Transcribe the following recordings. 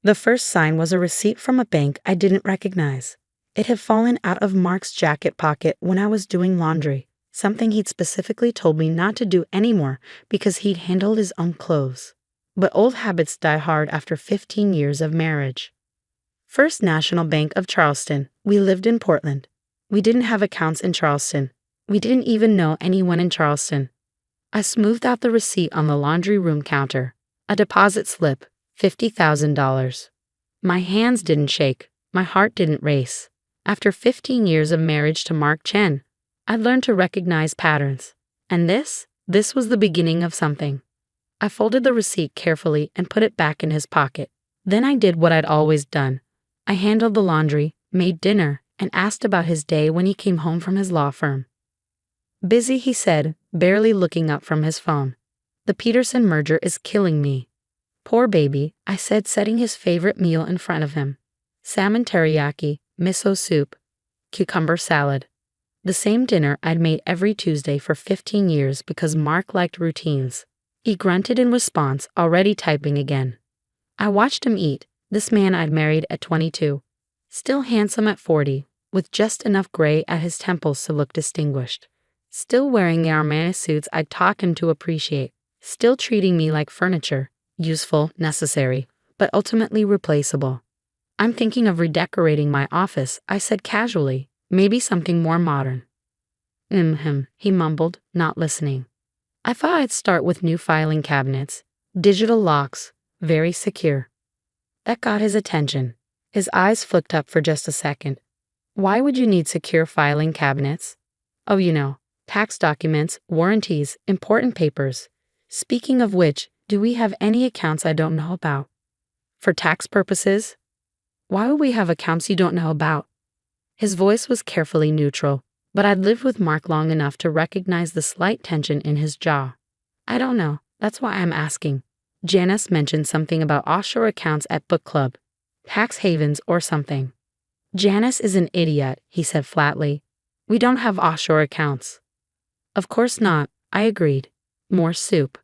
The first sign was a receipt from a bank I didn't recognize. It had fallen out of Mark's jacket pocket when I was doing laundry, something he'd specifically told me not to do anymore because he'd handled his own clothes. But old habits die hard after 15 years of marriage. First National Bank of Charleston. We lived in Portland. We didn't have accounts in Charleston. We didn't even know anyone in Charleston. I smoothed out the receipt on the laundry room counter. A deposit slip, $50,000. My hands didn't shake. My heart didn't race. After 15 years of marriage to Mark Chen, I'd learned to recognize patterns. And this was the beginning of something. I folded the receipt carefully and put it back in his pocket. Then I did what I'd always done. I handled the laundry, made dinner, and asked about his day when he came home from his law firm. Busy, he said, barely looking up from his phone. The Peterson merger is killing me. Poor baby, I said, setting his favorite meal in front of him. Salmon teriyaki, miso soup, cucumber salad. The same dinner I'd made every Tuesday for 15 years because Mark liked routines. He grunted in response, already typing again. I watched him eat, this man I'd married at 22. Still handsome at 40, with just enough gray at his temples to look distinguished. Still wearing the Armani suits I'd taught him to appreciate. Still treating me like furniture, useful, necessary, but ultimately replaceable. I'm thinking of redecorating my office, I said casually, maybe something more modern. He mumbled, not listening. I thought I'd start with new filing cabinets, digital locks, very secure. That got his attention. His eyes flicked up for just a second. Why would you need secure filing cabinets? Oh, you know, tax documents, warranties, important papers. Speaking of which, do we have any accounts I don't know about? For tax purposes? Why would we have accounts you don't know about? His voice was carefully neutral, but I'd lived with Mark long enough to recognize the slight tension in his jaw. I don't know, that's why I'm asking. Janice mentioned something about offshore accounts at book club, tax havens or something. Janice is an idiot, he said flatly. We don't have offshore accounts. Of course not, I agreed. More soup.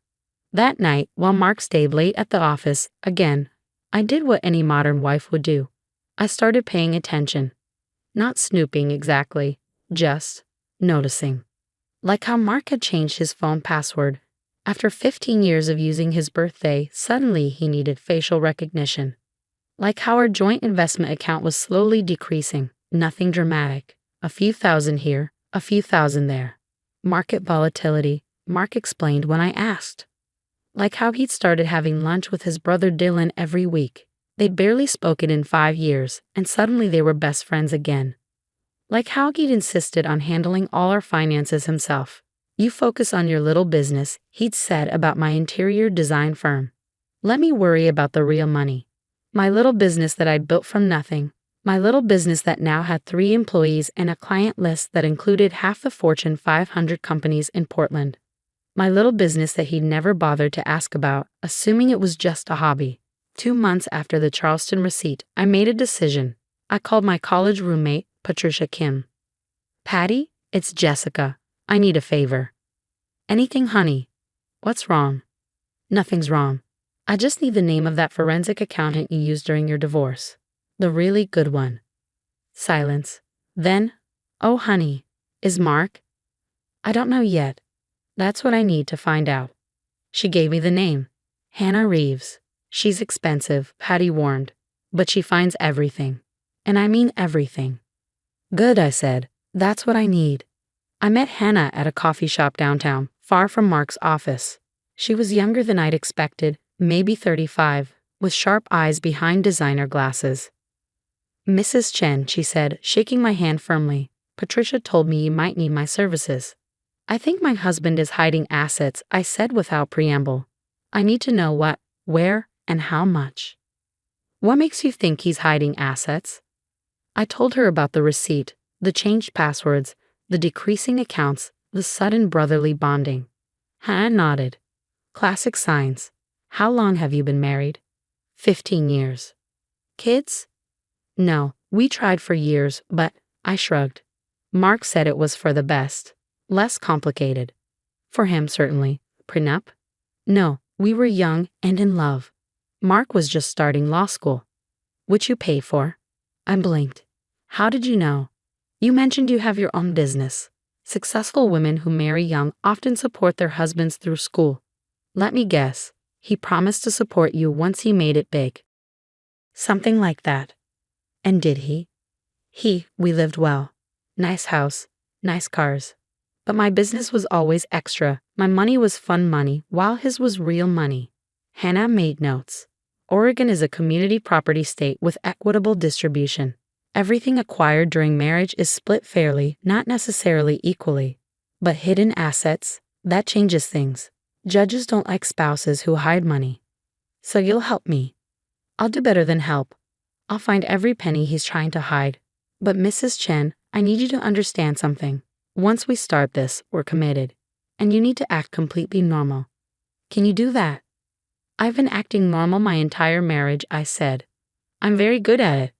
That night, while Mark stayed late at the office, again, I did what any modern wife would do. I started paying attention. Not snooping exactly, just noticing. Like how Mark had changed his phone password. After 15 years of using his birthday, suddenly he needed facial recognition. Like how our joint investment account was slowly decreasing, nothing dramatic. A few thousand here, a few thousand there. Market volatility, Mark explained when I asked. Like how he'd started having lunch with his brother Dylan every week. They'd barely spoken in 5 years, and suddenly they were best friends again. Like how he'd insisted on handling all our finances himself. You focus on your little business, he'd said about my interior design firm. Let me worry about the real money. My little business that I'd built from nothing. My little business that now had 3 employees and a client list that included half the Fortune 500 companies in Portland. My little business that he'd never bothered to ask about, assuming it was just a hobby. 2 months after the Charleston receipt, I made a decision. I called my college roommate, Patricia Kim. Patty, it's Jessica. I need a favor. Anything, honey? What's wrong? Nothing's wrong. I just need the name of that forensic accountant you used during your divorce. The really good one. Silence. Then, oh honey, is Mark? I don't know yet. That's what I need to find out. She gave me the name. Hannah Reeves. She's expensive, Patty warned, but she finds everything. And I mean everything. Good, I said. That's what I need. I met Hannah at a coffee shop downtown, far from Mark's office. She was younger than I'd expected, maybe 35, with sharp eyes behind designer glasses. Mrs. Chen, she said, shaking my hand firmly, Patricia told me you might need my services. I think my husband is hiding assets, I said without preamble. I need to know what, where, and how much. What makes you think he's hiding assets? I told her about the receipt, the changed passwords, the decreasing accounts, the sudden brotherly bonding. Hannah nodded. Classic signs. How long have you been married? 15 years. Kids? No, we tried for years, but I shrugged. Mark said it was for the best. Less complicated. For him, certainly. Prenup? No, we were young and in love. Mark was just starting law school. Which you pay for? I blinked. How did you know? You mentioned you have your own business. Successful women who marry young often support their husbands through school. Let me guess. He promised to support you once he made it big. Something like that. And did he? We lived well. Nice house, nice cars. But my business was always extra. My money was fun money, while his was real money. Hannah made notes. Oregon is a community property state with equitable distribution. Everything acquired during marriage is split fairly, not necessarily equally. But hidden assets, that changes things. Judges don't like spouses who hide money. So you'll help me. I'll do better than help. I'll find every penny he's trying to hide. But Mrs. Chen, I need you to understand something. Once we start this, we're committed. And you need to act completely normal. Can you do that? I've been acting normal my entire marriage, I said. I'm very good at it.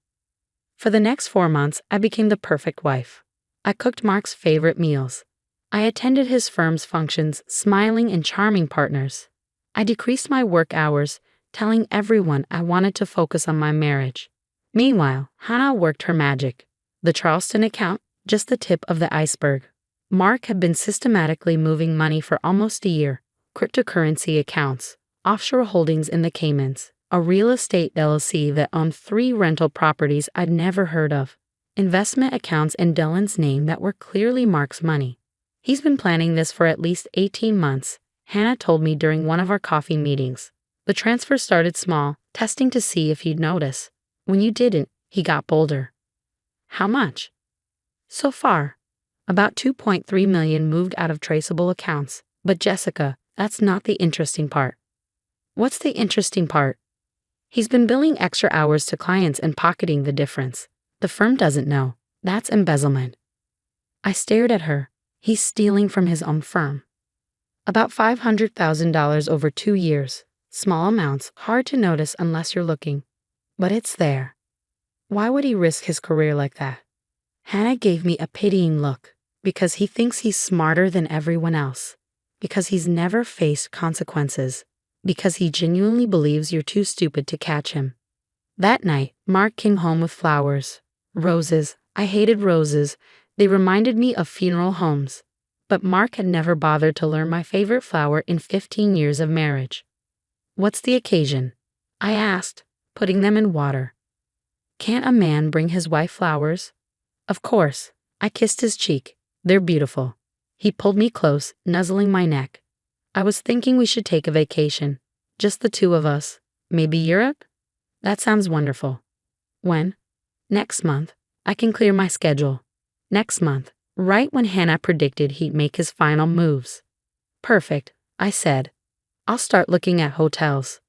For the next 4 months, I became the perfect wife. I cooked Mark's favorite meals. I attended his firm's functions, smiling and charming partners. I decreased my work hours, telling everyone I wanted to focus on my marriage. Meanwhile, Hannah worked her magic. The Charleston account, just the tip of the iceberg. Mark had been systematically moving money for almost a year. Cryptocurrency accounts, offshore holdings in the Caymans, a real estate LLC that owned 3 rental properties I'd never heard of, investment accounts in Dylan's name that were clearly Mark's money. He's been planning this for at least 18 months, Hannah told me during one of our coffee meetings. The transfer started small, testing to see if he'd notice. When you didn't, he got bolder. How much? So far, about 2.3 million moved out of traceable accounts. But Jessica, that's not the interesting part. What's the interesting part? He's been billing extra hours to clients and pocketing the difference. The firm doesn't know. That's embezzlement. I stared at her. He's stealing from his own firm. About $500,000 over 2 years. Small amounts, hard to notice unless you're looking. But it's there. Why would he risk his career like that? Hannah gave me a pitying look. Because he thinks he's smarter than everyone else. Because he's never faced consequences. Because he genuinely believes you're too stupid to catch him. That night, Mark came home with flowers. Roses. I hated roses. They reminded me of funeral homes. But Mark had never bothered to learn my favorite flower in 15 years of marriage. What's the occasion? I asked, putting them in water. Can't a man bring his wife flowers? Of course. I kissed his cheek. They're beautiful. He pulled me close, nuzzling my neck. I was thinking we should take a vacation. Just the 2 of us. Maybe Europe? That sounds wonderful. When? Next month. I can clear my schedule. Next month, right when Hannah predicted he'd make his final moves. Perfect, I said. I'll start looking at hotels.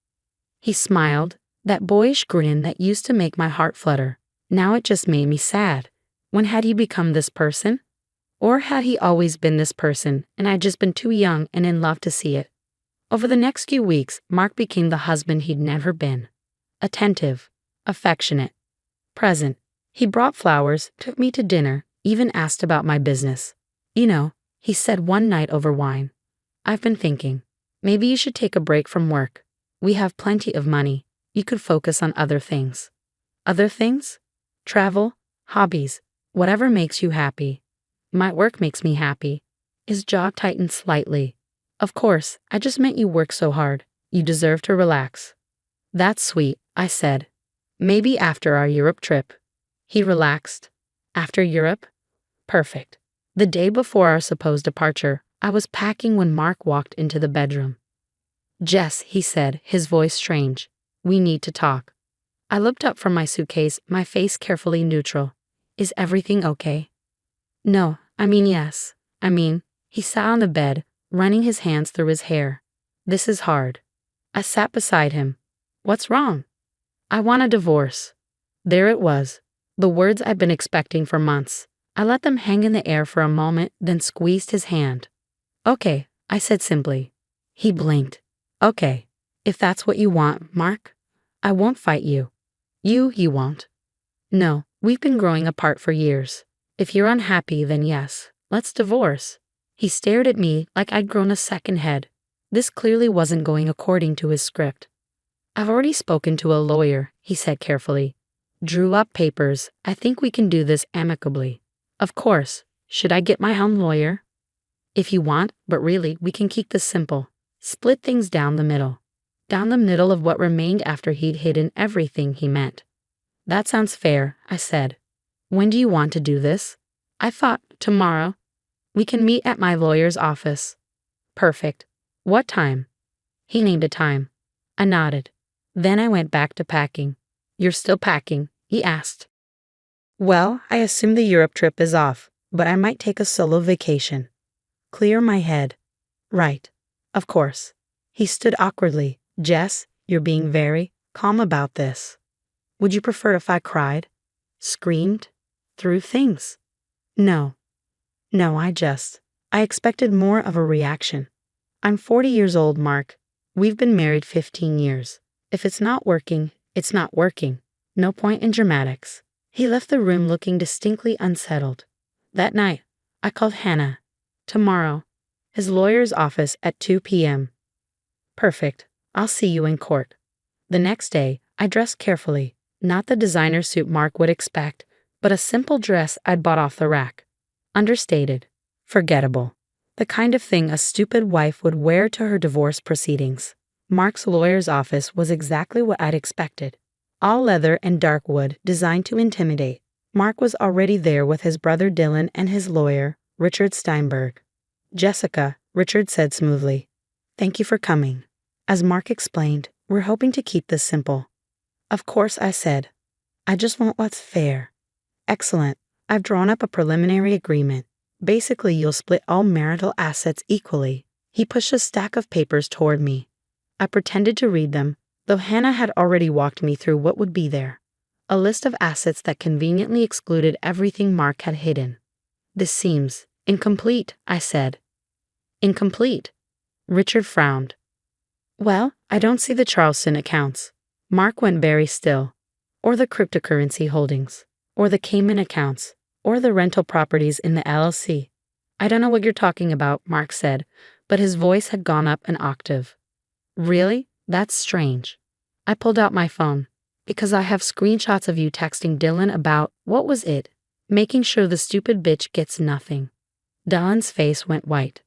He smiled, that boyish grin that used to make my heart flutter. Now it just made me sad. When had he become this person? Or had he always been this person, and I'd just been too young and in love to see it? Over the next few weeks, Mark became the husband he'd never been. Attentive, affectionate, present. He brought flowers, took me to dinner, even asked about my business. You know, he said one night over wine, I've been thinking, maybe you should take a break from work. We have plenty of money. You could focus on other things. Other things? Travel, hobbies, whatever makes you happy. My work makes me happy. His jaw tightened slightly. Of course, I just meant you work so hard. You deserve to relax. That's sweet, I said. Maybe after our Europe trip. He relaxed. After Europe? Perfect. The day before our supposed departure, I was packing when Mark walked into the bedroom. Jess, he said, his voice strange. We need to talk. I looked up from my suitcase, my face carefully neutral. Is everything okay? No, yes. He sat on the bed, running his hands through his hair. This is hard. I sat beside him. What's wrong? I want a divorce. There it was. The words I'd been expecting for months. I let them hang in the air for a moment, then squeezed his hand. Okay, I said simply. He blinked. Okay, if that's what you want, Mark, I won't fight you. You won't. No, we've been growing apart for years. If you're unhappy, then yes, let's divorce. He stared at me like I'd grown a second head. This clearly wasn't going according to his script. I've already spoken to a lawyer, he said carefully. Drew up papers. I think we can do this amicably. Of course. Should I get my own lawyer? If you want, but really, we can keep this simple. Split things down the middle. Down the middle of what remained after he'd hidden everything he meant. That sounds fair, I said. When do you want to do this? I thought, tomorrow. We can meet at my lawyer's office. Perfect. What time? He named a time. I nodded. Then I went back to packing. You're still packing? He asked. Well, I assume the Europe trip is off, but I might take a solo vacation. Clear my head. Right. Of course. He stood awkwardly. Jess, you're being very calm about this. Would you prefer if I cried? Screamed? Threw things? No. No, I expected more of a reaction. I'm 40 years old, Mark. We've been married 15 years. If it's not working, it's not working. No point in dramatics. He left the room looking distinctly unsettled. That night, I called Hannah. Tomorrow, his lawyer's office at 2 p.m. Perfect. I'll see you in court. The next day, I dressed carefully, not the designer suit Mark would expect, but a simple dress I'd bought off the rack. Understated. Forgettable. The kind of thing a stupid wife would wear to her divorce proceedings. Mark's lawyer's office was exactly what I'd expected. All leather and dark wood, designed to intimidate. Mark was already there with his brother Dylan and his lawyer, Richard Steinberg. Jessica, Richard said smoothly. Thank you for coming. As Mark explained, we're hoping to keep this simple. Of course, I said. I just want what's fair. Excellent. I've drawn up a preliminary agreement. Basically, you'll split all marital assets equally. He pushed a stack of papers toward me. I pretended to read them, though Hannah had already walked me through what would be there. A list of assets that conveniently excluded everything Mark had hidden. This seems incomplete, I said. Incomplete? Richard frowned. Well, I don't see the Charleston accounts. Mark went very still. Or the cryptocurrency holdings. Or the Cayman accounts. Or the rental properties in the LLC. I don't know what you're talking about, Mark said, but his voice had gone up an octave. Really? That's strange. I pulled out my phone. Because I have screenshots of you texting Dylan about, what was it? Making sure the stupid bitch gets nothing. Dylan's face went white.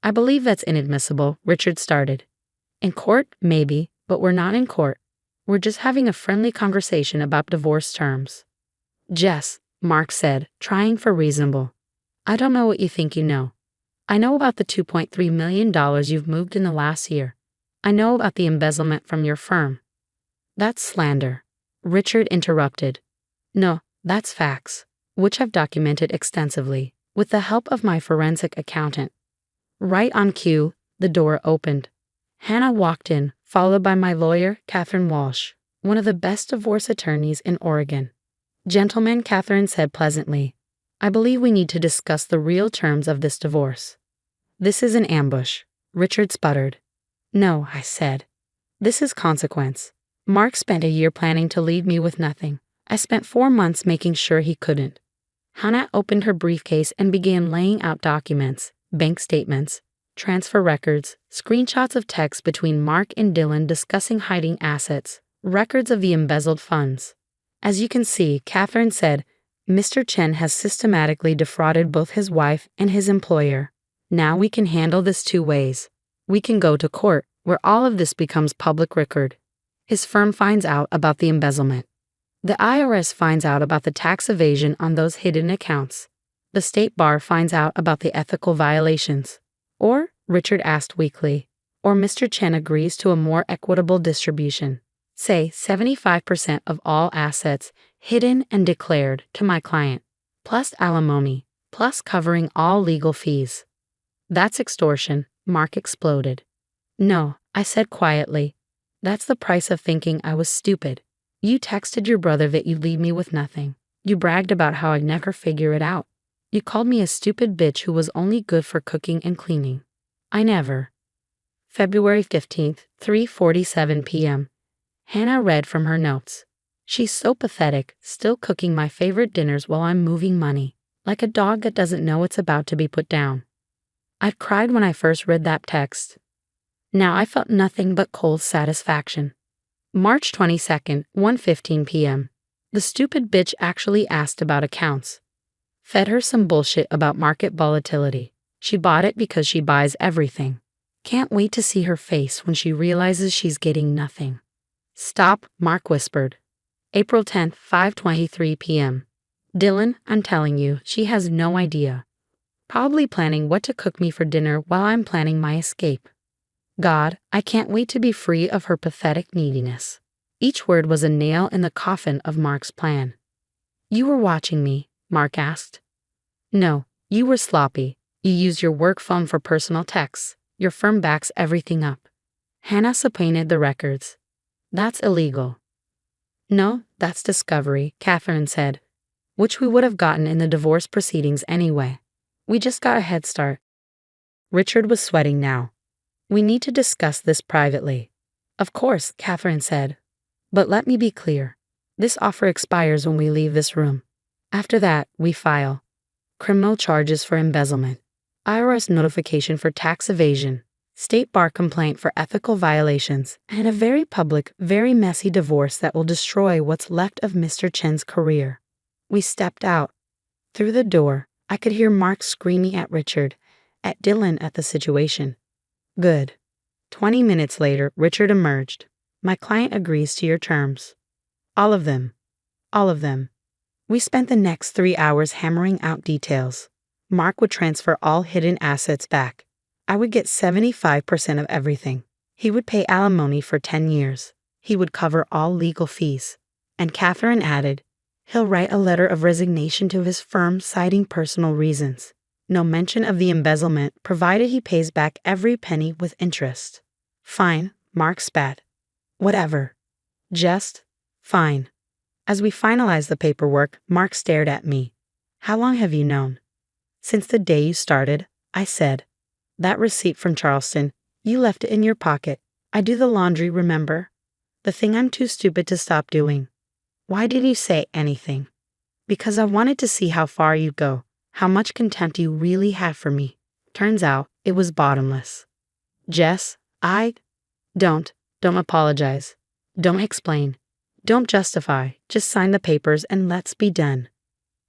I believe that's inadmissible, Richard started. In court, maybe, but we're not in court. We're just having a friendly conversation about divorce terms. Jess, Mark said, trying for reasonable. I don't know what you think you know. I know about the $2.3 million you've moved in the last year. I know about the embezzlement from your firm. That's slander. Richard interrupted. No, that's facts, which I've documented extensively, with the help of my forensic accountant. Right on cue, the door opened. Hannah walked in, followed by my lawyer, Catherine Walsh, one of the best divorce attorneys in Oregon. Gentlemen, Catherine said pleasantly, I believe we need to discuss the real terms of this divorce. This is an ambush, Richard sputtered. No, I said. This is consequence. Mark spent a year planning to leave me with nothing. I spent 4 months making sure he couldn't. Hannah opened her briefcase and began laying out documents, bank statements, transfer records, screenshots of texts between Mark and Dylan discussing hiding assets, records of the embezzled funds. As you can see, Catherine said, Mr. Chen has systematically defrauded both his wife and his employer. Now we can handle this 2 ways. We can go to court, where all of this becomes public record. His firm finds out about the embezzlement. The IRS finds out about the tax evasion on those hidden accounts. The state bar finds out about the ethical violations. Or, Richard asked weakly, or Mr. Chen agrees to a more equitable distribution. Say 75% of all assets hidden and declared to my client, plus alimony, plus covering all legal fees. That's extortion, Mark exploded. No, I said quietly. That's the price of thinking I was stupid. You texted your brother that you'd leave me with nothing. You bragged about how I'd never figure it out. You called me a stupid bitch who was only good for cooking and cleaning. I never. February 15th, 3:47 p.m. Hannah read from her notes. She's so pathetic, still cooking my favorite dinners while I'm moving money, like a dog that doesn't know it's about to be put down. I'd cried when I first read that text. Now I felt nothing but cold satisfaction. March 22nd, 1:15 p.m. The stupid bitch actually asked about accounts. Fed her some bullshit about market volatility. She bought it because she buys everything. Can't wait to see her face when she realizes she's getting nothing. Stop, Mark whispered. April 10th, 5:23 p.m. Dylan, I'm telling you, she has no idea. Probably planning what to cook me for dinner while I'm planning my escape. God, I can't wait to be free of her pathetic neediness. Each word was a nail in the coffin of Mark's plan. You were watching me, Mark asked. No, you were sloppy. You used your work phone for personal texts. Your firm backs everything up. Hannah subpoenaed the records. That's illegal. No, that's discovery, Catherine said, which we would have gotten in the divorce proceedings anyway. We just got a head start. Richard was sweating now. We need to discuss this privately. Of course, Catherine said. But let me be clear. This offer expires when we leave this room. After that, we file criminal charges for embezzlement, IRS notification for tax evasion, state bar complaint for ethical violations, and a very public, very messy divorce that will destroy what's left of Mr. Chen's career. We stepped out. Through the door, I could hear Mark screaming at Richard, at Dylan, at the situation. Good. 20 minutes later, Richard emerged. My client agrees to your terms. All of them. All of them. We spent the next 3 hours hammering out details. Mark would transfer all hidden assets back. I would get 75% of everything. He would pay alimony for 10 years. He would cover all legal fees. And Catherine added, he'll write a letter of resignation to his firm citing personal reasons. No mention of the embezzlement, provided he pays back every penny with interest. Fine, Mark spat. Whatever. Just fine. As we finalized the paperwork, Mark stared at me. How long have you known? Since the day you started, I said. That receipt from Charleston, you left it in your pocket. I do the laundry, remember? The thing I'm too stupid to stop doing. Why did you say anything? Because I wanted to see how far you go, how much contempt you really have for me. Turns out, it was bottomless. Jess, don't apologize. Don't explain. Don't justify. Just sign the papers and let's be done.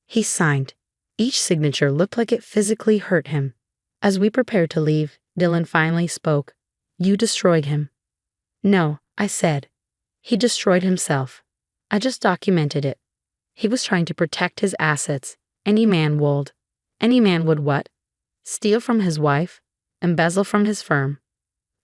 He signed. Each signature looked like it physically hurt him. As we prepared to leave, Dylan finally spoke. You destroyed him. No, I said. He destroyed himself. I just documented it. He was trying to protect his assets. Any man would. Any man would what? Steal from his wife? Embezzle from his firm?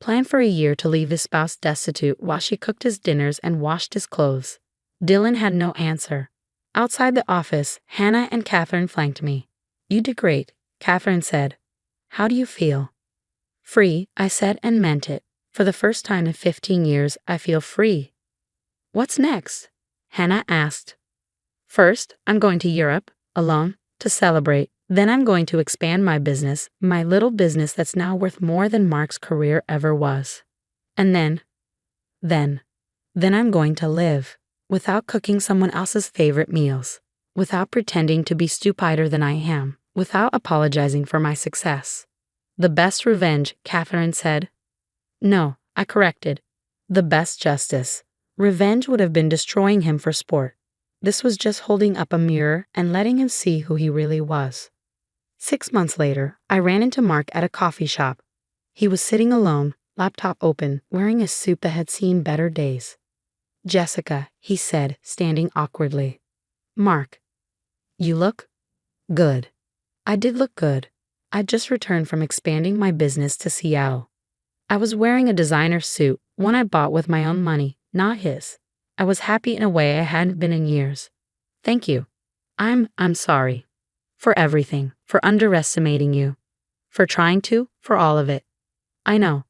Plan for a year to leave his spouse destitute while she cooked his dinners and washed his clothes. Dylan had no answer. Outside the office, Hannah and Catherine flanked me. You did great, Catherine said. How do you feel? Free, I said and meant it. For the first time in 15 years, I feel free. What's next? Hannah asked. First, I'm going to Europe, alone, to celebrate. Then I'm going to expand my business, my little business that's now worth more than Mark's career ever was. And then I'm going to live, without cooking someone else's favorite meals, without pretending to be stupider than I am, without apologizing for my success. The best revenge, Catherine said. No, I corrected. The best justice. Revenge would have been destroying him for sport. This was just holding up a mirror and letting him see who he really was. 6 months later, I ran into Mark at a coffee shop. He was sitting alone, laptop open, wearing a suit that had seen better days. Jessica, he said, standing awkwardly. Mark, you look good. I did look good. I'd just returned from expanding my business to Seattle. I was wearing a designer suit, one I bought with my own money, not his. I was happy in a way I hadn't been in years. Thank you. I'm sorry. For everything, for underestimating you. For trying to, for all of it. I know.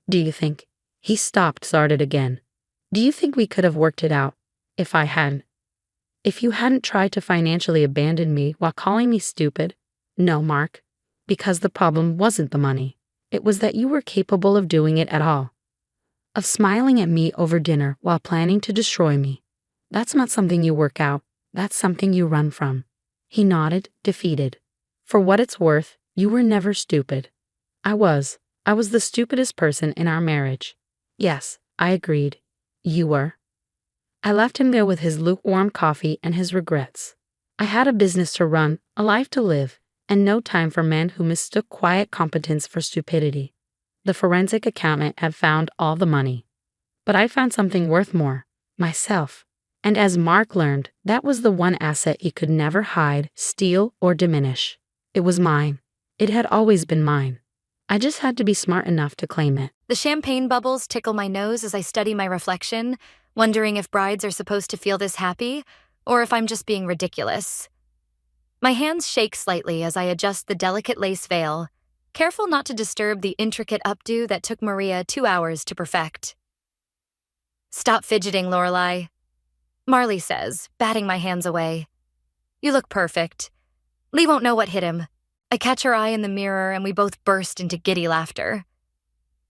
Do you think? He stopped, started again. Do you think we could have worked it out, if I hadn't? If you hadn't tried to financially abandon me while calling me stupid? No, Mark. Because the problem wasn't the money. It was that you were capable of doing it at all. Of smiling at me over dinner while planning to destroy me. That's not something you work out. That's something you run from. He nodded, defeated. For what it's worth, you were never stupid. I was. I was the stupidest person in our marriage. Yes, I agreed. You were. I left him there with his lukewarm coffee and his regrets. I had a business to run, a life to live, and no time for men who mistook quiet competence for stupidity. The forensic accountant had found all the money. But I found something worth more, myself. And as Mark learned, that was the one asset he could never hide, steal, or diminish. It was mine. It had always been mine. I just had to be smart enough to claim it. The champagne bubbles tickle my nose as I study my reflection, wondering if brides are supposed to feel this happy, or if I'm just being ridiculous. My hands shake slightly as I adjust the delicate lace veil, careful not to disturb the intricate updo that took Maria 2 hours to perfect. "Stop fidgeting, Lorelai," Marley says, batting my hands away. "You look perfect. Lee won't know what hit him." I catch her eye in the mirror and we both burst into giddy laughter.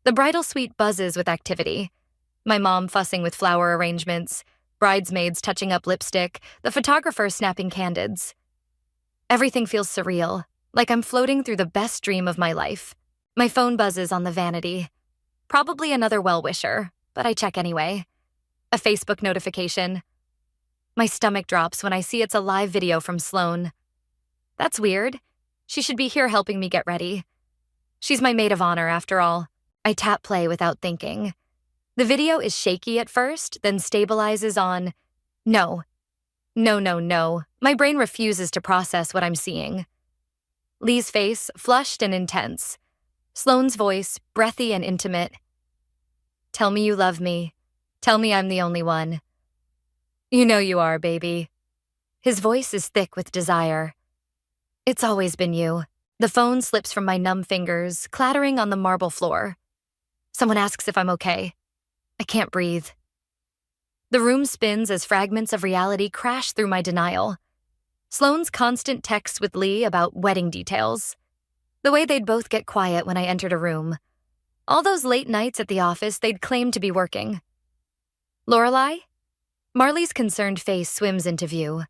The bridal suite buzzes with activity. My mom fussing with flower arrangements, bridesmaids touching up lipstick, the photographer snapping candids. Everything feels surreal, like I'm floating through the best dream of my life. My phone buzzes on the vanity. Probably another well-wisher, but I check anyway. A Facebook notification. My stomach drops when I see it's a live video from Sloane. That's weird. She should be here helping me get ready. She's my maid of honor, after all. I tap play without thinking. The video is shaky at first, then stabilizes on, no. No. My brain refuses to process what I'm seeing. Lee's face, flushed and intense. Sloane's voice, breathy and intimate. "Tell me you love me. Tell me I'm the only one." "You know you are, baby." His voice is thick with desire. "It's always been you." The phone slips from my numb fingers, clattering on the marble floor. Someone asks if I'm okay. I can't breathe. The room spins as fragments of reality crash through my denial. Sloane's constant texts with Lee about wedding details. The way they'd both get quiet when I entered a room. All those late nights at the office they'd claim to be working. "Lorelai?" Marley's concerned face swims into view.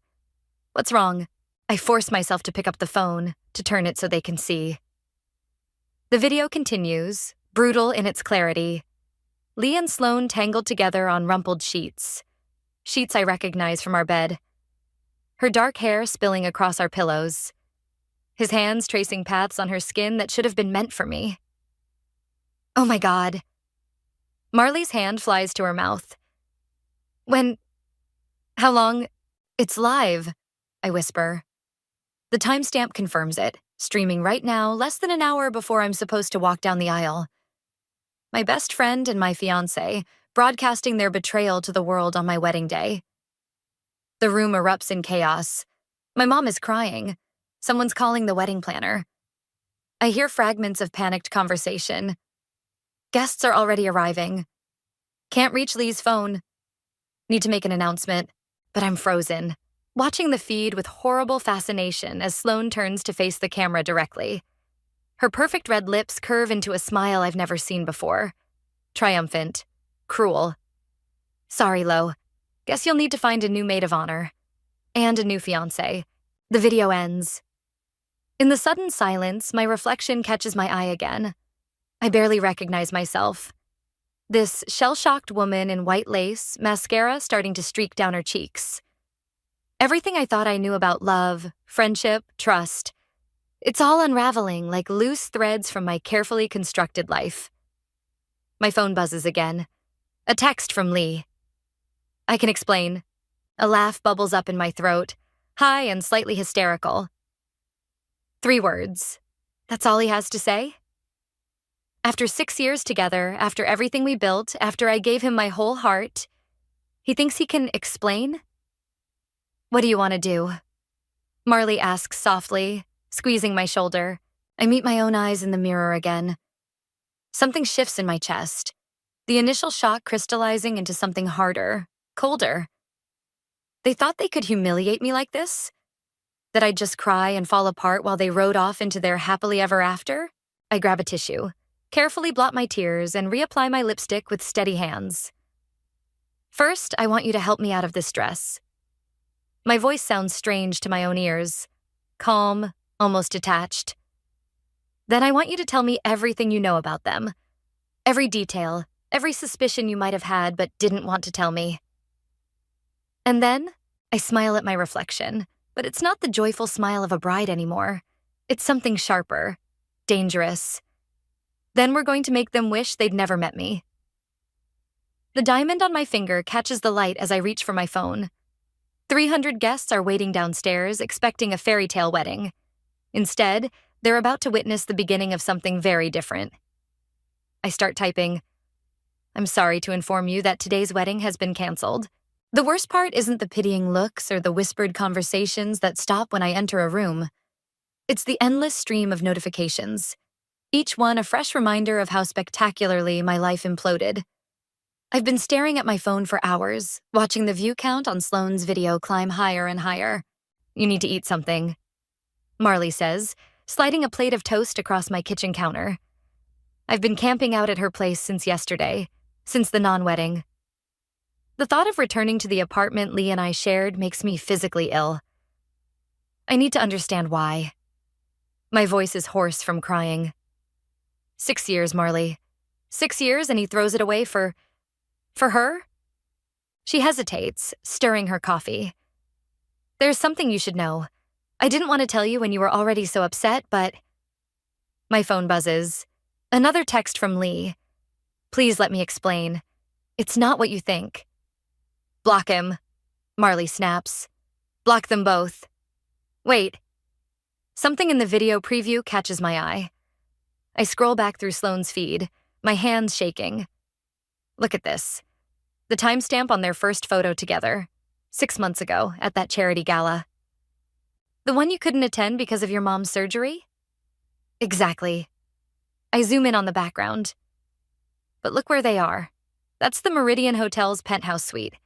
"What's wrong?" I force myself to pick up the phone, to turn it so they can see. The video continues, brutal in its clarity. Lee and Sloane tangled together on rumpled sheets. Sheets I recognize from our bed. Her dark hair spilling across our pillows. His hands tracing paths on her skin that should have been meant for me. Oh my God. Marley's hand flies to her mouth. How long? "It's live," I whisper. The timestamp confirms it, streaming right now, less than an hour before I'm supposed to walk down the aisle. My best friend and my fiancé, broadcasting their betrayal to the world on my wedding day. The room erupts in chaos. My mom is crying. Someone's calling the wedding planner. I hear fragments of panicked conversation. Guests are already arriving. Can't reach Lee's phone. Need to make an announcement, but I'm frozen, watching the feed with horrible fascination as Sloane turns to face the camera directly. Her perfect red lips curve into a smile I've never seen before. Triumphant. Cruel. "Sorry, Lo. Guess you'll need to find a new maid of honor. And a new fiancé." The video ends. In the sudden silence, my reflection catches my eye again. I barely recognize myself. This shell-shocked woman in white lace, mascara starting to streak down her cheeks. Everything I thought I knew about love, friendship, trust. It's all unraveling like loose threads from my carefully constructed life. My phone buzzes again. A text from Lee. I can explain. A laugh bubbles up in my throat, high and slightly hysterical. 3 words. That's all he has to say? After 6 years together, after everything we built, after I gave him my whole heart, he thinks he can explain? "What do you want to do?" Marley asks softly, squeezing my shoulder. I meet my own eyes in the mirror again. Something shifts in my chest, the initial shock crystallizing into something harder, colder. They thought they could humiliate me like this? That I'd just cry and fall apart while they rode off into their happily ever after? I grab a tissue, carefully blot my tears, and reapply my lipstick with steady hands. "First, I want you to help me out of this dress." My voice sounds strange to my own ears, calm, almost detached. "Then I want you to tell me everything you know about them. Every detail, every suspicion you might have had but didn't want to tell me." And then, I smile at my reflection, but it's not the joyful smile of a bride anymore. It's something sharper, dangerous. Then we're going to make them wish they'd never met me. The diamond on my finger catches the light as I reach for my phone. 300 guests are waiting downstairs, expecting a fairy tale wedding. Instead, they're about to witness the beginning of something very different. I start typing, "I'm sorry to inform you that today's wedding has been canceled." The worst part isn't the pitying looks or the whispered conversations that stop when I enter a room. It's the endless stream of notifications, each one a fresh reminder of how spectacularly my life imploded. I've been staring at my phone for hours, watching the view count on Sloane's video climb higher and higher. "You need to eat something," Marley says, sliding a plate of toast across my kitchen counter. I've been camping out at her place since yesterday, since the non-wedding. The thought of returning to the apartment Lee and I shared makes me physically ill. I need to understand why. My voice is hoarse from crying. 6 years, Marley. 6 years, and he throws it away for her? She hesitates, stirring her coffee. "There's something you should know. I didn't want to tell you when you were already so upset, but..." My phone buzzes. Another text from Lee. "Please let me explain. It's not what you think." "Block him," Marley snaps. "Block them both." Wait. Something in the video preview catches my eye. I scroll back through Sloane's feed, my hands shaking. Look at this. The timestamp on their first photo together, 6 months ago at that charity gala. "The one you couldn't attend because of your mom's surgery?" Exactly. I zoom in on the background. But look where they are. That's the Meridian Hotel's penthouse suite,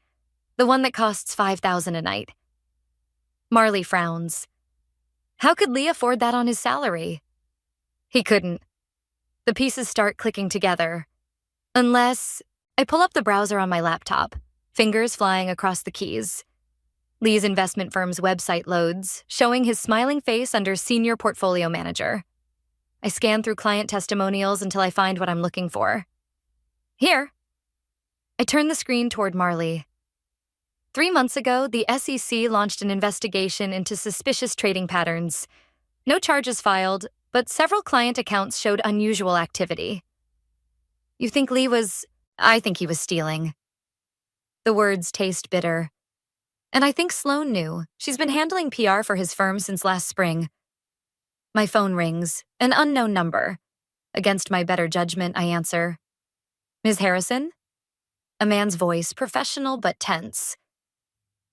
the one that costs $5,000 a night. Marley frowns. How could Lee afford that on his salary? He couldn't. The pieces start clicking together. Unless... I pull up the browser on my laptop, fingers flying across the keys. Lee's investment firm's website loads, showing his smiling face under Senior Portfolio Manager. I scan through client testimonials until I find what I'm looking for. Here. I turn the screen toward Marley. 3 months ago, the SEC launched an investigation into suspicious trading patterns. No charges filed, but several client accounts showed unusual activity. "You think Lee was..." "I think he was stealing." The words taste bitter. And I think Sloane knew. She's been handling PR for his firm since last spring. My phone rings, an unknown number. Against my better judgment, I answer. "Ms. Harrison?" A man's voice, professional but tense.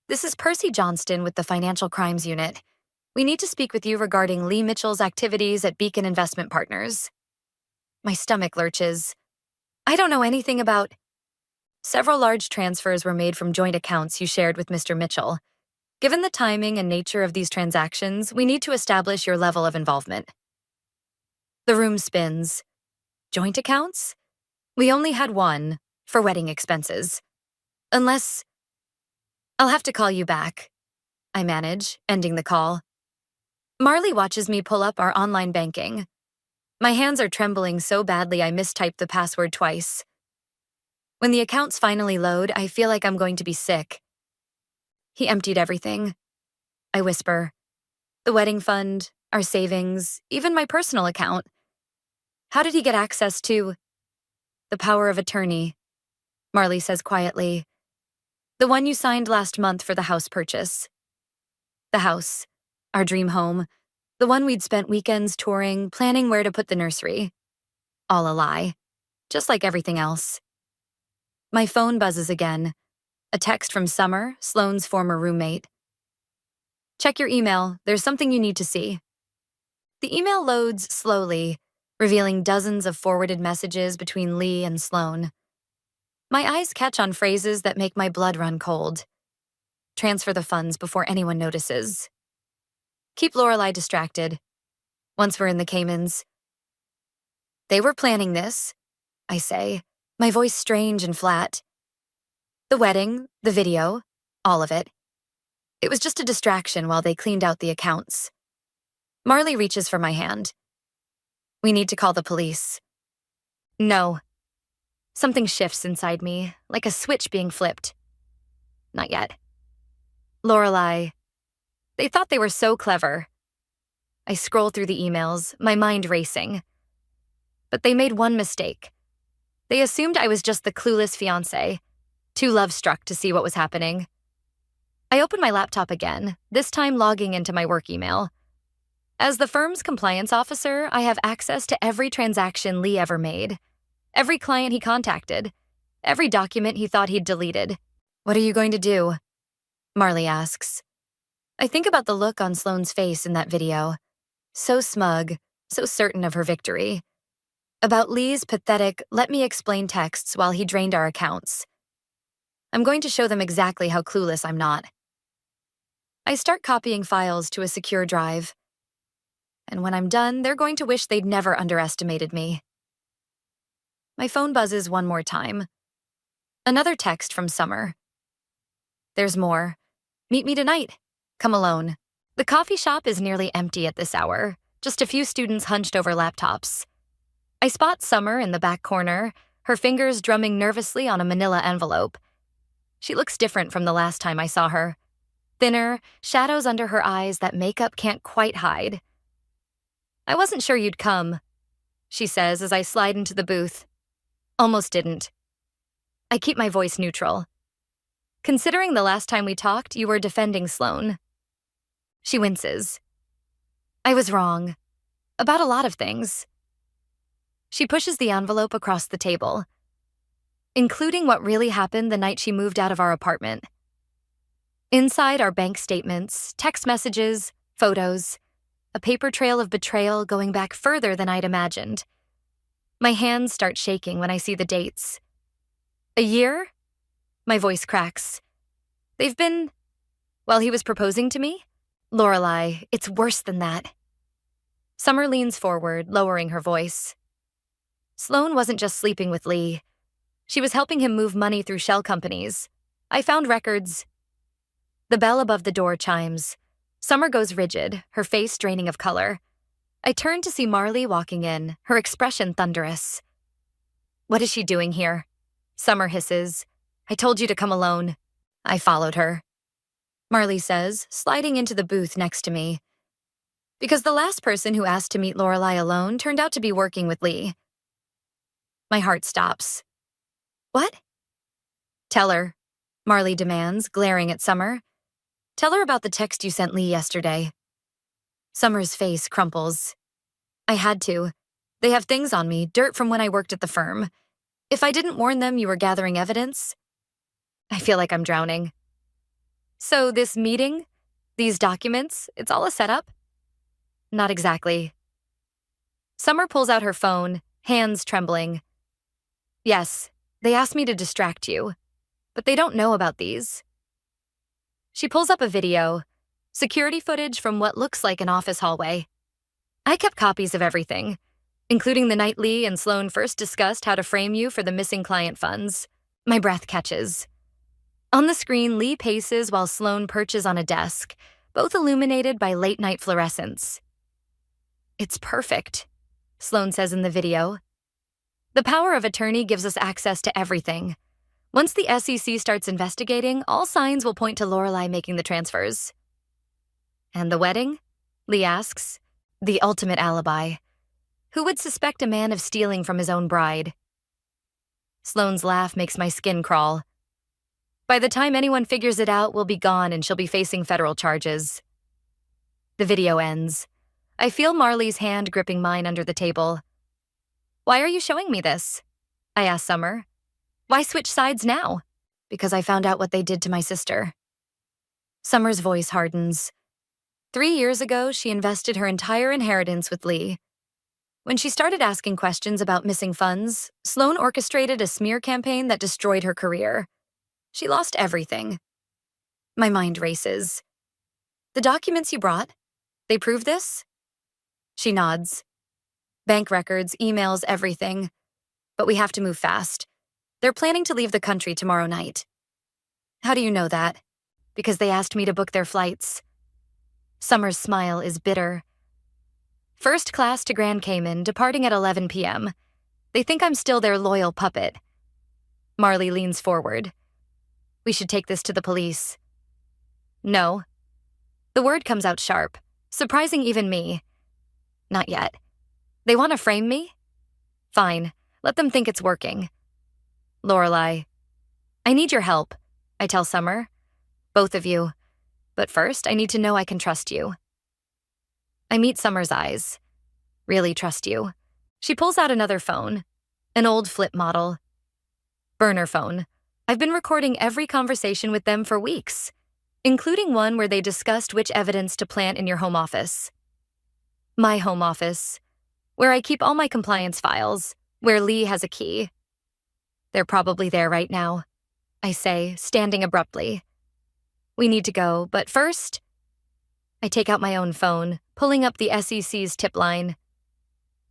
"This is Percy Johnston with the Financial Crimes Unit. We need to speak with you regarding Lee Mitchell's activities at Beacon Investment Partners." My stomach lurches. "I don't know anything about..." "Several large transfers were made from joint accounts you shared with Mr. Mitchell. Given the timing and nature of these transactions, we need to establish your level of involvement." The room spins. Joint accounts? We only had one, for wedding expenses. Unless... "I'll have to call you back," I manage, ending the call. Marley watches me pull up our online banking. My hands are trembling so badly I mistyped the password twice. When the accounts finally load, I feel like I'm going to be sick. "He emptied everything," I whisper. "The wedding fund, our savings, even my personal account. How did he get access to..." "The power of attorney," Marley says quietly. "The one you signed last month for the house purchase." The house, our dream home, the one we'd spent weekends touring, planning where to put the nursery. All a lie, just like everything else. My phone buzzes again. A text from Summer, Sloane's former roommate. "Check your email. There's something you need to see." The email loads slowly, revealing dozens of forwarded messages between Lee and Sloane. My eyes catch on phrases that make my blood run cold. "Transfer the funds before anyone notices." "Keep Lorelei distracted." Once we're in the Caymans. "They were planning this," I say, my voice strange and flat. "The wedding, the video, all of it. It was just a distraction while they cleaned out the accounts." Marley reaches for my hand. "We need to call the police." "No." Something shifts inside me, like a switch being flipped. "Not yet. Lorelai. They thought they were so clever. I scroll through the emails, my mind racing. But they made one mistake. They assumed I was just the clueless fiancé, too love-struck to see what was happening. I open my laptop again, this time logging into my work email. As the firm's compliance officer, I have access to every transaction Lee ever made, every client he contacted, every document he thought he'd deleted. "What are you going to do?" Marley asks. I think about the look on Sloane's face in that video. So smug, so certain of her victory. About Lee's pathetic, let me explain texts while he drained our accounts. I'm going to show them exactly how clueless I'm not. I start copying files to a secure drive. And when I'm done, they're going to wish they'd never underestimated me. My phone buzzes one more time. Another text from Summer. There's more. Meet me tonight. Come alone. The coffee shop is nearly empty at this hour, just a few students hunched over laptops. I spot Summer in the back corner, her fingers drumming nervously on a manila envelope. She looks different from the last time I saw her. Thinner, shadows under her eyes that makeup can't quite hide. "I wasn't sure you'd come," she says as I slide into the booth. Almost didn't. I keep my voice neutral. "Considering the last time we talked, you were defending Sloane." She winces. "I was wrong. About a lot of things." She pushes the envelope across the table, including what really happened the night she moved out of our apartment. Inside are bank statements, text messages, photos, a paper trail of betrayal going back further than I'd imagined. My hands start shaking when I see the dates. "A year?" My voice cracks. "They've been... While he was proposing to me?" "Lorelai, it's worse than that." Summer leans forward, lowering her voice. "Sloane wasn't just sleeping with Lee. She was helping him move money through shell companies. I found records." The bell above the door chimes. Summer goes rigid, her face draining of color. I turn to see Marley walking in, her expression thunderous. "What is she doing here?" Summer hisses. "I told you to come alone." I followed her. Marley says, sliding into the booth next to me. "Because the last person who asked to meet Lorelai alone turned out to be working with Lee." My heart stops. "What?" "Tell her," Marley demands, glaring at Summer. "Tell her about the text you sent Lee yesterday." Summer's face crumples. "I had to. They have things on me, dirt from when I worked at the firm. If I didn't warn them you were gathering evidence..." I feel like I'm drowning. "So this meeting, these documents, it's all a setup?" "Not exactly." Summer pulls out her phone, hands trembling. "Yes, they asked me to distract you, but they don't know about these." She pulls up a video, security footage from what looks like an office hallway. I kept copies of everything, including the night Lee and Sloane first discussed how to frame you for the missing client funds. My breath catches. On the screen, Lee paces while Sloane perches on a desk, both illuminated by late-night fluorescence. "It's perfect," Sloane says in the video. "The power of attorney gives us access to everything. Once the SEC starts investigating, all signs will point to Lorelai making the transfers." "And the wedding?" Lee asks. "The ultimate alibi. Who would suspect a man of stealing from his own bride?" Sloane's laugh makes my skin crawl. "By the time anyone figures it out, we'll be gone and she'll be facing federal charges." The video ends. I feel Marley's hand gripping mine under the table. "Why are you showing me this?" I ask Summer. "Why switch sides now?" "Because I found out what they did to my sister." Summer's voice hardens. 3 years ago, she invested her entire inheritance with Lee. When she started asking questions about missing funds, Sloane orchestrated a smear campaign that destroyed her career. She lost everything. My mind races. "The documents you brought, they prove this?" She nods. "Bank records, emails, everything. But we have to move fast. They're planning to leave the country tomorrow night." "How do you know that?" "Because they asked me to book their flights." Summer's smile is bitter. "First class to Grand Cayman, departing at 11 p.m. They think I'm still their loyal puppet." Marley leans forward. "We should take this to the police." No. The word comes out sharp, surprising even me. Not yet. They want to frame me? Fine, let them think it's working. Lorelai. I need your help, I tell Summer. Both of you. But first, I need to know I can trust you. I meet Summer's eyes. Really trust you. She pulls out another phone. An old flip model. Burner phone. I've been recording every conversation with them for weeks, including one where they discussed which evidence to plant in your home office. My home office, where I keep all my compliance files, where Lee has a key. They're probably there right now, I say, standing abruptly. We need to go, but first, I take out my own phone, pulling up the SEC's tip line.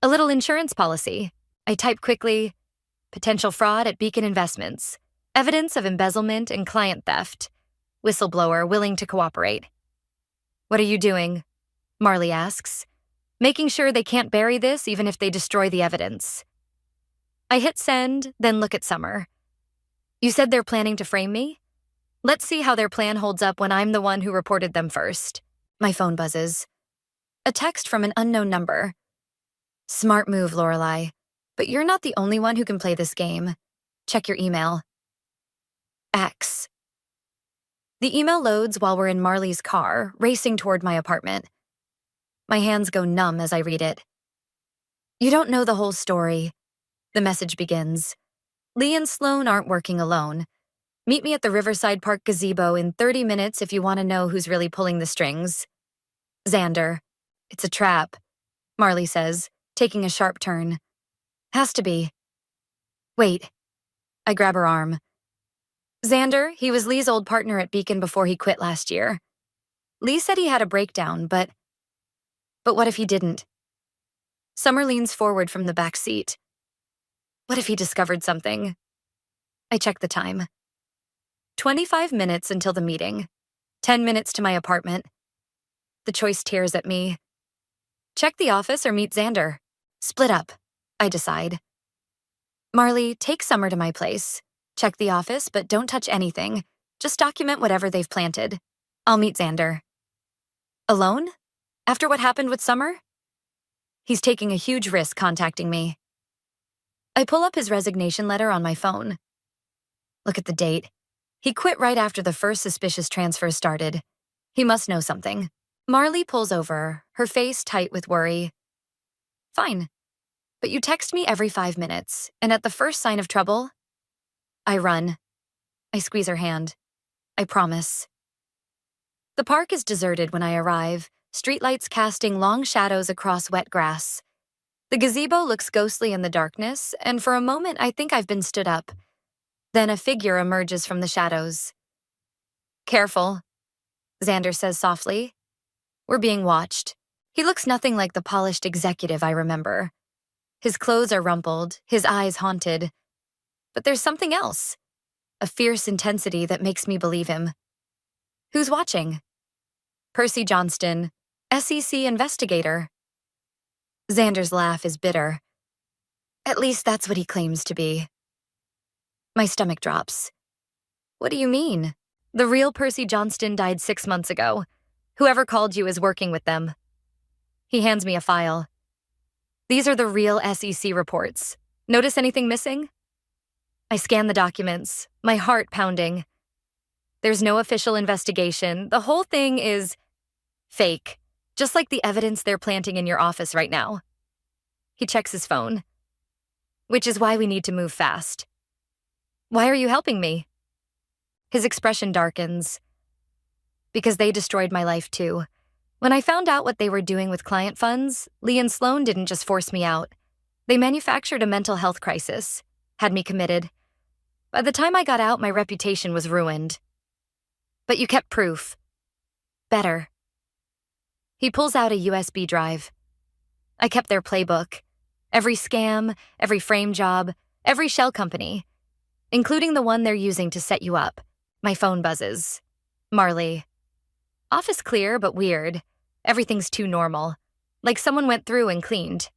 A little insurance policy. I type quickly, potential fraud at Beacon Investments, evidence of embezzlement and client theft, whistleblower willing to cooperate. What are you doing? Marley asks, making sure they can't bury this even if they destroy the evidence. I hit send, then look at Summer. You said they're planning to frame me? Let's see how their plan holds up when I'm the one who reported them first. My phone buzzes. A text from an unknown number. Smart move, Lorelai. But you're not the only one who can play this game. Check your email. X. The email loads while we're in Marley's car, racing toward my apartment. My hands go numb as I read it. You don't know the whole story. The message begins. Lee and Sloan aren't working alone. Meet me at the Riverside Park gazebo in 30 minutes if you want to know who's really pulling the strings. Xander. It's a trap, Marley says, taking a sharp turn. Has to be. Wait. I grab her arm. Xander, he was Lee's old partner at Beacon before he quit last year. Lee said he had a breakdown, but what if he didn't? Summer leans forward from the back seat. What if he discovered something? I check the time. 25 minutes until the meeting. 10 minutes to my apartment. The choice tears at me. Check the office or meet Xander. Split up, I decide. Marley, take Summer to my place. Check the office, but don't touch anything. Just document whatever they've planted. I'll meet Xander. Alone? After what happened with Summer? He's taking a huge risk contacting me. I pull up his resignation letter on my phone. Look at the date. He quit right after the first suspicious transfer started. He must know something. Marley pulls over, her face tight with worry. Fine. But you text me every 5 minutes, and at the first sign of trouble, I run. I squeeze her hand. I promise. The park is deserted when I arrive, streetlights casting long shadows across wet grass. The gazebo looks ghostly in the darkness, and for a moment I think I've been stood up. Then a figure emerges from the shadows. Careful, Xander says softly. We're being watched. He looks nothing like the polished executive I remember. His clothes are rumpled, his eyes haunted. But there's something else. A fierce intensity that makes me believe him. Who's watching? Percy Johnston, SEC investigator. Xander's laugh is bitter. At least that's what he claims to be. My stomach drops. What do you mean? The real Percy Johnston died 6 months ago. Whoever called you is working with them. He hands me a file. These are the real SEC reports. Notice anything missing? I scan the documents, my heart pounding. There's no official investigation. The whole thing is fake, just like the evidence they're planting in your office right now. He checks his phone. Which is why we need to move fast. Why are you helping me? His expression darkens. Because they destroyed my life too. When I found out what they were doing with client funds, Lee and Sloan didn't just force me out. They manufactured a mental health crisis, had me committed. By the time I got out, my reputation was ruined. But you kept proof. Better. He pulls out a USB drive. I kept their playbook. Every scam, every frame job, every shell company, including the one they're using to set you up. My phone buzzes. Marley. Office clear, but weird. Everything's too normal. Like someone went through and cleaned.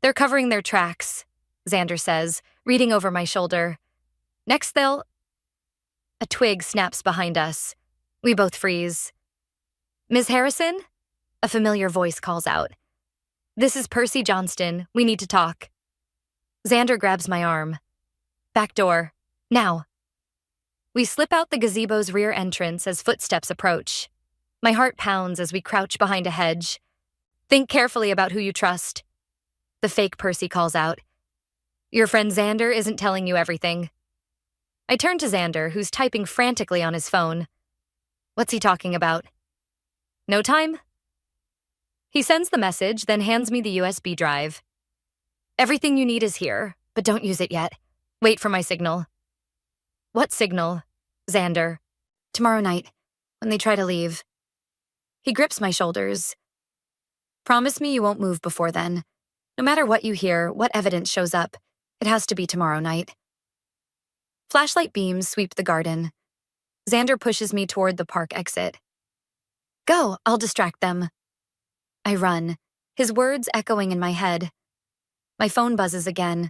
They're covering their tracks, Xander says, reading over my shoulder. Next they'll... A twig snaps behind us. We both freeze. Ms. Harrison? A familiar voice calls out. This is Percy Johnston. We need to talk. Xander grabs my arm. Back door. Now. We slip out the gazebo's rear entrance as footsteps approach. My heart pounds as we crouch behind a hedge. Think carefully about who you trust. The fake Percy calls out. Your friend Xander isn't telling you everything. I turn to Xander, who's typing frantically on his phone. What's he talking about? No time? He sends the message, then hands me the USB drive. Everything you need is here, but don't use it yet. Wait for my signal. What signal? Xander. Tomorrow night, when they try to leave. He grips my shoulders. Promise me you won't move before then. No matter what you hear, what evidence shows up, it has to be tomorrow night. Flashlight beams sweep the garden. Xander pushes me toward the park exit. Go, I'll distract them. I run, his words echoing in my head. My phone buzzes again.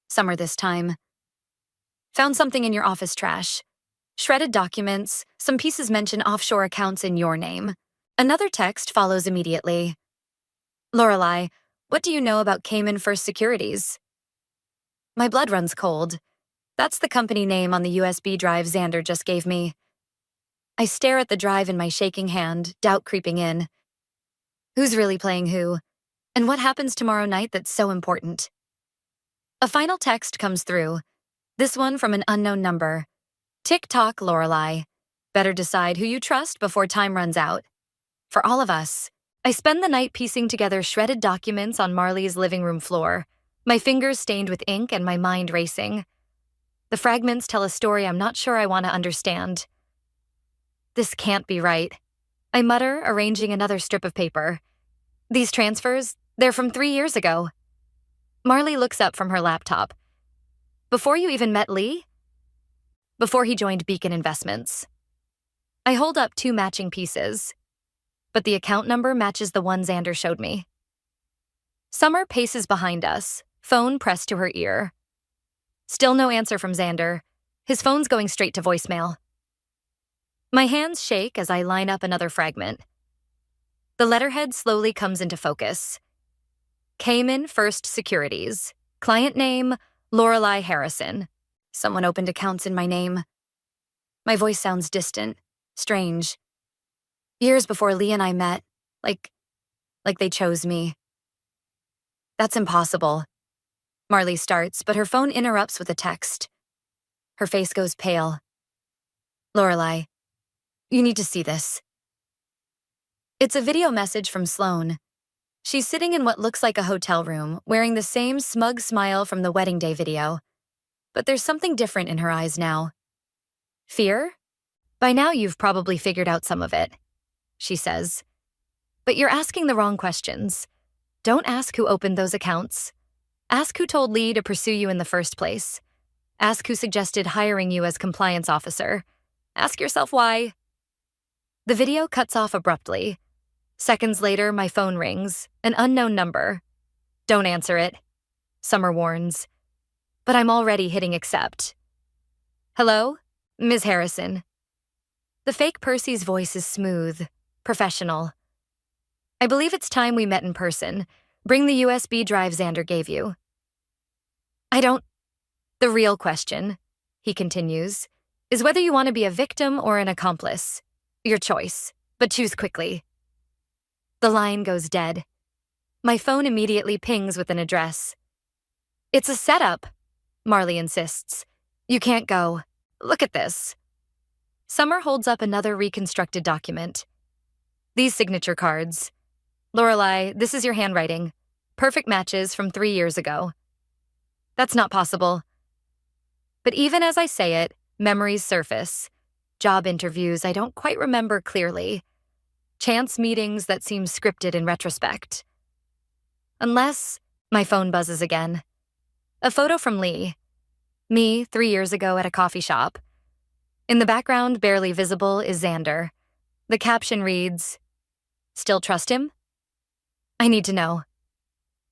Summer this time. Found something in your office trash. Shredded documents, some pieces mention offshore accounts in your name. Another text follows immediately. Lorelei, what do you know about Cayman First Securities? My blood runs cold. That's the company name on the USB drive Xander just gave me. I stare at the drive in my shaking hand, doubt creeping in. Who's really playing who? And what happens tomorrow night that's so important? A final text comes through. This one from an unknown number. Tick-tock, Lorelei. Better decide who you trust before time runs out. For all of us. I spend the night piecing together shredded documents on Marley's living room floor, my fingers stained with ink and my mind racing. The fragments tell a story I'm not sure I want to understand. This can't be right. I mutter, arranging another strip of paper. These transfers, they're from 3 years ago. Marley looks up from her laptop. Before you even met Lee? Before he joined Beacon Investments. I hold up 2 matching pieces, but the account number matches the one Xander showed me. Summer paces behind us, phone pressed to her ear. Still no answer from Xander. His phone's going straight to voicemail. My hands shake as I line up another fragment. The letterhead slowly comes into focus. Cayman First Securities. Client name, Lorelei Harrison. Someone opened accounts in my name. My voice sounds distant, strange. Years before Lee and I met, like they chose me. That's impossible. Marley starts, but her phone interrupts with a text. Her face goes pale. Lorelei, you need to see this. It's a video message from Sloan. She's sitting in what looks like a hotel room, wearing the same smug smile from the wedding day video. But there's something different in her eyes now. Fear? By now you've probably figured out some of it, she says. But you're asking the wrong questions. Don't ask who opened those accounts. Ask who told Lee to pursue you in the first place. Ask who suggested hiring you as compliance officer. Ask yourself why. The video cuts off abruptly. Seconds later, my phone rings, an unknown number. Don't answer it, Summer warns. But I'm already hitting accept. Hello? Ms. Harrison. The fake Percy's voice is smooth, professional. I believe it's time we met in person. Bring the USB drive Xander gave you. The real question, he continues, is whether you want to be a victim or an accomplice. Your choice, but choose quickly. The line goes dead. My phone immediately pings with an address. It's a setup, Marley insists. You can't go. Look at this. Summer holds up another reconstructed document. These signature cards. Lorelei, this is your handwriting. Perfect matches from 3 years ago. That's not possible. But even as I say it, memories surface. Job interviews I don't quite remember clearly. Chance meetings that seem scripted in retrospect. Unless my phone buzzes again. A photo from Lee. Me, 3 years ago at a coffee shop. In the background, barely visible, is Xander. The caption reads, "Still trust him?" I need to know.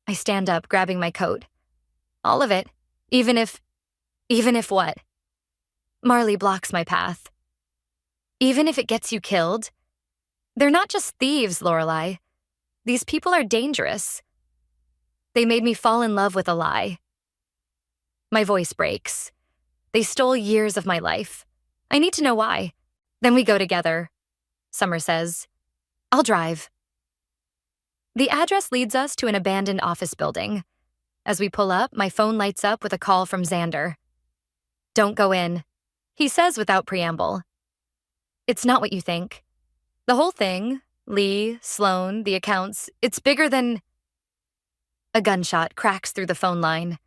I stand up, grabbing my coat. All of it, even if what? Marley blocks my path. Even if it gets you killed? They're not just thieves, Lorelai. These people are dangerous. They made me fall in love with a lie. My voice breaks. They stole years of my life. I need to know why. Then we go together, Summer says. I'll drive. The address leads us to an abandoned office building. As we pull up, my phone lights up with a call from Xander. Don't go in, he says without preamble. It's not what you think. The whole thing, Lee, Sloan, the accounts, it's bigger than... A gunshot cracks through the phone line.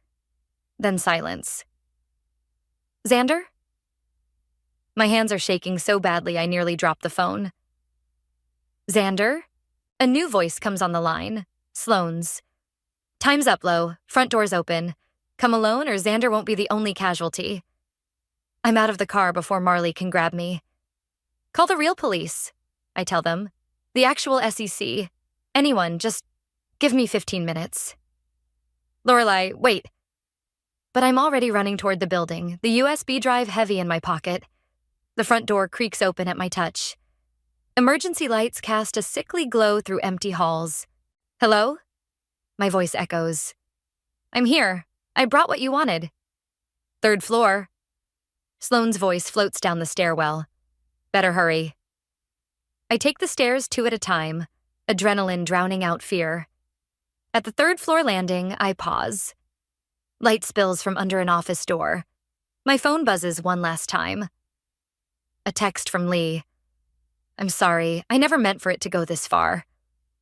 Then silence. Xander? My hands are shaking so badly I nearly drop the phone. Xander? A new voice comes on the line. Sloane's. Time's up, Lo. Front door's open. Come alone or Xander won't be the only casualty. I'm out of the car before Marley can grab me. Call the real police, I tell them. The actual SEC. Anyone, just give me 15 minutes. Lorelai, wait. But I'm already running toward the building, the USB drive heavy in my pocket. The front door creaks open at my touch. Emergency lights cast a sickly glow through empty halls. Hello? My voice echoes. I'm here. I brought what you wanted. Third floor. Sloane's voice floats down the stairwell. Better hurry. I take the stairs 2 at a time, adrenaline drowning out fear. At the 3rd floor landing, I pause. Light spills from under an office door. My phone buzzes one last time. A text from Lee. I'm sorry, I never meant for it to go this far.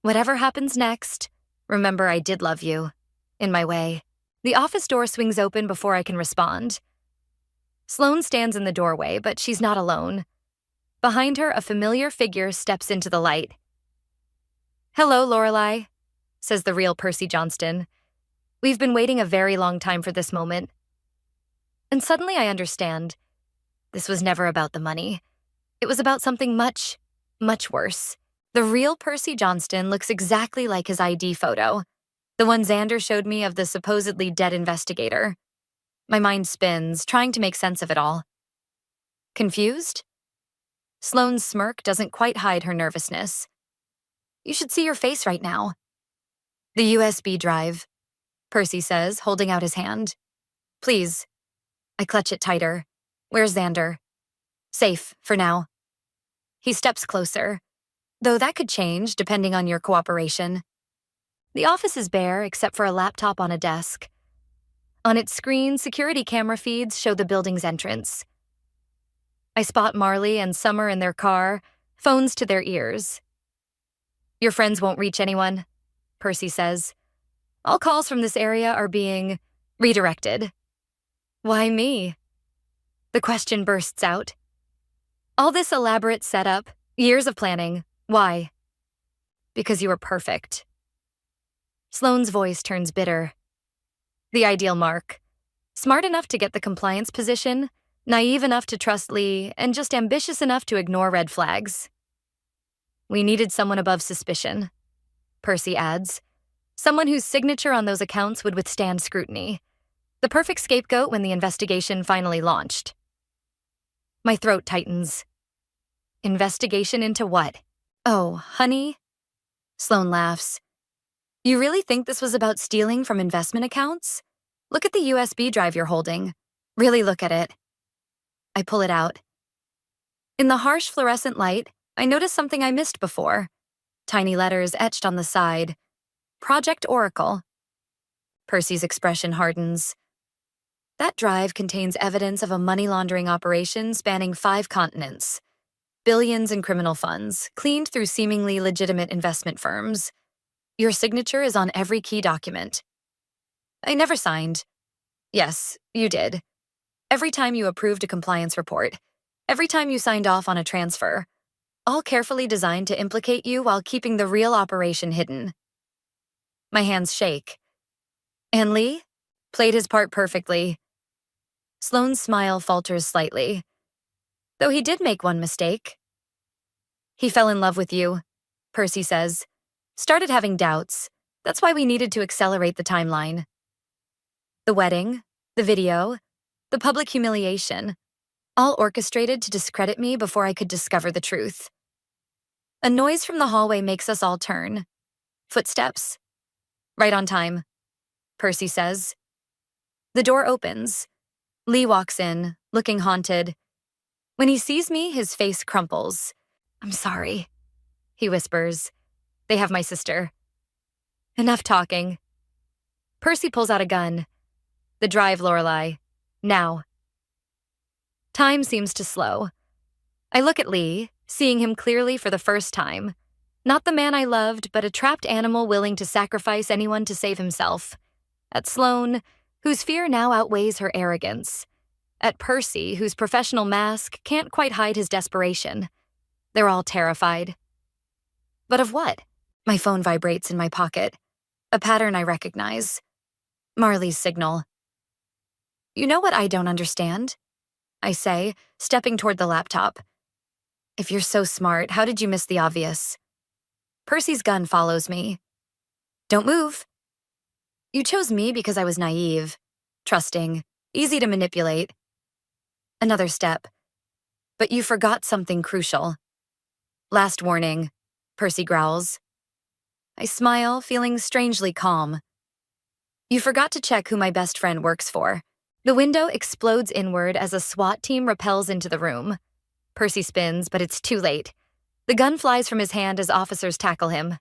Whatever happens next, remember I did love you. In my way. The office door swings open before I can respond. Sloane stands in the doorway, but she's not alone. Behind her, a familiar figure steps into the light. Hello, Lorelai, says the real Percy Johnston. We've been waiting a very long time for this moment. And suddenly I understand. This was never about the money. It was about something much, much worse. The real Percy Johnston looks exactly like his ID photo, the one Xander showed me of the supposedly dead investigator. My mind spins, trying to make sense of it all. Confused? Sloane's smirk doesn't quite hide her nervousness. You should see your face right now. The USB drive, Percy says, holding out his hand. Please. I clutch it tighter. Where's Xander? Safe, for now. He steps closer, though that could change depending on your cooperation. The office is bare except for a laptop on a desk. On its screen, security camera feeds show the building's entrance. I spot Marley and Summer in their car, phones to their ears. Your friends won't reach anyone, Percy says. All calls from this area are being redirected. Why me? The question bursts out. All this elaborate setup, years of planning, why? Because you were perfect. Sloane's voice turns bitter. The ideal mark. Smart enough to get the compliance position, naive enough to trust Lee, and just ambitious enough to ignore red flags. We needed someone above suspicion, Percy adds. Someone whose signature on those accounts would withstand scrutiny. The perfect scapegoat when the investigation finally launched. My throat tightens. Investigation into what? Oh, honey? Sloane laughs. You really think this was about stealing from investment accounts? Look at the USB drive you're holding. Really look at it. I pull it out. In the harsh fluorescent light, I notice something I missed before. Tiny letters etched on the side. Project Oracle. Percy's expression hardens. That drive contains evidence of a money laundering operation spanning 5 continents. Billions in criminal funds, cleaned through seemingly legitimate investment firms. Your signature is on every key document. I never signed. Yes, you did. Every time you approved a compliance report. Every time you signed off on a transfer. All carefully designed to implicate you while keeping the real operation hidden. My hands shake. And Lee? Played his part perfectly. Sloane's smile falters slightly. Though he did make one mistake. He fell in love with you, Percy says. Started having doubts. That's why we needed to accelerate the timeline. The wedding, the video, the public humiliation. all orchestrated to discredit me before I could discover the truth. A noise from the hallway makes us all turn. Footsteps. Right on time, Percy says. The door opens. Lee walks in, looking haunted. When he sees me, his face crumples. "I'm sorry," he whispers. "They have my sister." Enough talking. Percy pulls out a gun. "The drive, Lorelei. Now." Time seems to slow. I look at Lee, seeing him clearly for the first time. Not the man I loved, but a trapped animal willing to sacrifice anyone to save himself. At Sloane, whose fear now outweighs her arrogance. At Percy, whose professional mask can't quite hide his desperation. They're all terrified. But of what? My phone vibrates in my pocket. A pattern I recognize. Marley's signal. "You know what I don't understand?" I say, stepping toward the laptop. "If you're so smart, how did you miss the obvious?" Percy's gun follows me. "Don't move." "You chose me because I was naive, trusting, easy to manipulate." Another step. "But you forgot something crucial." "Last warning," Percy growls. I smile, feeling strangely calm. "You forgot to check who my best friend works for." The window explodes inward as a SWAT team rappels into the room. Percy spins, but it's too late. The gun flies from his hand as officers tackle him.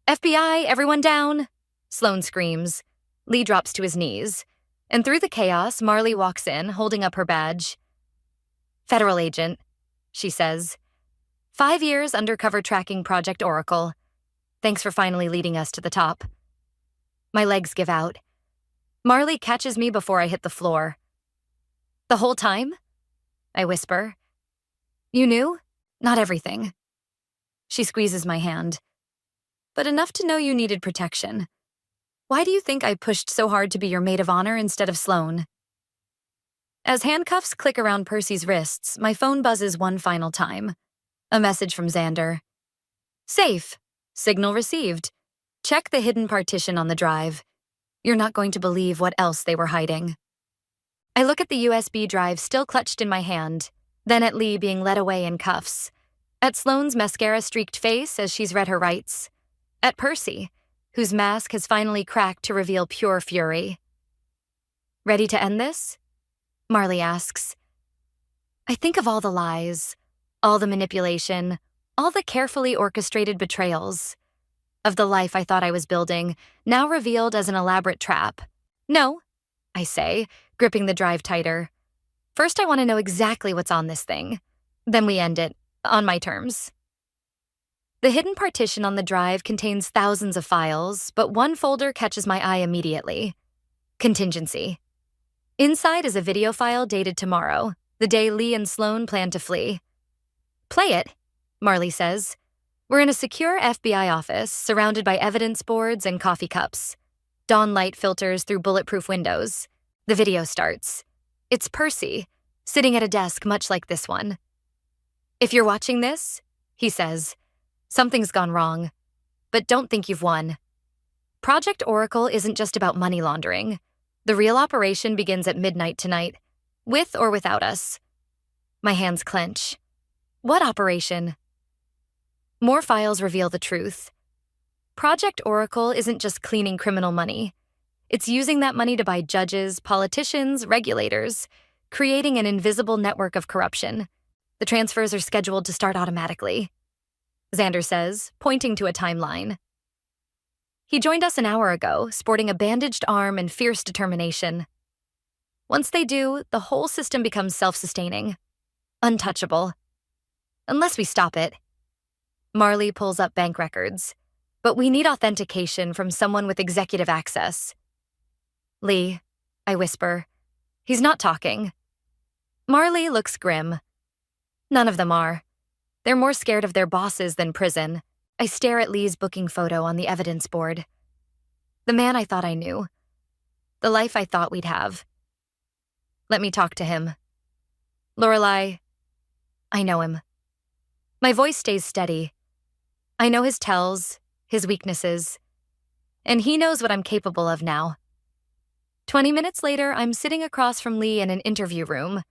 "FBI, everyone down!" Sloane screams. Lee drops to his knees. And through the chaos, Marley walks in, holding up her badge. "Federal agent," she says. 5 years undercover tracking Project Oracle. Thanks for finally leading us to the top." My legs give out. Marley catches me before I hit the floor. "The whole time?" I whisper. "You knew? Not everything." She squeezes my hand. "But enough to know you needed protection. Why do you think I pushed so hard to be your maid of honor instead of Sloane?" As handcuffs click around Percy's wrists, my phone buzzes one final time. A message from Xander. "Safe. Signal received. Check the hidden partition on the drive. You're not going to believe what else they were hiding." I look at the USB drive still clutched in my hand, then at Lee being led away in cuffs. At Sloane's mascara-streaked face as she's read her rights. At Percy, whose mask has finally cracked to reveal pure fury. "Ready to end this?" Marley asks. I think of all the lies, all the manipulation, all the carefully orchestrated betrayals. Of the life I thought I was building, now revealed as an elaborate trap. "No," I say, gripping the drive tighter. "First I want to know exactly what's on this thing. Then we end it, on my terms." The hidden partition on the drive contains thousands of files, but one folder catches my eye immediately. Contingency. Inside is a video file dated tomorrow, the day Lee and Sloane plan to flee. "Play it," Marley says. We're in a secure FBI office, surrounded by evidence boards and coffee cups. Dawn light filters through bulletproof windows. The video starts. It's Percy, sitting at a desk much like this one. "If you're watching this," he says, "something's gone wrong. But don't think you've won. Project Oracle isn't just about money laundering. The real operation begins at midnight tonight, with or without us." My hands clench. "What operation?" More files reveal the truth. Project Oracle isn't just cleaning criminal money. It's using that money to buy judges, politicians, regulators, creating an invisible network of corruption. The transfers are scheduled to start automatically, Xander says, pointing to a timeline. He joined us an hour ago, sporting a bandaged arm and fierce determination. Once they do, the whole system becomes self-sustaining, untouchable. Unless we stop it. Marley pulls up bank records, but we need authentication from someone with executive access. "Lee," I whisper. He's not talking. Marley looks grim. None of them are. They're more scared of their bosses than prison. I stare at Lee's booking photo on the evidence board. The man I thought I knew. The life I thought we'd have. Let me talk to him. Lorelei, I know him. My voice stays steady. I know his tells, his weaknesses, and he knows what I'm capable of now. 20 minutes later, I'm sitting across from Lee in an interview room.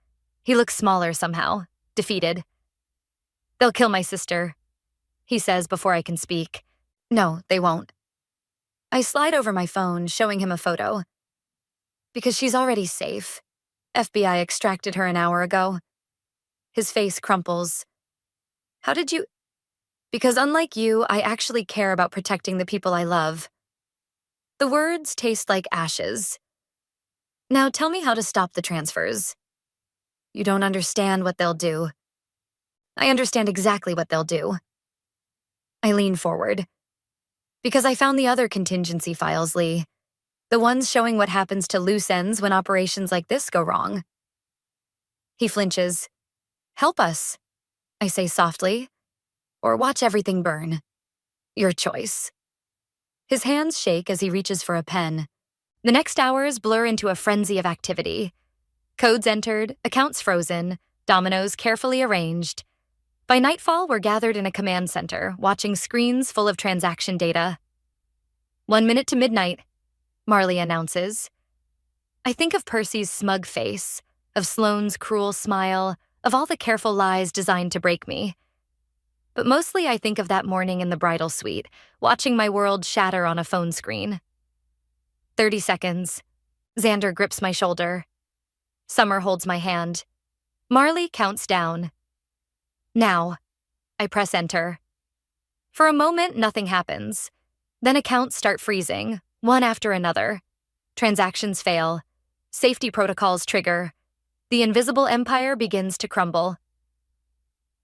He looks smaller somehow, defeated. "They'll kill my sister," he says before I can speak. "No, they won't." I slide over my phone, showing him a photo. "Because she's already safe. FBI extracted her an hour ago." His face crumples. "How did you—" "Because unlike you, I actually care about protecting the people I love." The words taste like ashes. "Now tell me how to stop the transfers." "You don't understand what they'll do." "I understand exactly what they'll do." I lean forward. "Because I found the other contingency files, Lee. The ones showing what happens to loose ends when operations like this go wrong." He flinches. "Help us," I say softly. "Or watch everything burn. Your choice." His hands shake as he reaches for a pen. The next hours blur into a frenzy of activity. Codes entered, accounts frozen, dominoes carefully arranged. By nightfall, we're gathered in a command center, watching screens full of transaction data. 1 minute to midnight, Marley announces. I think of Percy's smug face, of Sloane's cruel smile, of all the careful lies designed to break me. But mostly I think of that morning in the bridal suite, watching my world shatter on a phone screen. 30 seconds. Xander grips my shoulder. Summer holds my hand. Marley counts down. Now. I press enter. For a moment, nothing happens. Then accounts start freezing, one after another. Transactions fail. Safety protocols trigger. The invisible empire begins to crumble.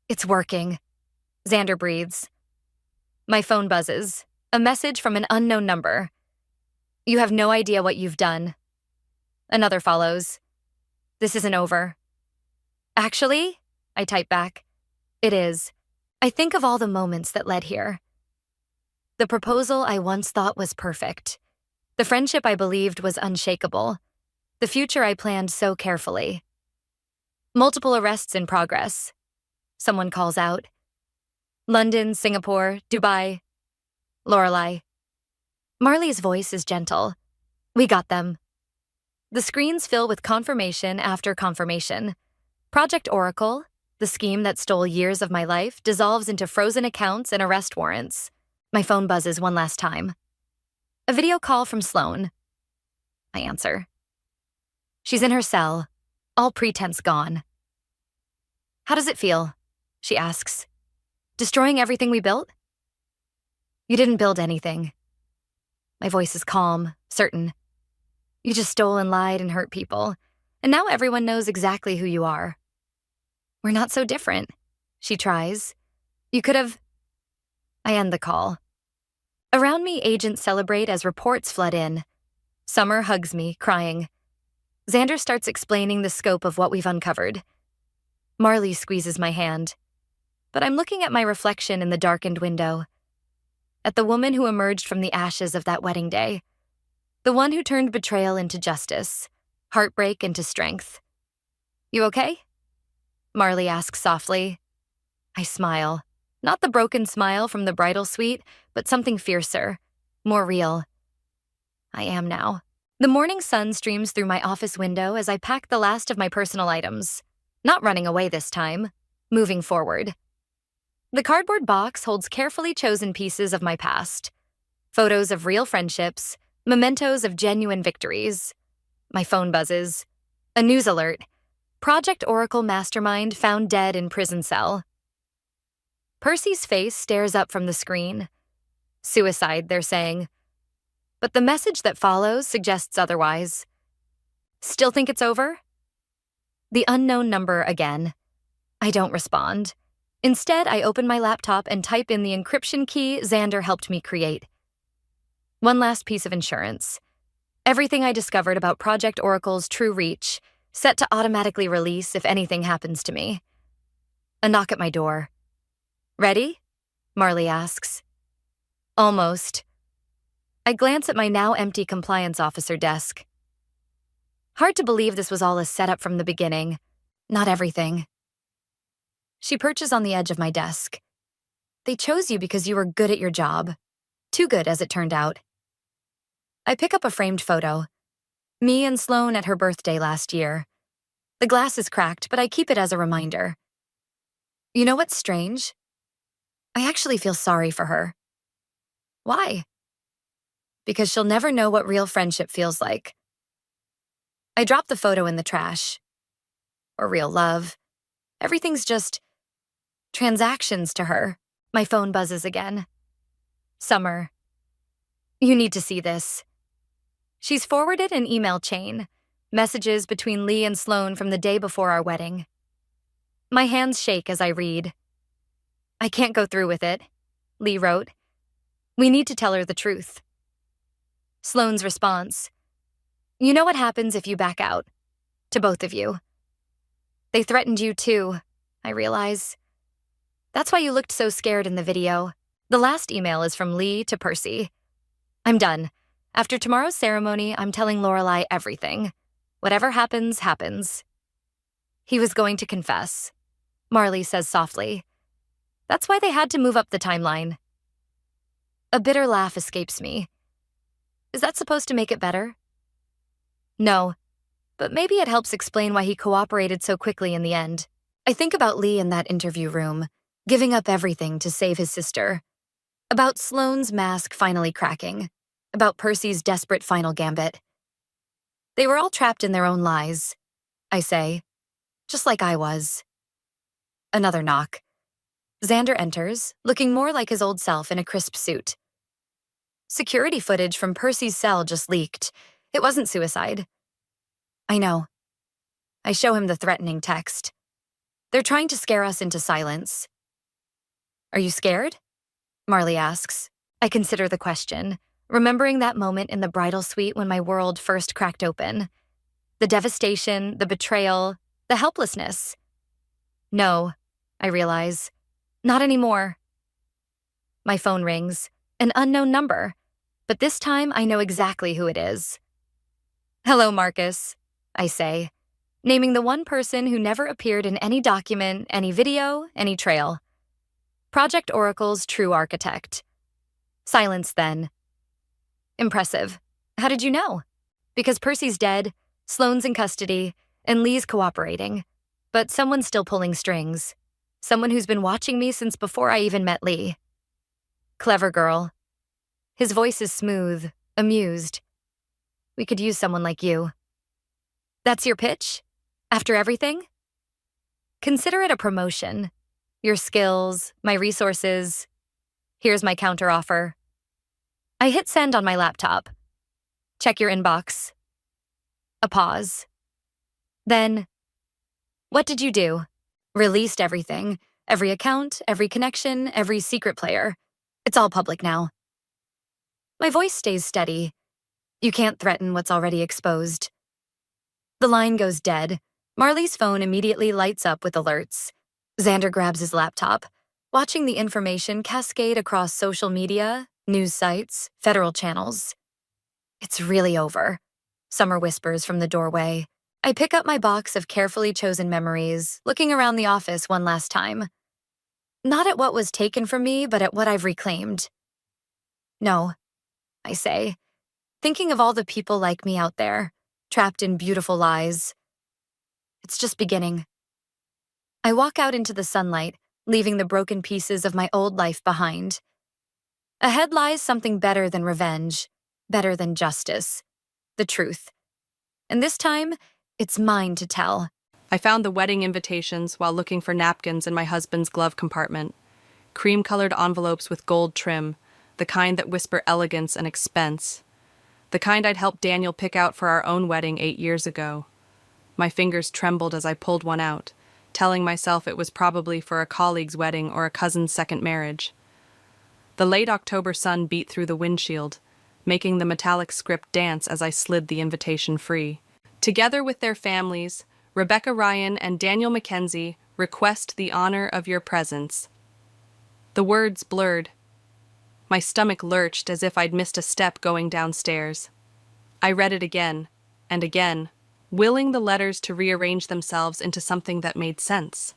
It's working. Xander breathes. My phone buzzes. A message from an unknown number. You have no idea what you've done. Another follows. This isn't over. Actually, I type back. It is. I think of all the moments that led here. The proposal I once thought was perfect. The friendship I believed was unshakable. The future I planned so carefully. Multiple arrests in progress. Someone calls out. London, Singapore, Dubai. Lorelei. Marley's voice is gentle. We got them. The screens fill with confirmation after confirmation. Project Oracle, the scheme that stole years of my life, dissolves into frozen accounts and arrest warrants. My phone buzzes one last time. A video call from Sloane. I answer. She's in her cell, all pretense gone. How does it feel? She asks. Destroying everything we built? You didn't build anything. My voice is calm, certain. You just stole and lied and hurt people, and now everyone knows exactly who you are. We're not so different, she tries. You could have... I end the call. Around me, agents celebrate as reports flood in. Summer hugs me, crying. Xander starts explaining the scope of what we've uncovered. Marley squeezes my hand. But I'm looking at my reflection in the darkened window. At the woman who emerged from the ashes of that wedding day. The one who turned betrayal into justice, heartbreak into strength. You okay? Marley asks softly. I smile. Not the broken smile from the bridal suite, but something fiercer, more real. I am now. The morning sun streams through my office window as I pack the last of my personal items. Not running away this time, moving forward. The cardboard box holds carefully chosen pieces of my past. Photos of real friendships, mementos of genuine victories. My phone buzzes. A news alert. Project Oracle mastermind found dead in prison cell. Percy's face stares up from the screen. Suicide, they're saying. But the message that follows suggests otherwise. Still think it's over? The unknown number again. I don't respond. Instead, I open my laptop and type in the encryption key Xander helped me create. One last piece of insurance. Everything I discovered about Project Oracle's true reach, set to automatically release if anything happens to me. A knock at my door. Ready? Marley asks. Almost. I glance at my now empty compliance officer desk. Hard to believe this was all a setup from the beginning. Not everything. She perches on the edge of my desk. They chose you because you were good at your job. Too good, as it turned out. I pick up a framed photo. Me and Sloane at her birthday last year. The glass is cracked, but I keep it as a reminder. You know what's strange? I actually feel sorry for her. Why? Because she'll never know what real friendship feels like. I drop the photo in the trash. Or real love. Everything's just transactions to her. My phone buzzes again. Summer. You need to see this. She's forwarded an email chain. Messages between Lee and Sloan from the day before our wedding. My hands shake as I read. I can't go through with it, Lee wrote. We need to tell her the truth. Sloan's response. You know what happens if you back out? To both of you. They threatened you too, I realize. That's why you looked so scared in the video. The last email is from Lee to Percy. I'm done. After tomorrow's ceremony, I'm telling Lorelai everything. Whatever happens, happens. He was going to confess, Marley says softly. That's why they had to move up the timeline. A bitter laugh escapes me. Is that supposed to make it better? No, but maybe it helps explain why he cooperated so quickly in the end. I think about Lee in that interview room, giving up everything to save his sister. About Sloane's mask finally cracking. About Percy's desperate final gambit. They were all trapped in their own lies, I say, just like I was. Another knock. Xander enters, looking more like his old self in a crisp suit. Security footage from Percy's cell just leaked. It wasn't suicide. I know. I show him the threatening text. They're trying to scare us into silence. Are you scared? Marley asks. I consider the question, remembering that moment in the bridal suite when my world first cracked open. The devastation, the betrayal, the helplessness. No, I realize. Not anymore. My phone rings, an unknown number, but this time I know exactly who it is. Hello, Marcus, I say, naming the one person who never appeared in any document, any video, any trail. Project Oracle's true architect. Silence then. Impressive. How did you know? Because Percy's dead, Sloane's in custody, and Lee's cooperating. But someone's still pulling strings. Someone who's been watching me since before I even met Lee. Clever girl. His voice is smooth, amused. We could use someone like you. That's your pitch? After everything? Consider it a promotion. Your skills, my resources. Here's my counteroffer. I hit send on my laptop. Check your inbox. A pause. Then, what did you do? Released everything. Every account, every connection, every secret player. It's all public now. My voice stays steady. You can't threaten what's already exposed. The line goes dead. Marley's phone immediately lights up with alerts. Xander grabs his laptop, watching the information cascade across social media, news sites, federal channels. It's really over, Summer whispers from the doorway. I pick up my box of carefully chosen memories, looking around the office one last time. Not at what was taken from me, but at what I've reclaimed. No, I say, thinking of all the people like me out there, trapped in beautiful lies. It's just beginning. I walk out into the sunlight, leaving the broken pieces of my old life behind. Ahead lies something better than revenge, better than justice, the truth. And this time, it's mine to tell. I found the wedding invitations while looking for napkins in my husband's glove compartment. Cream-colored envelopes with gold trim, the kind that whisper elegance and expense. The kind I'd helped Daniel pick out for our own wedding 8 years ago. My fingers trembled as I pulled one out, telling myself it was probably for a colleague's wedding or a cousin's second marriage. The late October sun beat through the windshield, making the metallic script dance as I slid the invitation free. Together with their families, Rebecca Ryan and Daniel Mackenzie request the honor of your presence. The words blurred. My stomach lurched as if I'd missed a step going downstairs. I read it again, and again, willing the letters to rearrange themselves into something that made sense,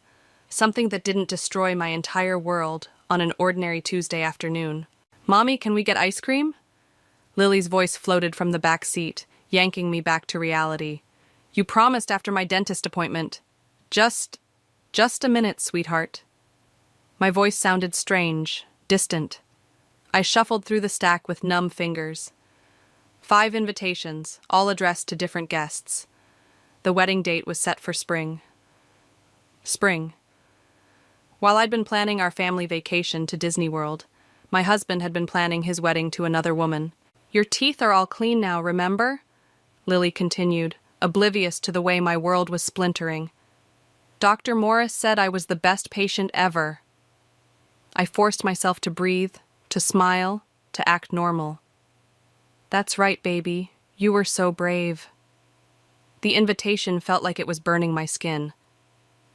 something that didn't destroy my entire world on an ordinary Tuesday afternoon. Mommy, can we get ice cream? Lily's voice floated from the back seat, yanking me back to reality. You promised after my dentist appointment. Just a minute, sweetheart. My voice sounded strange, distant. I shuffled through the stack with numb fingers. 5 invitations, all addressed to different guests. The wedding date was set for spring. Spring. While I'd been planning our family vacation to Disney World, my husband had been planning his wedding to another woman. Your teeth are all clean now, remember? Lily continued, oblivious to the way my world was splintering. Dr. Morris said I was the best patient ever. I forced myself to breathe, to smile, to act normal. That's right, baby. You were so brave. The invitation felt like it was burning my skin.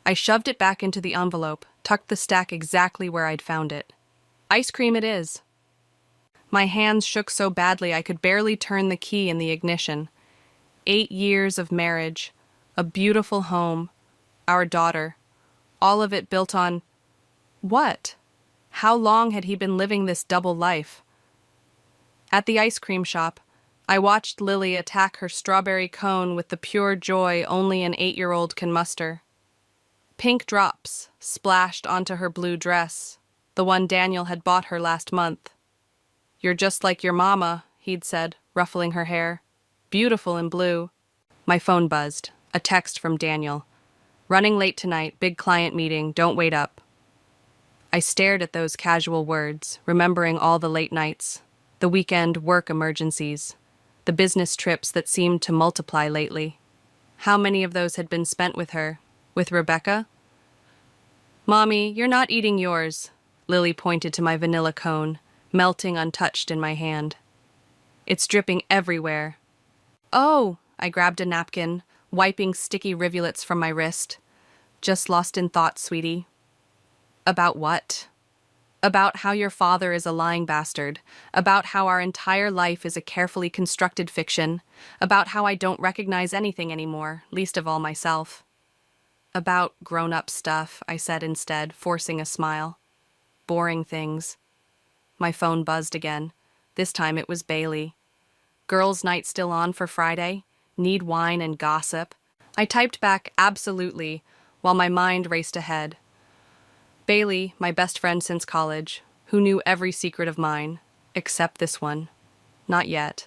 I shoved it back into the envelope, tucked the stack exactly where I'd found it. Ice cream it is. My hands shook so badly I could barely turn the key in the ignition. 8 years of marriage, a beautiful home, our daughter, all of it built on... What? How long had he been living this double life? At the ice cream shop, I watched Lily attack her strawberry cone with the pure joy only an 8-year-old can muster. Pink drops splashed onto her blue dress, the one Daniel had bought her last month. You're just like your mama, he'd said, ruffling her hair. Beautiful in blue. My phone buzzed. A text from Daniel. Running late tonight, big client meeting, don't wait up. I stared at those casual words, remembering all the late nights, the weekend work emergencies, the business trips that seemed to multiply lately. How many of those had been spent with her? With Rebecca? Mommy, you're not eating yours. Lily pointed to my vanilla cone, melting untouched in my hand. It's dripping everywhere. Oh, I grabbed a napkin, wiping sticky rivulets from my wrist. Just lost in thought, sweetie. About what? About how your father is a lying bastard, about how our entire life is a carefully constructed fiction, about how I don't recognize anything anymore, least of all myself. About grown-up stuff, I said instead, forcing a smile. Boring things. My phone buzzed again. This time it was Bailey. Girls' night still on for Friday? Need wine and gossip? I typed back absolutely, while my mind raced ahead. Bailey, my best friend since college, who knew every secret of mine, except this one. Not yet.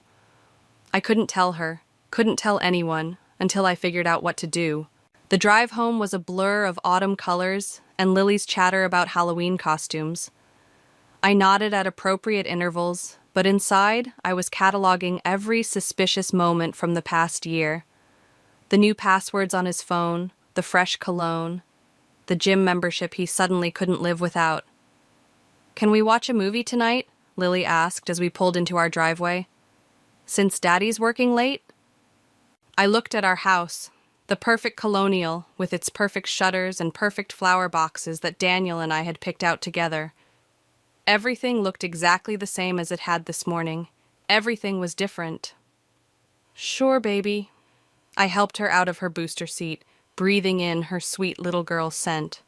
I couldn't tell her, couldn't tell anyone, until I figured out what to do. The drive home was a blur of autumn colors and Lily's chatter about Halloween costumes. I nodded at appropriate intervals, but inside I was cataloging every suspicious moment from the past year. The new passwords on his phone, the fresh cologne, the gym membership he suddenly couldn't live without. Can we watch a movie tonight? Lily asked as we pulled into our driveway. Since Daddy's working late? I looked at our house, the perfect colonial with its perfect shutters and perfect flower boxes that Daniel and I had picked out together. Everything looked exactly the same as it had this morning. Everything was different. Sure, baby. I helped her out of her booster seat, breathing in her sweet little girl scent.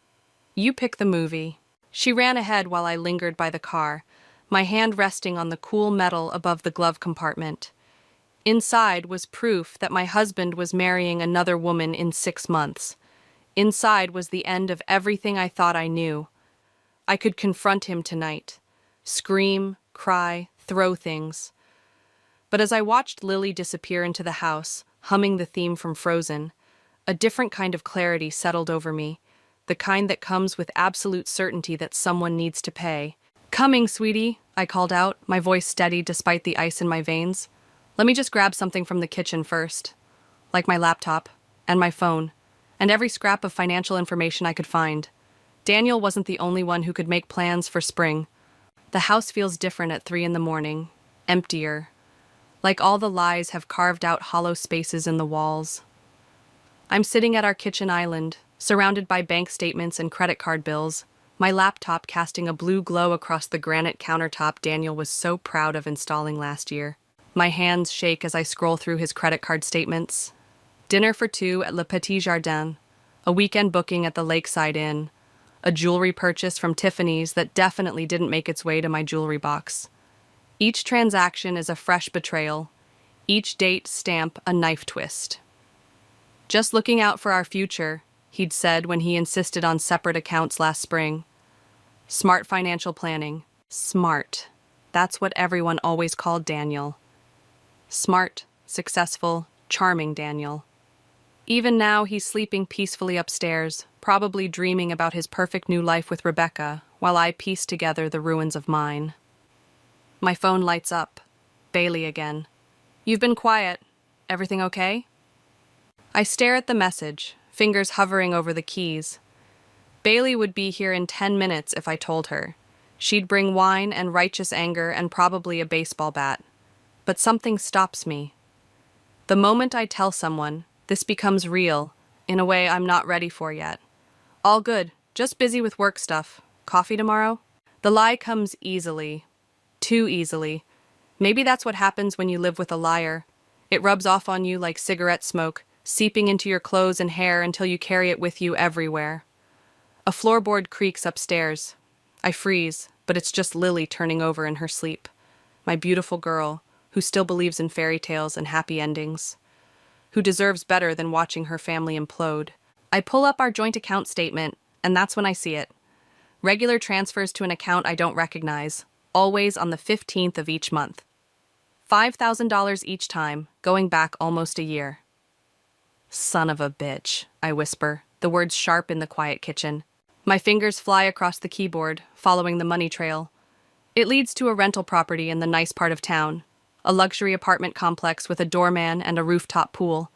You pick the movie. She ran ahead while I lingered by the car, my hand resting on the cool metal above the glove compartment. Inside was proof that my husband was marrying another woman in 6 months. Inside was the end of everything I thought I knew. I could confront him tonight. Scream, cry, throw things. But as I watched Lily disappear into the house, humming the theme from Frozen, a different kind of clarity settled over me, the kind that comes with absolute certainty that someone needs to pay. Coming, sweetie, I called out, my voice steady despite the ice in my veins. Let me just grab something from the kitchen first, like my laptop, and my phone, and every scrap of financial information I could find. Daniel wasn't the only one who could make plans for spring. The house feels different at 3 a.m, emptier. Like all the lies have carved out hollow spaces in the walls. I'm sitting at our kitchen island, surrounded by bank statements and credit card bills, my laptop casting a blue glow across the granite countertop Daniel was so proud of installing last year. My hands shake as I scroll through his credit card statements. Dinner for 2 at Le Petit Jardin, a weekend booking at the Lakeside Inn, a jewelry purchase from Tiffany's that definitely didn't make its way to my jewelry box. Each transaction is a fresh betrayal, each date stamp a knife twist. Just looking out for our future, he'd said when he insisted on separate accounts last spring. Smart financial planning. Smart. That's what everyone always called Daniel. Smart, successful, charming Daniel. Even now, he's sleeping peacefully upstairs, probably dreaming about his perfect new life with Rebecca, while I piece together the ruins of mine. My phone lights up. Bailey again. You've been quiet. Everything okay? I stare at the message, fingers hovering over the keys. Bailey would be here in 10 minutes if I told her. She'd bring wine and righteous anger and probably a baseball bat. But something stops me. The moment I tell someone, this becomes real, in a way I'm not ready for yet. All good, just busy with work stuff. Coffee tomorrow? The lie comes easily. Too easily. Maybe that's what happens when you live with a liar. It rubs off on you like cigarette smoke, seeping into your clothes and hair until you carry it with you everywhere. A floorboard creaks upstairs. I freeze, but it's just Lily turning over in her sleep. My beautiful girl, who still believes in fairy tales and happy endings. Who deserves better than watching her family implode. I pull up our joint account statement, and that's when I see it. Regular transfers to an account I don't recognize, always on the 15th of each month. $5,000 each time, going back almost a year. Son of a bitch, I whisper, the words sharp in the quiet kitchen. My fingers fly across the keyboard, following the money trail. It leads to a rental property in the nice part of town, a luxury apartment complex with a doorman and a rooftop pool.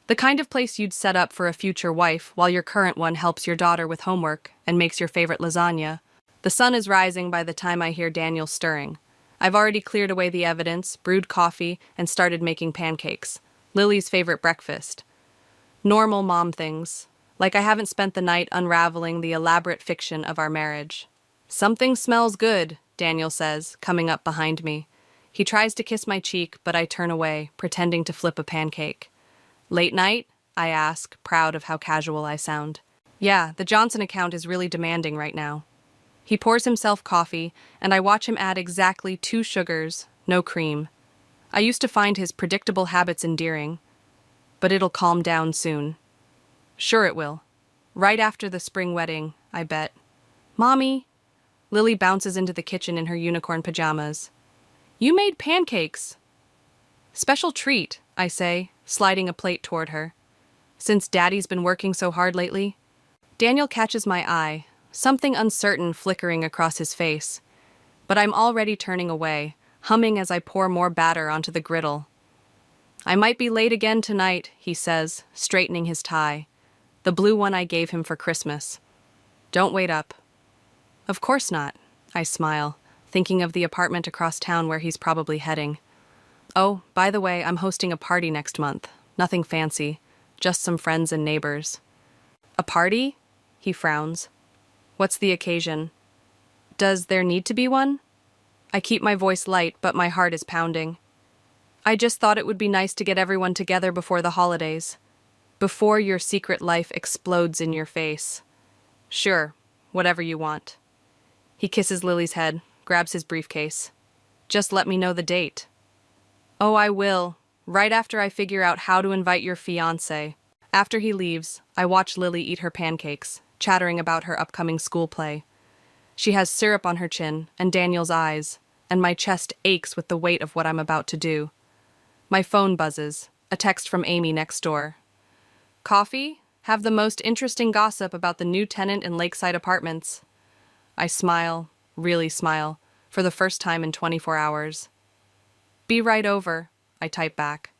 The kind of place you'd set up for a future wife while your current one helps your daughter with homework and makes your favorite lasagna. The sun is rising by the time I hear Daniel stirring. I've already cleared away the evidence, brewed coffee, and started making pancakes. Lily's favorite breakfast. Normal mom things. Like I haven't spent the night unraveling the elaborate fiction of our marriage. Something smells good, Daniel says, coming up behind me. He tries to kiss my cheek, but I turn away, pretending to flip a pancake. Late night? I ask, proud of how casual I sound. Yeah, the Johnson account is really demanding right now. He pours himself coffee, and I watch him add exactly 2 sugars, no cream. I used to find his predictable habits endearing, but it'll calm down soon. Sure it will. Right after the spring wedding, I bet. Mommy! Lily bounces into the kitchen in her unicorn pajamas. You made pancakes! Special treat, I say, sliding a plate toward her. Since Daddy's been working so hard lately. Daniel catches my eye, something uncertain flickering across his face. But I'm already turning away, humming as I pour more batter onto the griddle. I might be late again tonight, he says, straightening his tie. The blue one I gave him for Christmas. Don't wait up. Of course not, I smile, thinking of the apartment across town where he's probably heading. Oh, by the way, I'm hosting a party next month. Nothing fancy, just some friends and neighbors. A party? He frowns. What's the occasion? Does there need to be one? I keep my voice light, but my heart is pounding. I just thought it would be nice to get everyone together before the holidays. Before your secret life explodes in your face. Sure, whatever you want. He kisses Lily's head, grabs his briefcase. Just let me know the date. Oh, I will, right after I figure out how to invite your fiancé. After he leaves, I watch Lily eat her pancakes, chattering about her upcoming school play. She has syrup on her chin and Daniel's eyes, and my chest aches with the weight of what I'm about to do. My phone buzzes, a text from Amy next door. Coffee? Have the most interesting gossip about the new tenant in Lakeside Apartments. I smile, really smile, for the first time in 24 hours. Be right over, I type back.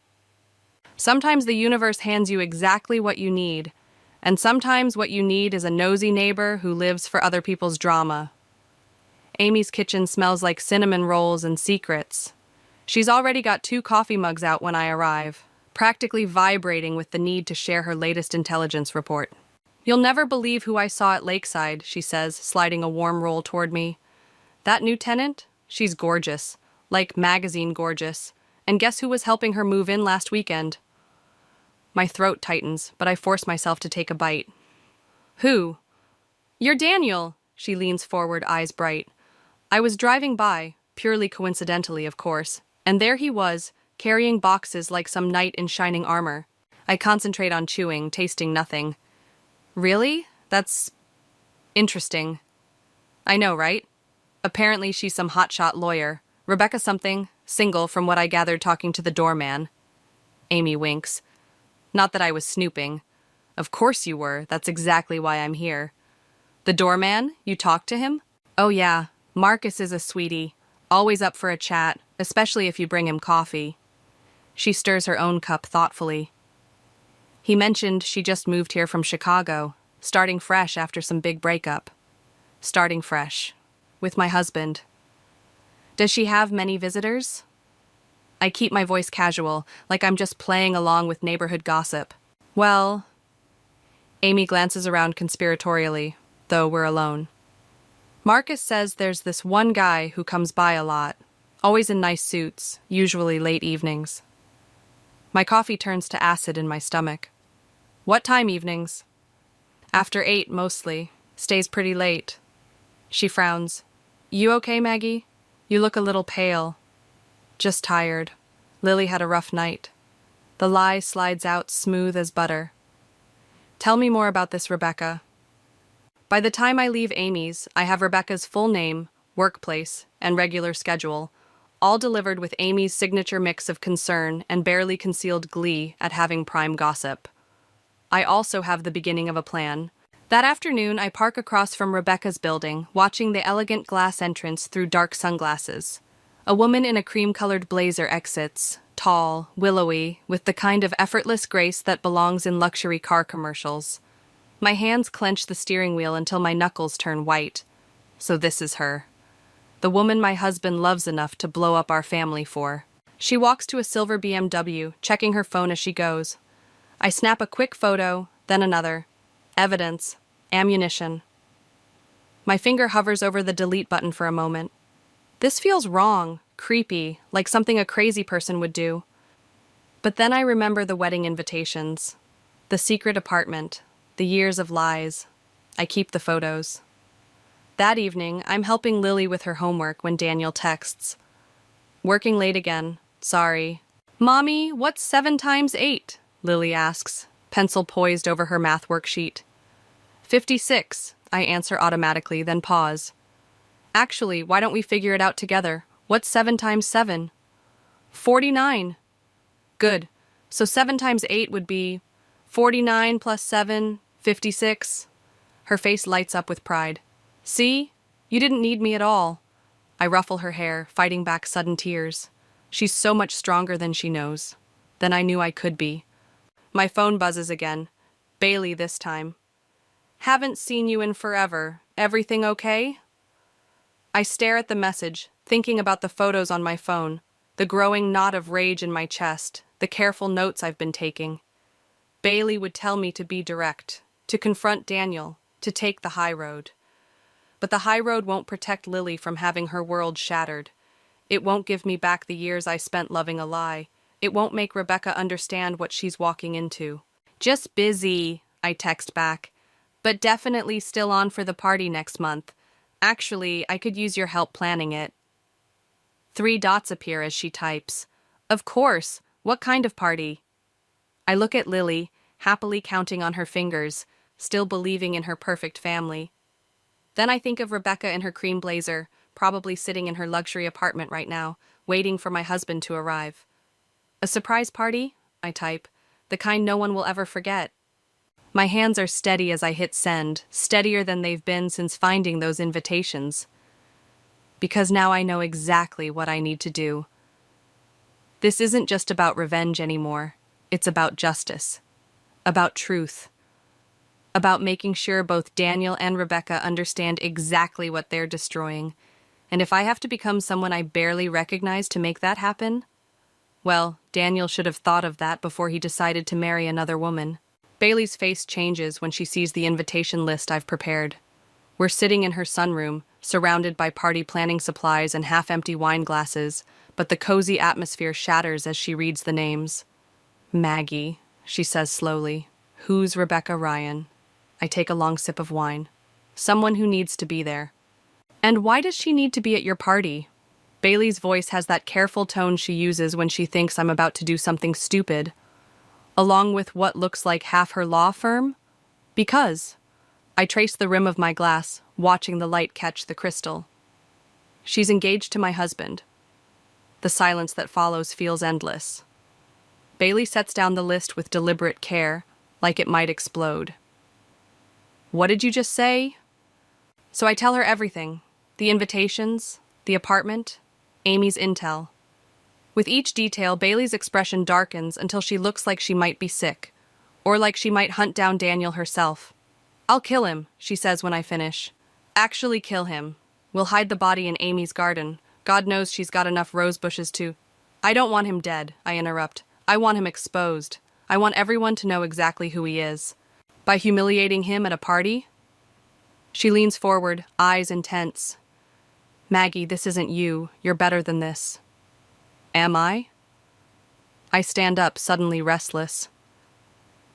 Sometimes the universe hands you exactly what you need, and sometimes what you need is a nosy neighbor who lives for other people's drama. Amy's kitchen smells like cinnamon rolls and secrets. She's already got 2 coffee mugs out when I arrive, practically vibrating with the need to share her latest intelligence report. You'll never believe who I saw at Lakeside, she says, sliding a warm roll toward me. That new tenant? She's gorgeous, like magazine gorgeous. And guess who was helping her move in last weekend? My throat tightens, but I force myself to take a bite. Who? You're Daniel, she leans forward, eyes bright. I was driving by, purely coincidentally, of course, and there he was, carrying boxes like some knight in shining armor. I concentrate on chewing, tasting nothing. Really? That's interesting. I know, right? Apparently she's some hotshot lawyer. Rebecca something, single from what I gathered talking to the doorman. Amy winks. Not that I was snooping. Of course you were, that's exactly why I'm here. The doorman? You talked to him? Oh yeah, Marcus is a sweetie. Always up for a chat, especially if you bring him coffee. She stirs her own cup thoughtfully. He mentioned she just moved here from Chicago, starting fresh after some big breakup. Starting fresh. With my husband. Does she have many visitors? I keep my voice casual, like I'm just playing along with neighborhood gossip. Well, Amy glances around conspiratorially, though we're alone. Marcus says there's this one guy who comes by a lot, always in nice suits, usually late evenings. My coffee turns to acid in my stomach. What time evenings? After 8, mostly. Stays pretty late. She frowns. You okay, Maggie? You look a little pale. Just tired. Lily had a rough night. The lie slides out smooth as butter. Tell me more about this Rebecca. By the time I leave Amy's, I have Rebecca's full name, workplace, and regular schedule, all delivered with Amy's signature mix of concern and barely concealed glee at having prime gossip. I also have the beginning of a plan. That afternoon, I park across from Rebecca's building, watching the elegant glass entrance through dark sunglasses. A woman in a cream-colored blazer exits, tall, willowy, with the kind of effortless grace that belongs in luxury car commercials. My hands clench the steering wheel until my knuckles turn white. So this is her. The woman my husband loves enough to blow up our family for. She walks to a silver BMW, checking her phone as she goes. I snap a quick photo, then another. Evidence. Ammunition. My finger hovers over the delete button for a moment. This feels wrong, creepy, like something a crazy person would do. But then I remember the wedding invitations, the secret apartment, the years of lies. I keep the photos. That evening, I'm helping Lily with her homework when Daniel texts. Working late again. Sorry. Mommy, what's 7 times 8? Lily asks, pencil poised over her math worksheet. 56, I answer automatically, then pause. Actually, why don't we figure it out together? What's 7 times 7? 49. Good. So 7 times 8 would be 49 plus 7, 56. Her face lights up with pride. See? You didn't need me at all. I ruffle her hair, fighting back sudden tears. She's so much stronger than she knows. Than I knew I could be. My phone buzzes again. Bailey this time. Haven't seen you in forever. Everything okay? I stare at the message, thinking about the photos on my phone, the growing knot of rage in my chest, the careful notes I've been taking. Bailey would tell me to be direct, to confront Daniel, to take the high road. But the high road won't protect Lily from having her world shattered. It won't give me back the years I spent loving a lie. It won't make Rebecca understand what she's walking into. Just busy, I text back. But definitely still on for the party next month. Actually, I could use your help planning it. 3 dots appear as she types. Of course. What kind of party? I look at Lily, happily counting on her fingers, still believing in her perfect family. Then I think of Rebecca in her cream blazer, probably sitting in her luxury apartment right now, waiting for my husband to arrive. A surprise party? I type. The kind no one will ever forget. My hands are steady as I hit send, steadier than they've been since finding those invitations. Because now I know exactly what I need to do. This isn't just about revenge anymore. It's about justice. About truth. About making sure both Daniel and Rebecca understand exactly what they're destroying. And if I have to become someone I barely recognize to make that happen, well, Daniel should have thought of that before he decided to marry another woman. Bailey's face changes when she sees the invitation list I've prepared. We're sitting in her sunroom, surrounded by party planning supplies and half-empty wine glasses, but the cozy atmosphere shatters as she reads the names. Maggie, she says slowly. Who's Rebecca Ryan? I take a long sip of wine. Someone who needs to be there. And why does she need to be at your party? Bailey's voice has that careful tone she uses when she thinks I'm about to do something stupid. along with what looks like half her law firm? Because I trace the rim of my glass, watching the light catch the crystal. She's engaged to my husband. The silence that follows feels endless. Bailey sets down the list with deliberate care, like it might explode. What did you just say? So I tell her everything. The invitations, the apartment, Amy's intel. With each detail, Bailey's expression darkens until she looks like she might be sick, or like she might hunt down Daniel herself. I'll kill him, she says when I finish. Actually kill him. We'll hide the body in Amy's garden. God knows she's got enough rose bushes to. I don't want him dead, I interrupt. I want him exposed. I want everyone to know exactly who he is. By humiliating him at a party? She leans forward, eyes intense. Maggie, this isn't you. You're better than this. Am I? I stand up, suddenly restless.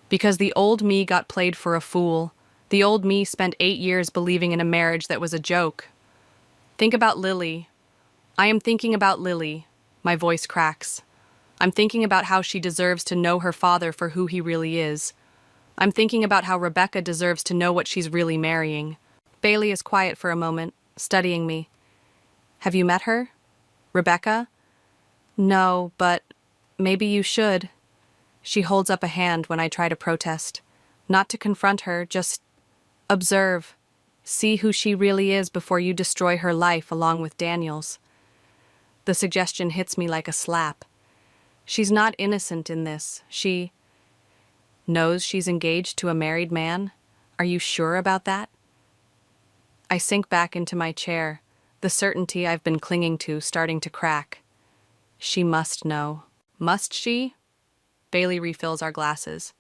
Because the old me got played for a fool. The old me spent 8 years believing in a marriage that was a joke. Think about Lily. I am thinking about Lily. My voice cracks. I'm thinking about how she deserves to know her father for who he really is. I'm thinking about how Rebecca deserves to know what she's really marrying. Bailey is quiet for a moment, studying me. Have you met her? Rebecca? No, but maybe you should. She holds up a hand when I try to protest. Not to confront her, just observe. See who she really is before you destroy her life along with Daniel's. The suggestion hits me like a slap. She's not innocent in this. She knows she's engaged to a married man. Are you sure about that? I sink back into my chair, the certainty I've been clinging to starting to crack. She must know. Must she? Bailey refills our glasses.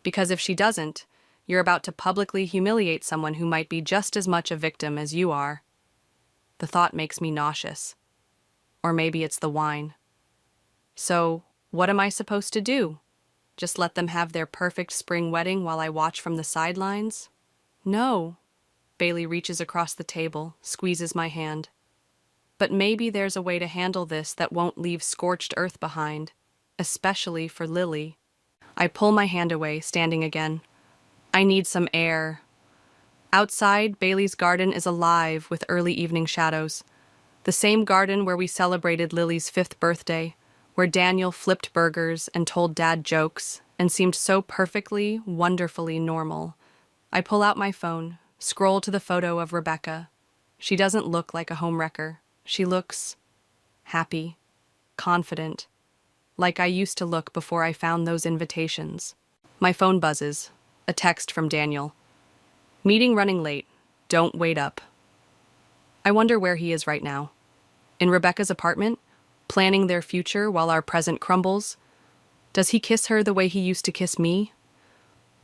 Because if she doesn't, you're about to publicly humiliate someone who might be just as much a victim as you are. The thought makes me nauseous. Or maybe it's the wine. So, what am I supposed to do? Just let them have their perfect spring wedding while I watch from the sidelines? No. Bailey reaches across the table, squeezes my hand. But maybe there's a way to handle this that won't leave scorched earth behind, especially for Lily. I pull my hand away, standing again. I need some air. Outside, Bailey's garden is alive with early evening shadows. The same garden where we celebrated Lily's 5th birthday, where Daniel flipped burgers and told Dad jokes and seemed so perfectly, wonderfully normal. I pull out my phone, scroll to the photo of Rebecca. She doesn't look like a homewrecker. She looks happy, confident, like I used to look before I found those invitations. My phone buzzes. A text from Daniel. Meeting running late. Don't wait up. I wonder where he is right now. In Rebecca's apartment, planning their future while our present crumbles. Does he kiss her the way he used to kiss me?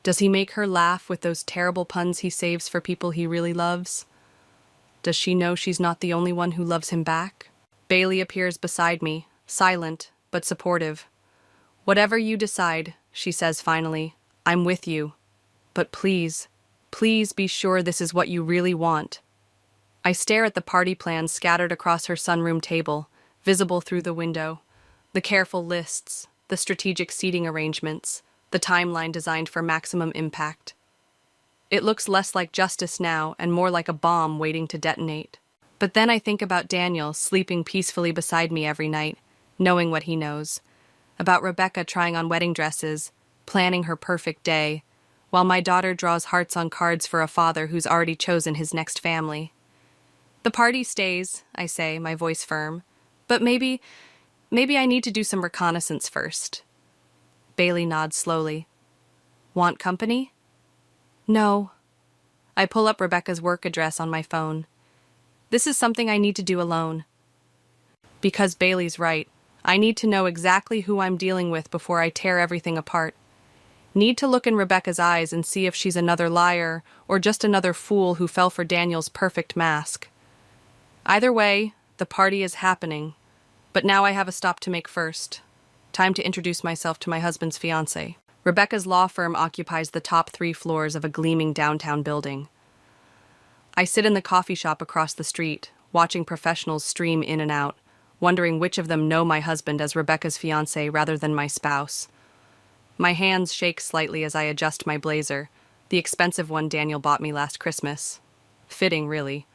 Does he make her laugh with those terrible puns he saves for people he really loves? Does she know she's not the only one who loves him back? Bailey appears beside me, silent but supportive. Whatever you decide, she says finally, I'm with you. But please, please be sure this is what you really want. I stare at the party plans scattered across her sunroom table, visible through the window. The careful lists, the strategic seating arrangements, the timeline designed for maximum impact. It looks less like justice now and more like a bomb waiting to detonate. But then I think about Daniel sleeping peacefully beside me every night, knowing what he knows. About Rebecca trying on wedding dresses, planning her perfect day, while my daughter draws hearts on cards for a father who's already chosen his next family. The party stays, I say, my voice firm. But maybe I need to do some reconnaissance first. Bailey nods slowly. Want company? No. I pull up Rebecca's work address on my phone. This is something I need to do alone. Because Bailey's right. I need to know exactly who I'm dealing with before I tear everything apart. Need to look in Rebecca's eyes and see if she's another liar or just another fool who fell for Daniel's perfect mask. Either way, the party is happening. But now I have a stop to make first. Time to introduce myself to my husband's fiancé. Rebecca's law firm occupies the top 3 floors of a gleaming downtown building. I sit in the coffee shop across the street, watching professionals stream in and out, wondering which of them know my husband as Rebecca's fiancé rather than my spouse. My hands shake slightly as I adjust my blazer, the expensive one Daniel bought me last Christmas. Fitting, really.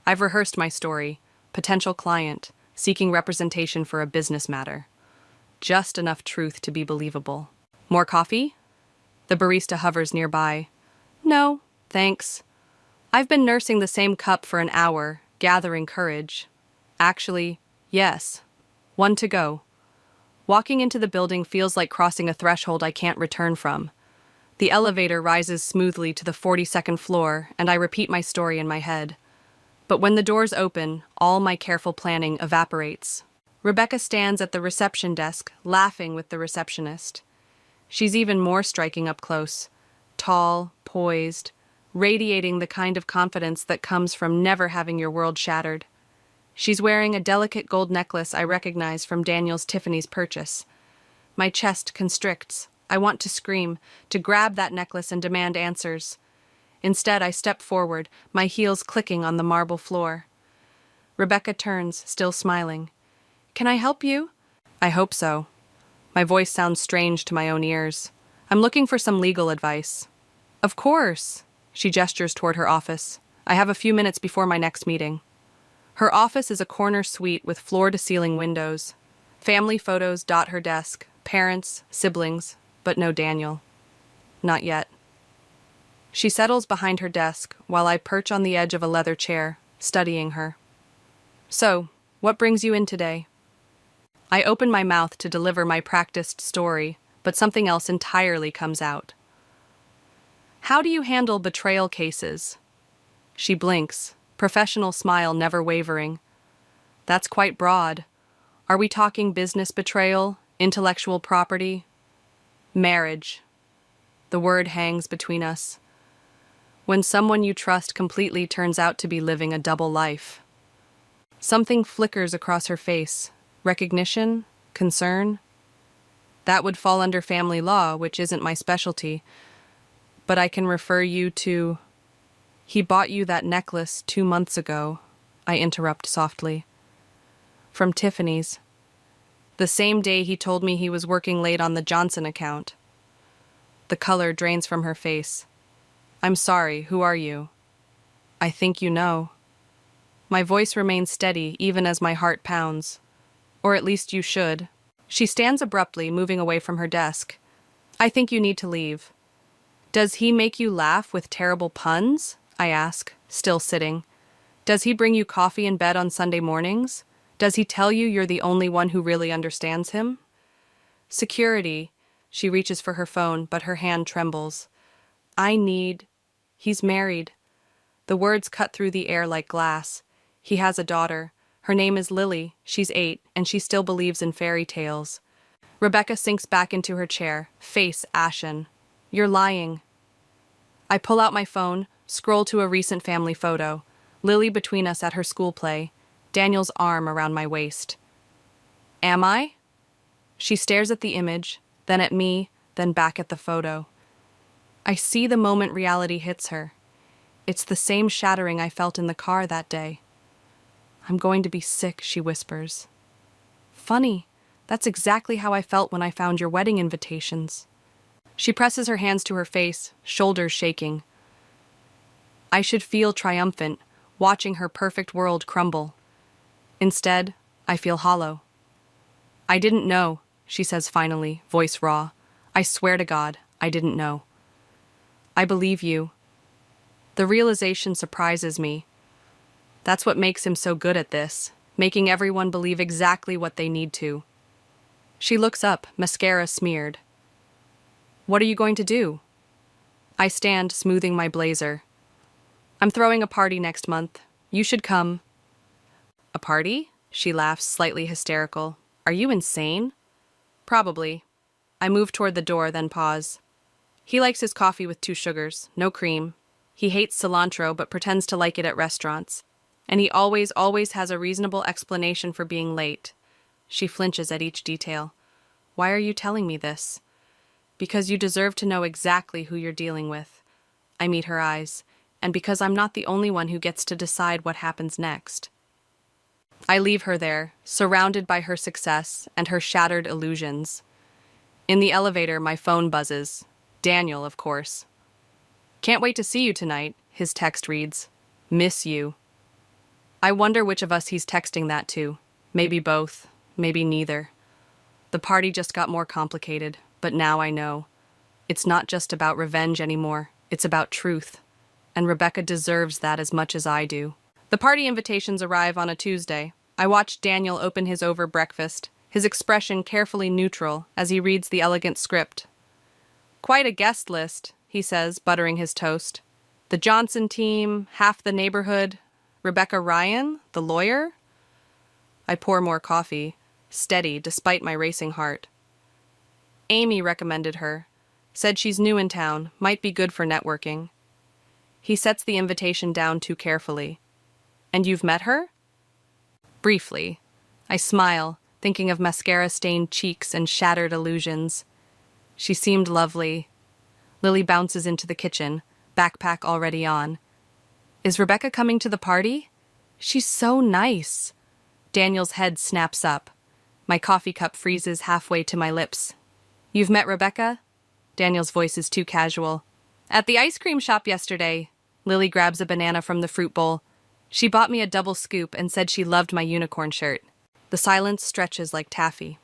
I've rehearsed my story. Potential client, seeking representation for a business matter. Just enough truth to be believable. More coffee? The barista hovers nearby. No, thanks. I've been nursing the same cup for an hour, gathering courage. Actually, yes. One to go. Walking into the building feels like crossing a threshold I can't return from. The elevator rises smoothly to the 42nd floor, and I repeat my story in my head. But when the doors open, all my careful planning evaporates. Rebecca stands at the reception desk, laughing with the receptionist. She's even more striking up close. Tall, poised, radiating the kind of confidence that comes from never having your world shattered. She's wearing a delicate gold necklace I recognize from Daniel's Tiffany's purchase. My chest constricts. I want to scream, to grab that necklace and demand answers. Instead, I step forward, my heels clicking on the marble floor. Rebecca turns, still smiling. Can I help you? I hope so. My voice sounds strange to my own ears. I'm looking for some legal advice. Of course. She gestures toward her office. I have a few minutes before my next meeting. Her office is a corner suite with floor-to-ceiling windows. Family photos dot her desk, parents, siblings, but no Daniel. Not yet. She settles behind her desk while I perch on the edge of a leather chair, studying her. So, what brings you in today? I open my mouth to deliver my practiced story, but something else entirely comes out. How do you handle betrayal cases? She blinks, professional smile never wavering. That's quite broad. Are we talking business betrayal, intellectual property? Marriage. The word hangs between us. When someone you trust completely turns out to be living a double life. Something flickers across her face. Recognition? Concern? That would fall under family law, which isn't my specialty. But I can refer you to... He bought you that necklace 2 months ago, I interrupt softly. From Tiffany's. The same day he told me he was working late on the Johnson account. The color drains from her face. I'm sorry, who are you? I think you know. My voice remains steady even as my heart pounds. Or at least you should. She stands abruptly, moving away from her desk. I think you need to leave. Does he make you laugh with terrible puns? I ask, still sitting. Does he bring you coffee in bed on Sunday mornings? Does he tell you you're the only one who really understands him? Security. She reaches for her phone, but her hand trembles. He's married. The words cut through the air like glass. He has a daughter. Her name is Lily. She's 8, and she still believes in fairy tales. Rebecca sinks back into her chair, face ashen. You're lying. I pull out my phone, scroll to a recent family photo. Lily between us at her school play. Daniel's arm around my waist. Am I? She stares at the image, then at me, then back at the photo. I see the moment reality hits her. It's the same shattering I felt in the car that day. I'm going to be sick, she whispers. Funny, that's exactly how I felt when I found your wedding invitations. She presses her hands to her face, shoulders shaking. I should feel triumphant, watching her perfect world crumble. Instead, I feel hollow. I didn't know, she says finally, voice raw. I swear to God, I didn't know. I believe you. The realization surprises me. That's what makes him so good at this, making everyone believe exactly what they need to. She looks up, mascara smeared. What are you going to do? I stand, smoothing my blazer. I'm throwing a party next month. You should come. A party? She laughs, slightly hysterical. Are you insane? Probably. I move toward the door, then pause. He likes his coffee with 2 sugars, no cream. He hates cilantro but pretends to like it at restaurants. And he always has a reasonable explanation for being late. She flinches at each detail. Why are you telling me this? Because you deserve to know exactly who you're dealing with. I meet her eyes, and because I'm not the only one who gets to decide what happens next. I leave her there, surrounded by her success and her shattered illusions. In the elevator, my phone buzzes. Daniel, of course. "Can't wait to see you tonight," his text reads. "Miss you." I wonder which of us he's texting that to. Maybe both, maybe neither. The party just got more complicated, but now I know. It's not just about revenge anymore, it's about truth. And Rebecca deserves that as much as I do. The party invitations arrive on a Tuesday. I watch Daniel open his over breakfast, his expression carefully neutral as he reads the elegant script. "Quite a guest list," he says, buttering his toast. "The Johnson team, half the neighborhood. Rebecca Ryan, the lawyer?" I pour more coffee, steady despite my racing heart. "Amy recommended her. Said she's new in town, might be good for networking." He sets the invitation down too carefully. "And you've met her?" Briefly. I smile, thinking of mascara-stained cheeks and shattered illusions. She seemed lovely. Lily bounces into the kitchen, backpack already on. "Is Rebecca coming to the party? She's so nice." Daniel's head snaps up. My coffee cup freezes halfway to my lips. "You've met Rebecca?" Daniel's voice is too casual. "At the ice cream shop yesterday." Lily grabs a banana from the fruit bowl. "She bought me a double scoop and said she loved my unicorn shirt." The silence stretches like taffy.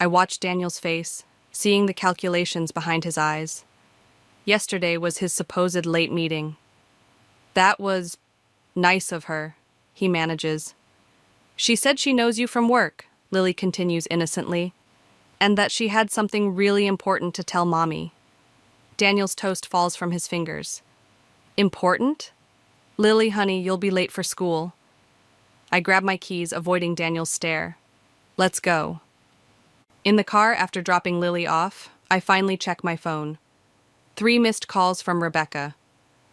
I watch Daniel's face, seeing the calculations behind his eyes. Yesterday was his supposed late meeting. "That was nice of her," he manages. "She said she knows you from work," Lily continues innocently, "and that she had something really important to tell Mommy." Daniel's toast falls from his fingers. "Important? Lily, honey, you'll be late for school." I grab my keys, avoiding Daniel's stare. "Let's go." In the car, after dropping Lily off, I finally check my phone. 3 missed calls from Rebecca.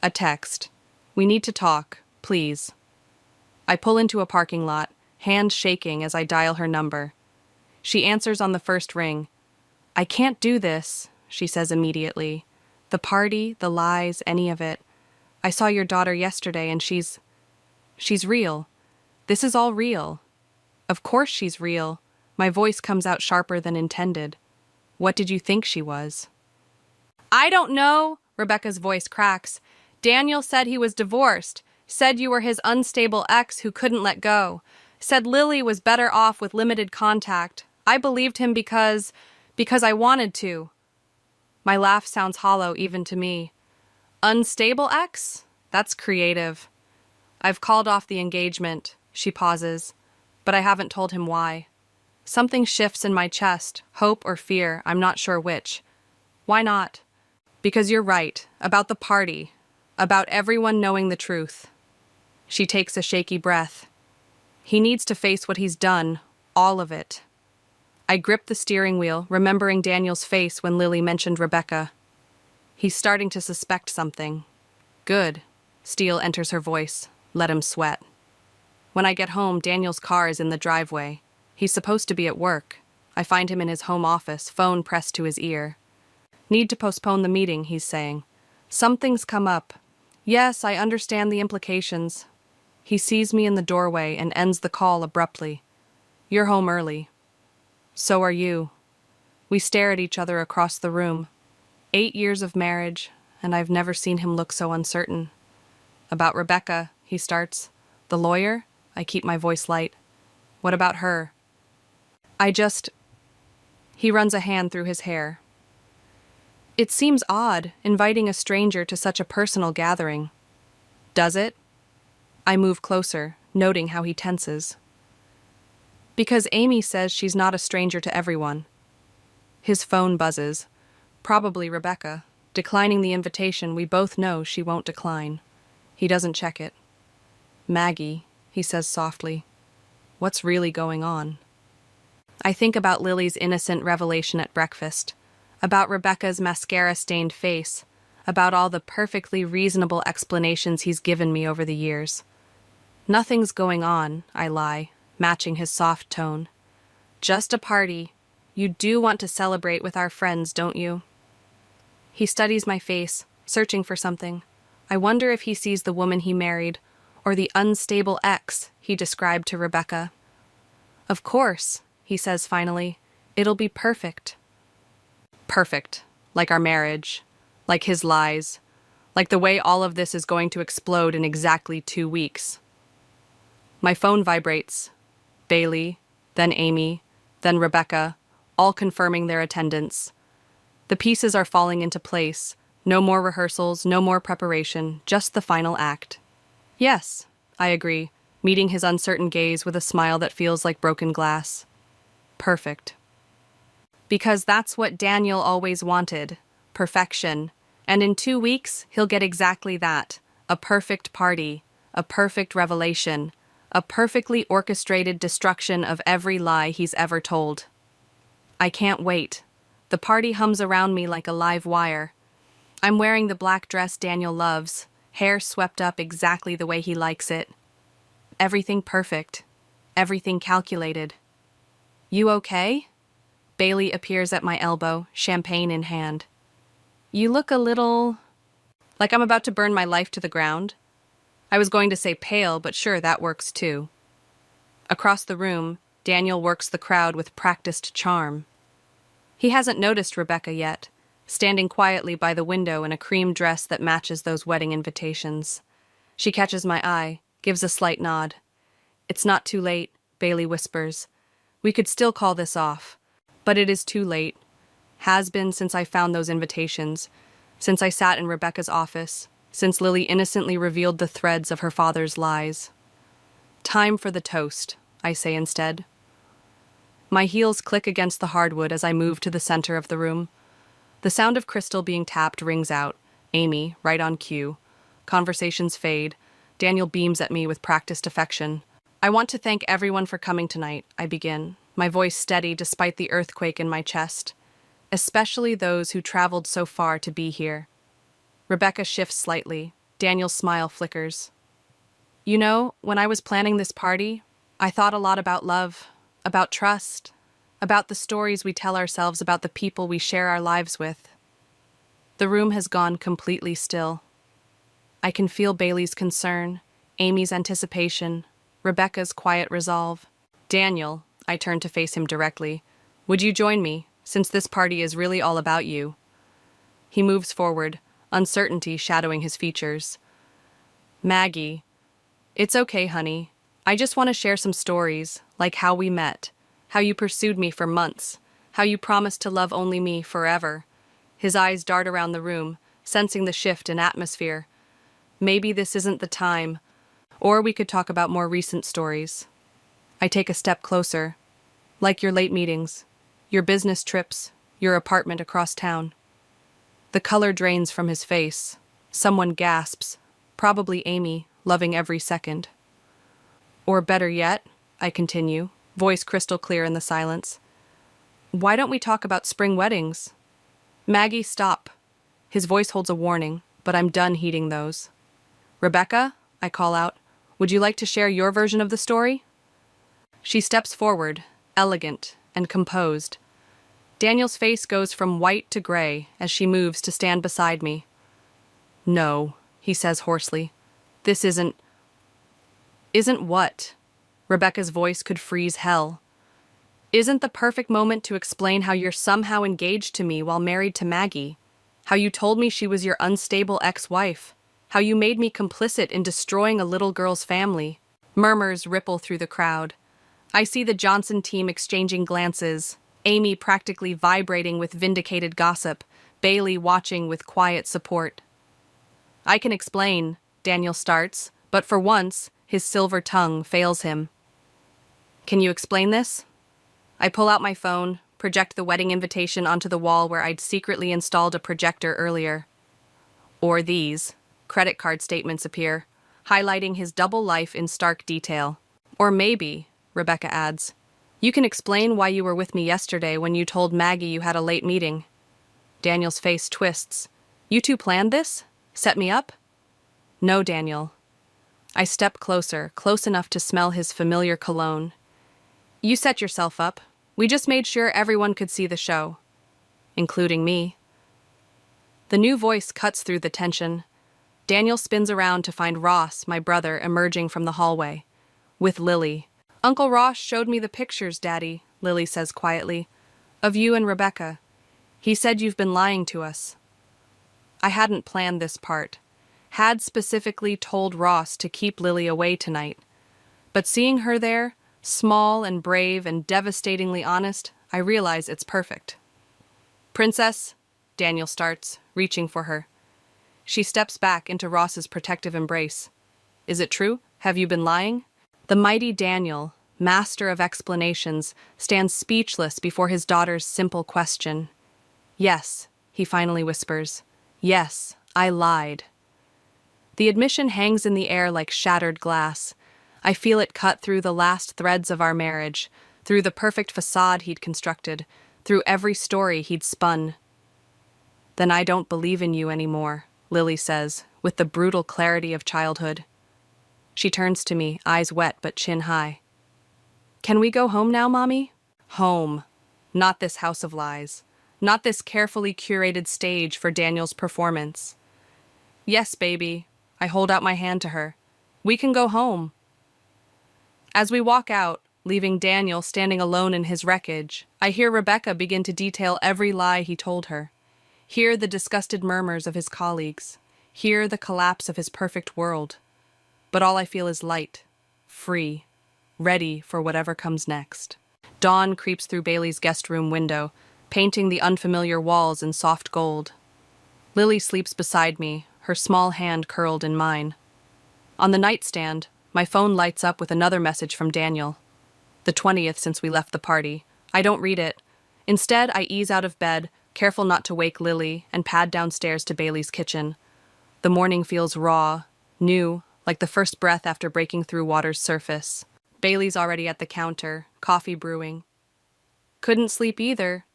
A text. "We need to talk, please." I pull into a parking lot, hands shaking as I dial her number. She answers on the first ring. "I can't do this," she says immediately. "The party, the lies, any of it. I saw your daughter yesterday and she's real. This is all real." "Of course she's real." My voice comes out sharper than intended. "What did you think she was?" "I don't know," Rebecca's voice cracks. "Daniel said he was divorced, said you were his unstable ex who couldn't let go, said Lily was better off with limited contact. I believed him because I wanted to." My laugh sounds hollow even to me. "Unstable ex? That's creative." "I've called off the engagement," she pauses, "but I haven't told him why." Something shifts in my chest, hope or fear, I'm not sure which. "Why not?" "Because you're right, about the party, about everyone knowing the truth." She takes a shaky breath. "He needs to face what he's done, all of it." I grip the steering wheel, remembering Daniel's face when Lily mentioned Rebecca. He's starting to suspect something. "Good." Steele enters her voice. "Let him sweat." When I get home, Daniel's car is in the driveway. He's supposed to be at work. I find him in his home office, phone pressed to his ear. "Need to postpone the meeting," he's saying. "Something's come up." "Yes, I understand the implications." He sees me in the doorway and ends the call abruptly. "You're home early." "So are you." We stare at each other across the room. 8 years of marriage, and I've never seen him look so uncertain. "About Rebecca," he starts. "The lawyer?" I keep my voice light. "What about her?" He runs a hand through his hair. "It seems odd, inviting a stranger to such a personal gathering." "Does it?" I move closer, noting how he tenses. "Because Amy says she's not a stranger to everyone." His phone buzzes. Probably Rebecca, declining the invitation we both know she won't decline. He doesn't check it. "Maggie," he says softly. "What's really going on?" I think about Lily's innocent revelation at breakfast, about Rebecca's mascara-stained face, about all the perfectly reasonable explanations he's given me over the years. "Nothing's going on," I lie, matching his soft tone. "Just a party. You do want to celebrate with our friends, don't you?" He studies my face, searching for something. I wonder if he sees the woman he married, or the unstable ex he described to Rebecca. "Of course," he says finally. "It'll be perfect." Perfect. Like our marriage. Like his lies. Like the way all of this is going to explode in exactly 2 weeks. My phone vibrates. Bailey, then Amy, then Rebecca, all confirming their attendance. The pieces are falling into place. No more rehearsals, no more preparation, just the final act. Yes, I agree, meeting his uncertain gaze with a smile that feels like broken glass. Perfect. Because that's what Daniel always wanted. Perfection. And in 2 weeks, he'll get exactly that. A perfect party. A perfect revelation. A perfectly orchestrated destruction of every lie he's ever told. I can't wait. The party hums around me like a live wire. I'm wearing the black dress Daniel loves, hair swept up exactly the way he likes it. Everything perfect. Everything calculated. You okay? Bailey appears at my elbow, champagne in hand. You look a little... like I'm about to burn my life to the ground. I was going to say pale, but sure, that works too. Across the room, Daniel works the crowd with practiced charm. He hasn't noticed Rebecca yet, standing quietly by the window in a cream dress that matches those wedding invitations. She catches my eye, gives a slight nod. It's not too late, Bailey whispers. We could still call this off. But it is too late. Has been since I found those invitations, since I sat in Rebecca's office, since Lily innocently revealed the threads of her father's lies. Time for the toast, I say instead. My heels click against the hardwood as I move to the center of the room. The sound of crystal being tapped rings out. Amy, right on cue. Conversations fade. Daniel beams at me with practiced affection. I want to thank everyone for coming tonight, I begin, my voice steady despite the earthquake in my chest. Especially those who traveled so far to be here. Rebecca shifts slightly. Daniel's smile flickers. You know, when I was planning this party, I thought a lot about love, about trust, about the stories we tell ourselves about the people we share our lives with. The room has gone completely still. I can feel Bailey's concern, Amy's anticipation, Rebecca's quiet resolve. Daniel, I turn to face him directly. Would you join me, since this party is really all about you? He moves forward, uncertainty shadowing his features. Maggie, it's okay, honey. I just want to share some stories, like how we met, how you pursued me for months, how you promised to love only me forever. His eyes dart around the room, sensing the shift in atmosphere. Maybe this isn't the time, or we could talk about more recent stories. I take a step closer, like your late meetings, your business trips, your apartment across town. The color drains from his face. Someone gasps, probably Amy, loving every second. Or better yet, I continue, voice crystal clear in the silence. Why don't we talk about spring weddings? Maggie, stop. His voice holds a warning, but I'm done heeding those. Rebecca, I call out, would you like to share your version of the story? She steps forward, elegant and composed. Daniel's face goes from white to gray as she moves to stand beside me. No, he says hoarsely. This isn't... Isn't what? Rebecca's voice could freeze hell. Isn't the perfect moment to explain how you're somehow engaged to me while married to Maggie? How you told me she was your unstable ex-wife? How you made me complicit in destroying a little girl's family? Murmurs ripple through the crowd. I see the Johnson team exchanging glances, Amy practically vibrating with vindicated gossip, Bailey watching with quiet support. I can explain, Daniel starts, but for once, his silver tongue fails him. Can you explain this? I pull out my phone, project the wedding invitation onto the wall where I'd secretly installed a projector earlier. Or these, credit card statements appear, highlighting his double life in stark detail. Or maybe, Rebecca adds, you can explain why you were with me yesterday when you told Maggie you had a late meeting. Daniel's face twists. You two planned this? Set me up? No, Daniel. I step closer, close enough to smell his familiar cologne. You set yourself up. We just made sure everyone could see the show. Including me. The new voice cuts through the tension. Daniel spins around to find Ross, my brother, emerging from the hallway. With Lily. Uncle Ross showed me the pictures, Daddy, Lily says quietly, of you and Rebecca. He said you've been lying to us. I hadn't planned this part. Had specifically told Ross to keep Lily away tonight. But seeing her there, small and brave and devastatingly honest, I realize it's perfect. Princess, Daniel starts, reaching for her. She steps back into Ross's protective embrace. Is it true? Have you been lying? The mighty Daniel, master of explanations, stands speechless before his daughter's simple question. Yes, he finally whispers. Yes, I lied. The admission hangs in the air like shattered glass. I feel it cut through the last threads of our marriage, through the perfect facade he'd constructed, through every story he'd spun. Then I don't believe in you anymore, Lily says, with the brutal clarity of childhood. She turns to me, eyes wet but chin high. Can we go home now, Mommy? Home. Not this house of lies. Not this carefully curated stage for Daniel's performance. Yes, baby. I hold out my hand to her. We can go home. As we walk out, leaving Daniel standing alone in his wreckage, I hear Rebecca begin to detail every lie he told her. Hear the disgusted murmurs of his colleagues. Hear the collapse of his perfect world. But all I feel is light, free, ready for whatever comes next. Dawn creeps through Bailey's guest room window, painting the unfamiliar walls in soft gold. Lily sleeps beside me, her small hand curled in mine. On the nightstand, my phone lights up with another message from Daniel. The 20th since we left the party. I don't read it. Instead, I ease out of bed, careful not to wake Lily, and pad downstairs to Bailey's kitchen. The morning feels raw, new, like the first breath after breaking through water's surface. Bailey's already at the counter, coffee brewing. Couldn't sleep either.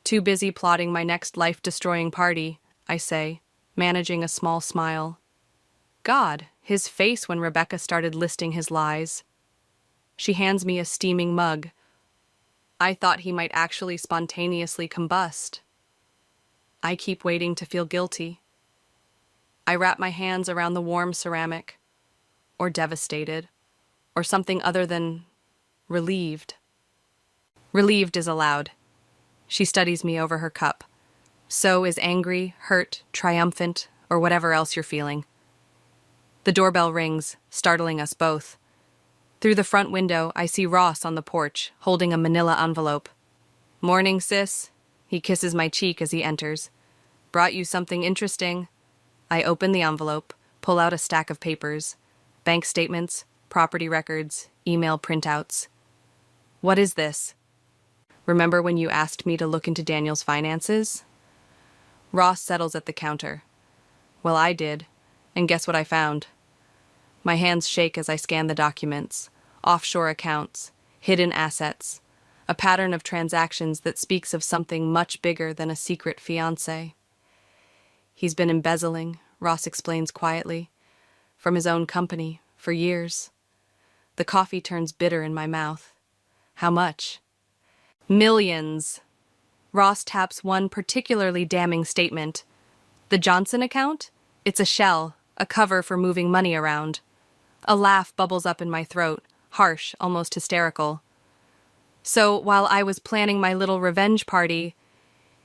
Too busy plotting my next life-destroying party, I say, managing a small smile. God, his face when Rebecca started listing his lies. She hands me a steaming mug. I thought he might actually spontaneously combust. I keep waiting to feel guilty. I wrap my hands around the warm ceramic, or devastated, or something other than relieved. Relieved is allowed. She studies me over her cup. So is angry, hurt, triumphant, or whatever else you're feeling. The doorbell rings, startling us both. Through the front window, I see Ross on the porch, holding a manila envelope. Morning, sis. He kisses my cheek as he enters. Brought you something interesting. I open the envelope, pull out a stack of papers. Bank statements, property records, email printouts. What is this? Remember when you asked me to look into Daniel's finances? Ross settles at the counter. Well, I did, and guess what I found? My hands shake as I scan the documents. Offshore accounts, hidden assets, a pattern of transactions that speaks of something much bigger than a secret fiancé. He's been embezzling, Ross explains quietly, from his own company for years. The coffee turns bitter in my mouth. How much? Millions. Ross taps one particularly damning statement. The Johnson account? It's a shell, a cover for moving money around. A laugh bubbles up in my throat, harsh, almost hysterical. So, while I was planning my little revenge party,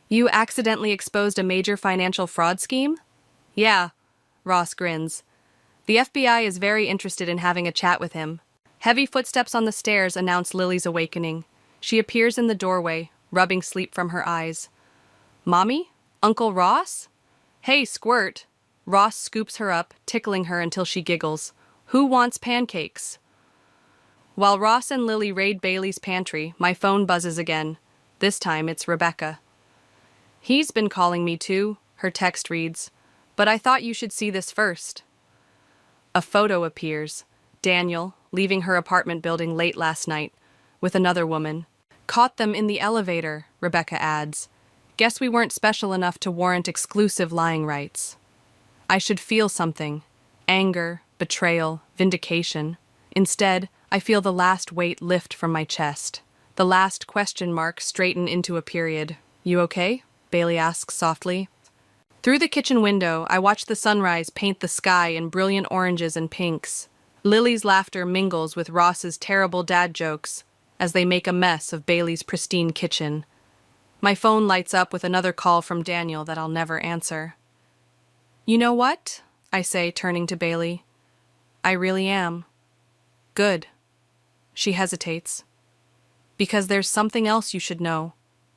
you accidentally exposed a major financial fraud scheme? Yeah, Ross grins. The FBI is very interested in having a chat with him. Heavy footsteps on the stairs announce Lily's awakening. She appears in the doorway, rubbing sleep from her eyes. Mommy? Uncle Ross? Hey, Squirt. Ross scoops her up, tickling her until she giggles. Who wants pancakes? While Ross and Lily raid Bailey's pantry, my phone buzzes again. This time it's Rebecca. He's been calling me too, her text reads. But I thought you should see this first. A photo appears. Daniel, leaving her apartment building late last night, with another woman. Caught them in the elevator, Rebecca adds. Guess we weren't special enough to warrant exclusive lying rights. I should feel something. Anger, betrayal, vindication. Instead, I feel the last weight lift from my chest. The last question mark straighten into a period. You okay? Bailey asks softly. Through the kitchen window, I watch the sunrise paint the sky in brilliant oranges and pinks. Lily's laughter mingles with Ross's terrible dad jokes as they make a mess of Bailey's pristine kitchen. My phone lights up with another call from Daniel that I'll never answer. You know what? I say, turning to Bailey. I really am. Good. She hesitates. Because there's something else you should know.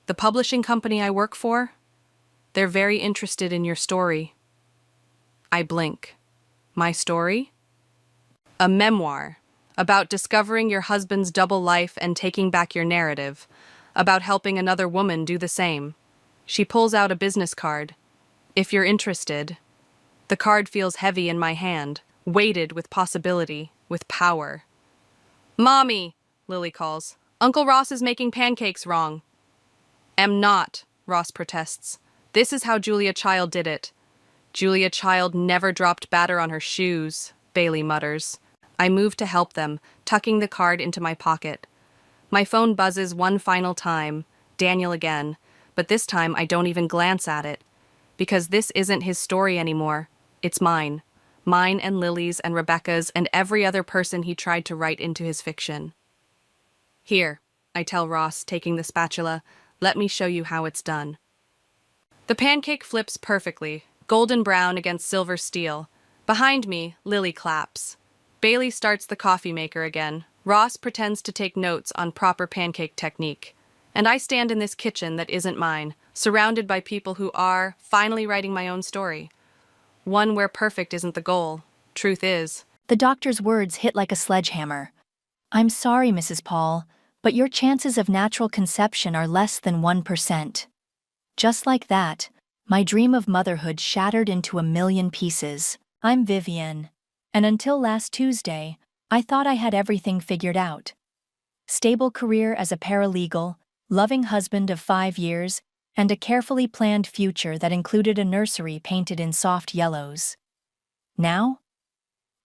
The publishing company I work for, they're very interested in your story. I blink. My story? A memoir about discovering your husband's double life and taking back your narrative, about helping another woman do the same. She pulls out a business card. If you're interested. The card feels heavy in my hand, weighted with possibility, with power. Mommy, Lily calls. Uncle Ross is making pancakes wrong. Am not, Ross protests. This is how Julia Child did it. Julia Child never dropped batter on her shoes, Bailey mutters. I move to help them, tucking the card into my pocket. My phone buzzes one final time, Daniel again, but this time I don't even glance at it. Because this isn't his story anymore. It's mine. Mine and Lily's and Rebecca's and every other person he tried to write into his fiction. Here, I tell Ross, taking the spatula, let me show you how it's done. The pancake flips perfectly, golden brown against silver steel. Behind me, Lily claps. Bailey starts the coffee maker again. Ross pretends to take notes on proper pancake technique. And I stand in this kitchen that isn't mine, surrounded by people who are finally writing my own story. One where perfect isn't the goal. Truth is. The doctor's words hit like a sledgehammer. I'm sorry, Mrs. Paul, but your chances of natural conception are less than 1%. Just like that, my dream of motherhood shattered into a million pieces. I'm Vivian, and until last Tuesday, I thought I had everything figured out. Stable career as a paralegal, loving husband of 5 years, and a carefully planned future that included a nursery painted in soft yellows. Now?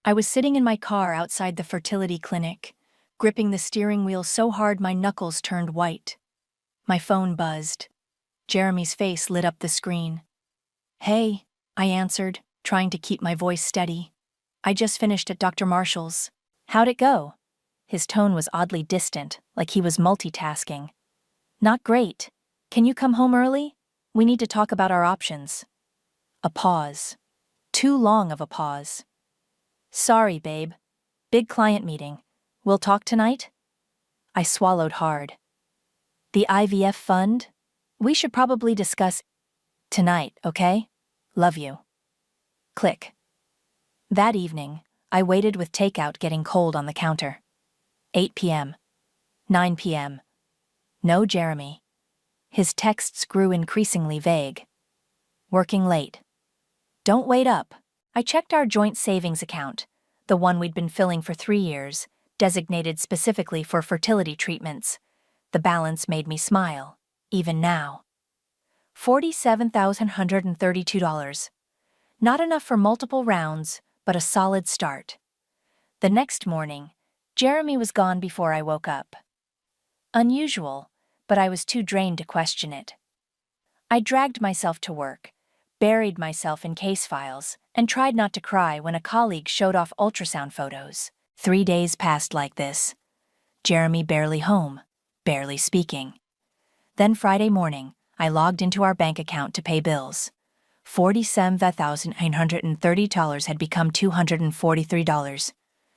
I was sitting in my car outside the fertility clinic, gripping the steering wheel so hard my knuckles turned white. My phone buzzed. Jeremy's face lit up the screen. Hey, I answered, trying to keep my voice steady. I just finished at Dr. Marshall's. How'd it go? His tone was oddly distant, like he was multitasking. Not great. Can you come home early? We need to talk about our options. A pause. Too long of a pause. Sorry, babe. Big client meeting. We'll talk tonight? I swallowed hard. The IVF fund? We should probably discuss tonight, okay? Love you. Click. That evening, I waited with takeout getting cold on the counter. 8 p.m. 9 p.m. No Jeremy. His texts grew increasingly vague. Working late. Don't wait up. I checked our joint savings account, the one we'd been filling for 3 years, designated specifically for fertility treatments. The balance made me smile, even now. $47,132. Not enough for multiple rounds, but a solid start. The next morning, Jeremy was gone before I woke up. Unusual, but I was too drained to question it. I dragged myself to work, buried myself in case files, and tried not to cry when a colleague showed off ultrasound photos. 3 days passed like this. Jeremy barely home, barely speaking. Then Friday morning, I logged into our bank account to pay bills. $47,930 had become $243.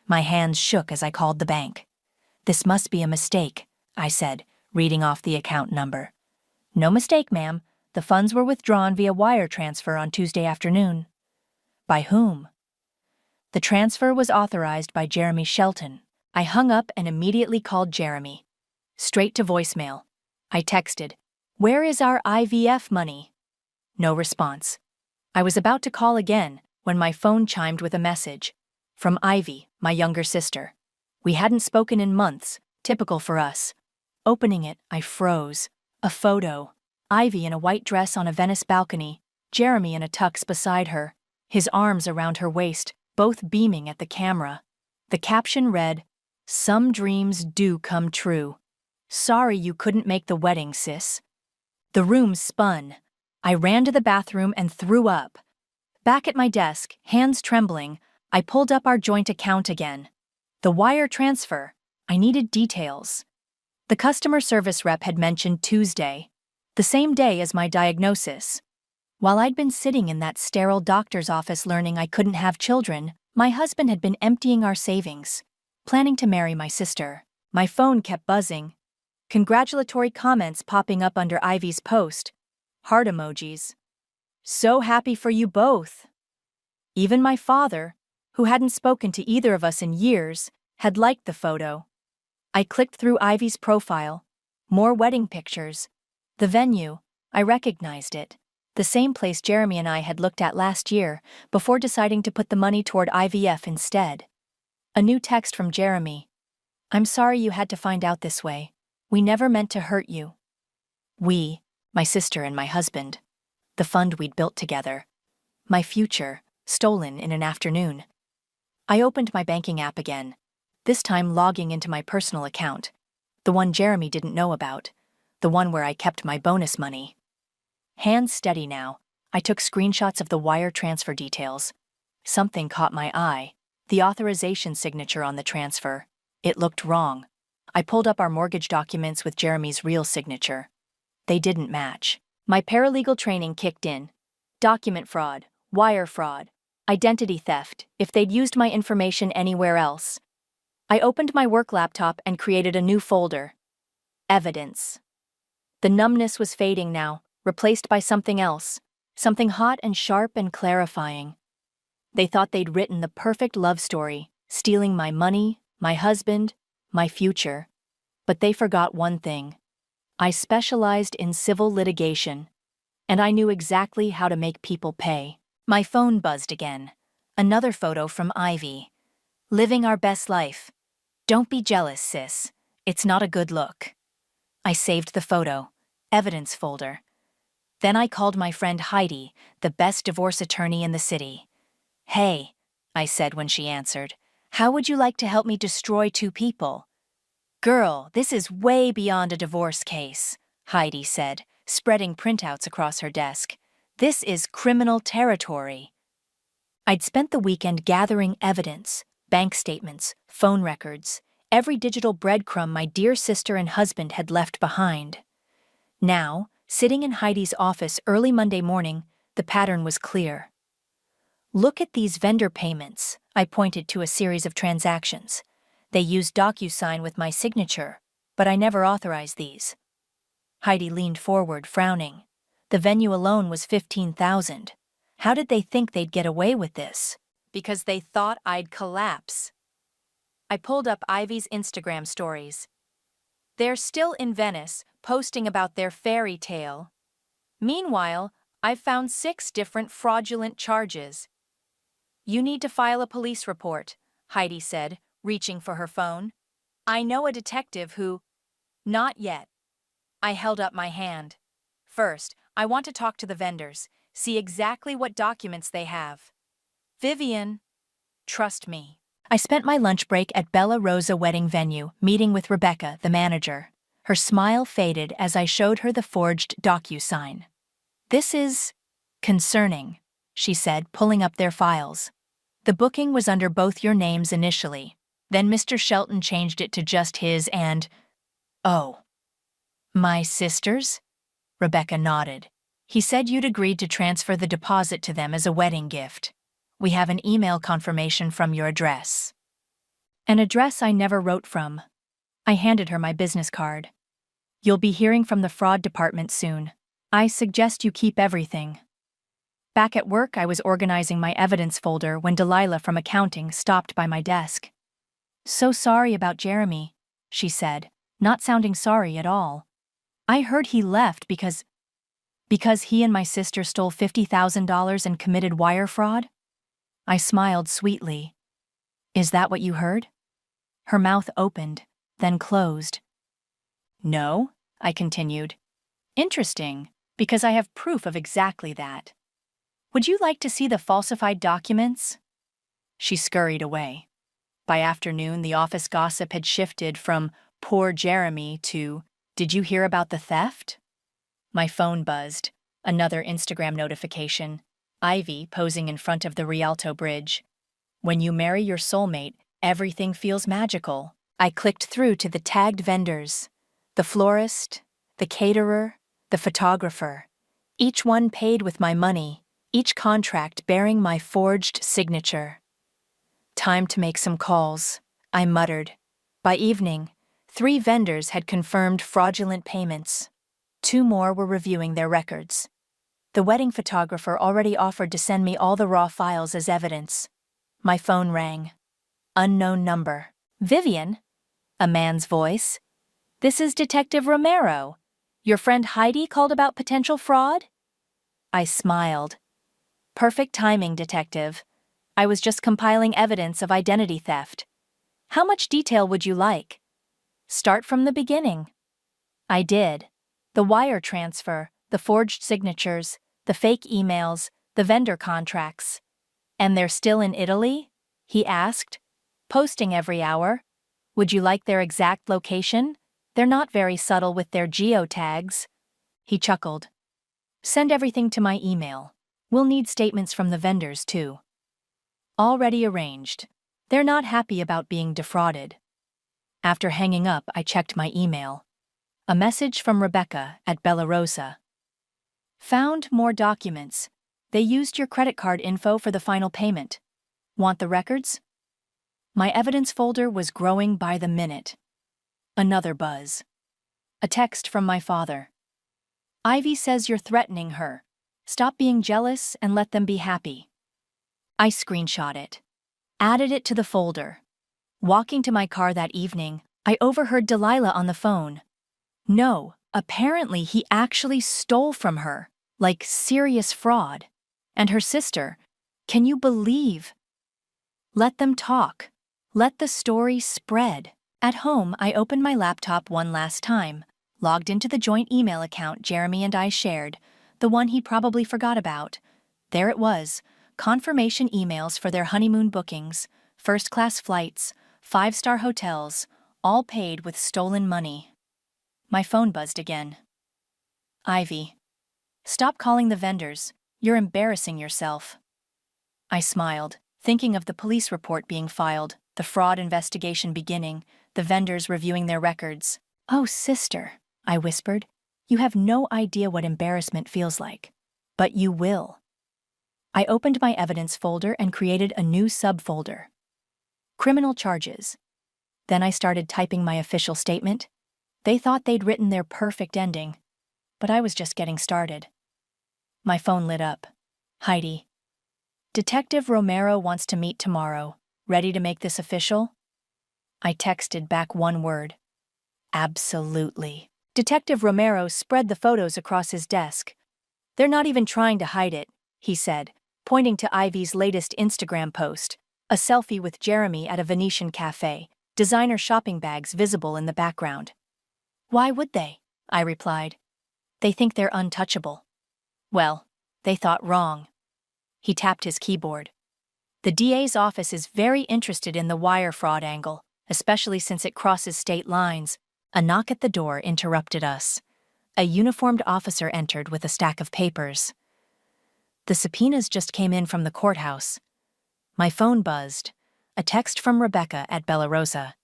My hands shook as I called the bank. This must be a mistake, I said, reading off the account number. No mistake, ma'am. The funds were withdrawn via wire transfer on Tuesday afternoon. By whom? The transfer was authorized by Jeremy Shelton. I hung up and immediately called Jeremy. Straight to voicemail. I texted, "Where is our IVF money?" No response. I was about to call again when my phone chimed with a message. From Ivy, my younger sister. We hadn't spoken in months, typical for us. Opening it, I froze. A photo. Ivy in a white dress on a Venice balcony, Jeremy in a tux beside her, his arms around her waist, both beaming at the camera. The caption read, "Some dreams do come true. Sorry you couldn't make the wedding, sis." The room spun. I ran to the bathroom and threw up. Back at my desk, hands trembling, I pulled up our joint account again. The wire transfer. I needed details. The customer service rep had mentioned Tuesday. The same day as my diagnosis. While I'd been sitting in that sterile doctor's office learning I couldn't have children, my husband had been emptying our savings, planning to marry my sister. My phone kept buzzing. Congratulatory comments popping up under Ivy's post. Heart emojis. So happy for you both. Even my father, who hadn't spoken to either of us in years, had liked the photo. I clicked through Ivy's profile. More wedding pictures. The venue, I recognized it. The same place Jeremy and I had looked at last year, before deciding to put the money toward IVF instead. A new text from Jeremy. I'm sorry you had to find out this way. We never meant to hurt you. We, my sister and my husband. The fund we'd built together. My future, stolen in an afternoon. I opened my banking app again, this time logging into my personal account, the one Jeremy didn't know about, the one where I kept my bonus money. Hands steady now, I took screenshots of the wire transfer details. Something caught my eye, the authorization signature on the transfer. It looked wrong. I pulled up our mortgage documents with Jeremy's real signature. They didn't match. My paralegal training kicked in. Document fraud, wire fraud, identity theft, if they'd used my information anywhere else. I opened my work laptop and created a new folder. Evidence. The numbness was fading now, replaced by something else, something hot and sharp and clarifying. They thought they'd written the perfect love story, stealing my money, my husband, my future. But they forgot one thing. I specialized in civil litigation, and I knew exactly how to make people pay. My phone buzzed again. Another photo from Ivy. Living our best life. Don't be jealous, sis. It's not a good look. I saved the photo. Evidence folder. Then I called my friend Heidi, the best divorce attorney in the city. Hey, I said when she answered, how would you like to help me destroy 2 people? Girl, this is way beyond a divorce case, Heidi said, spreading printouts across her desk. This is criminal territory. I'd spent the weekend gathering evidence, bank statements, phone records, every digital breadcrumb my dear sister and husband had left behind. Now, sitting in Heidi's office early Monday morning, the pattern was clear. Look at these vendor payments, I pointed to a series of transactions. They used DocuSign with my signature, but I never authorized these. Heidi leaned forward, frowning. The venue alone was $15,000. How did they think they'd get away with this? Because they thought I'd collapse. I pulled up Ivy's Instagram stories. They're still in Venice, posting about their fairy tale. Meanwhile, I've found 6 different fraudulent charges. You need to file a police report, Heidi said, reaching for her phone. I know a detective who... Not yet. I held up my hand. First, I want to talk to the vendors, see exactly what documents they have. Vivian, trust me. I spent my lunch break at Bella Rosa wedding venue, meeting with Rebecca, the manager. Her smile faded as I showed her the forged DocuSign. This is... concerning, she said, pulling up their files. The booking was under both your names initially. Then Mr. Shelton changed it to just his and... Oh. My sister's? Rebecca nodded. He said you'd agreed to transfer the deposit to them as a wedding gift. We have an email confirmation from your address. An address I never wrote from. I handed her my business card. You'll be hearing from the fraud department soon. I suggest you keep everything. Back at work, I was organizing my evidence folder when Delilah from accounting stopped by my desk. So sorry about Jeremy, she said, not sounding sorry at all. I heard he left because he and my sister stole $50,000 and committed wire fraud? I smiled sweetly. Is that what you heard? Her mouth opened, then closed. No, I continued. Interesting, because I have proof of exactly that. Would you like to see the falsified documents? She scurried away. By afternoon, the office gossip had shifted from poor Jeremy to, did you hear about the theft? My phone buzzed. Another Instagram notification. Ivy posing in front of the Rialto Bridge. When you marry your soulmate, everything feels magical. I clicked through to the tagged vendors. The florist, the caterer, the photographer. Each one paid with my money, each contract bearing my forged signature. Time to make some calls, I muttered. By evening, 3 vendors had confirmed fraudulent payments. 2 more were reviewing their records. The wedding photographer already offered to send me all the raw files as evidence. My phone rang. Unknown number. Vivian? A man's voice. This is Detective Romero. Your friend Heidi called about potential fraud? I smiled. Perfect timing, Detective. I was just compiling evidence of identity theft. How much detail would you like? Start from the beginning. I did. The wire transfer, the forged signatures, the fake emails, the vendor contracts. And they're still in Italy? He asked. Posting every hour. Would you like their exact location? They're not very subtle with their geotags. He chuckled. Send everything to my email. We'll need statements from the vendors, too. Already arranged. They're not happy about being defrauded. After hanging up, I checked my email. A message from Rebecca at Bella Rosa. Found more documents. They used your credit card info for the final payment. Want the records? My evidence folder was growing by the minute. Another buzz. A text from my father. Ivy says you're threatening her. Stop being jealous and let them be happy. I screenshot it. Added it to the folder. Walking to my car that evening, I overheard Delilah on the phone. No, apparently he actually stole from her, like serious fraud. And her sister, can you believe? Let them talk. Let the story spread. At home, I opened my laptop one last time, logged into the joint email account Jeremy and I shared, the one he probably forgot about. There it was, confirmation emails for their honeymoon bookings, first-class flights, 5-star hotels, all paid with stolen money. My phone buzzed again. Ivy. Stop calling the vendors. You're embarrassing yourself. I smiled, thinking of the police report being filed, the fraud investigation beginning, the vendors reviewing their records. Oh, sister, I whispered, you have no idea what embarrassment feels like. But you will. I opened my evidence folder and created a new subfolder. Criminal charges. Then I started typing my official statement. They thought they'd written their perfect ending, but I was just getting started. My phone lit up. Heidi. Detective Romero wants to meet tomorrow. Ready to make this official? I texted back one word. Absolutely. Detective Romero spread the photos across his desk. They're not even trying to hide it, he said, pointing to Ivy's latest Instagram post, a selfie with Jeremy at a Venetian cafe, designer shopping bags visible in the background. Why would they? I replied. They think they're untouchable. Well, they thought wrong. He tapped his keyboard. The DA's office is very interested in the wire fraud angle, especially since it crosses state lines. A knock at the door interrupted us. A uniformed officer entered with a stack of papers. The subpoenas just came in from the courthouse. My phone buzzed. A text from Rebecca at Bella Rosa.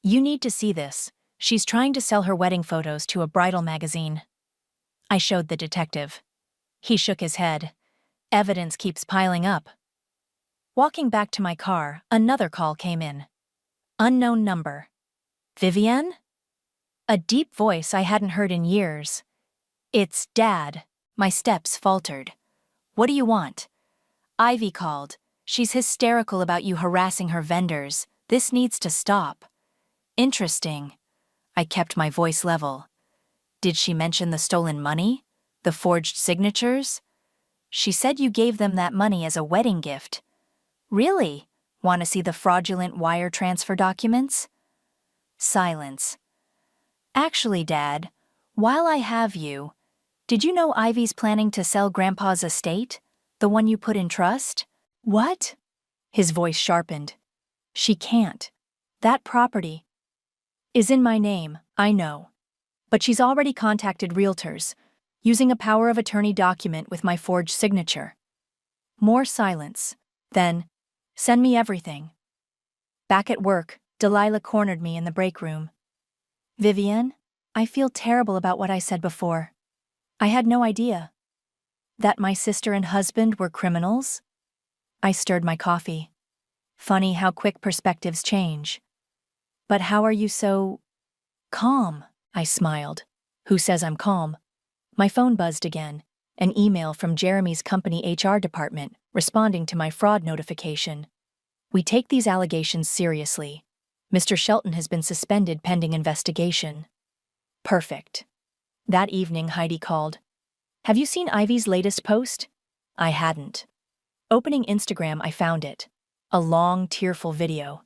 You need to see this. She's trying to sell her wedding photos to a bridal magazine. I showed the detective. He shook his head. Evidence keeps piling up. Walking back to my car, another call came in. Unknown number. Vivian? A deep voice I hadn't heard in years. It's Dad. My steps faltered. What do you want? Ivy called. She's hysterical about you harassing her vendors. This needs to stop. Interesting. I kept my voice level. Did she mention the stolen money? The forged signatures? She said you gave them that money as a wedding gift. Really? Want to see the fraudulent wire transfer documents? Silence. Actually, Dad, while I have you, did you know Ivy's planning to sell Grandpa's estate? The one you put in trust? What? His voice sharpened. She can't. That property is in my name, I know. But she's already contacted realtors, using a power of attorney document with my forged signature. More silence. Then, send me everything. Back at work, Delilah cornered me in the break room. Vivian, I feel terrible about what I said before. I had no idea. That my sister and husband were criminals? I stirred my coffee. Funny how quick perspectives change. But how are you so calm? I smiled. Who says I'm calm? My phone buzzed again. An email from Jeremy's company HR department responding to my fraud notification. We take these allegations seriously. Mr. Shelton has been suspended pending investigation. Perfect. That evening, Heidi called. Have you seen Ivy's latest post? I hadn't. Opening Instagram, I found it. A long, tearful video.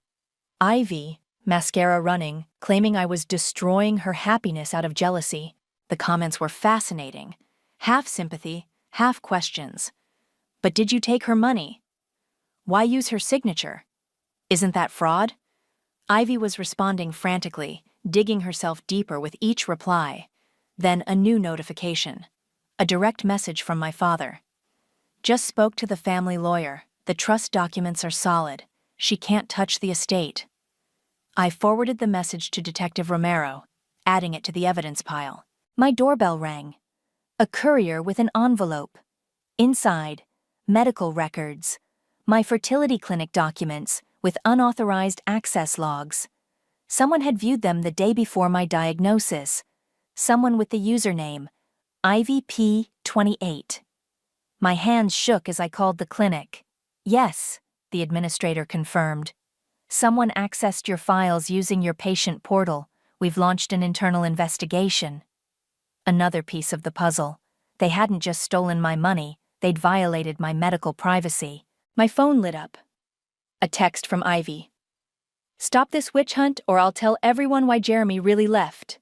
Ivy, mascara running, claiming I was destroying her happiness out of jealousy. The comments were fascinating. Half sympathy, half questions. But did you take her money? Why use her signature? Isn't that fraud? Ivy was responding frantically, digging herself deeper with each reply. Then a new notification. A direct message from my father. Just spoke to the family lawyer. The trust documents are solid. She can't touch the estate. I forwarded the message to Detective Romero, adding it to the evidence pile. My doorbell rang. A courier with an envelope. Inside, medical records. My fertility clinic documents with unauthorized access logs. Someone had viewed them the day before my diagnosis. Someone with the username IVP28. My hands shook as I called the clinic. Yes, the administrator confirmed. Someone accessed your files using your patient portal. We've launched an internal investigation. Another piece of the puzzle. They hadn't just stolen my money, they'd violated my medical privacy. My phone lit up. A text from Ivy. Stop this witch hunt or I'll tell everyone why Jeremy really left.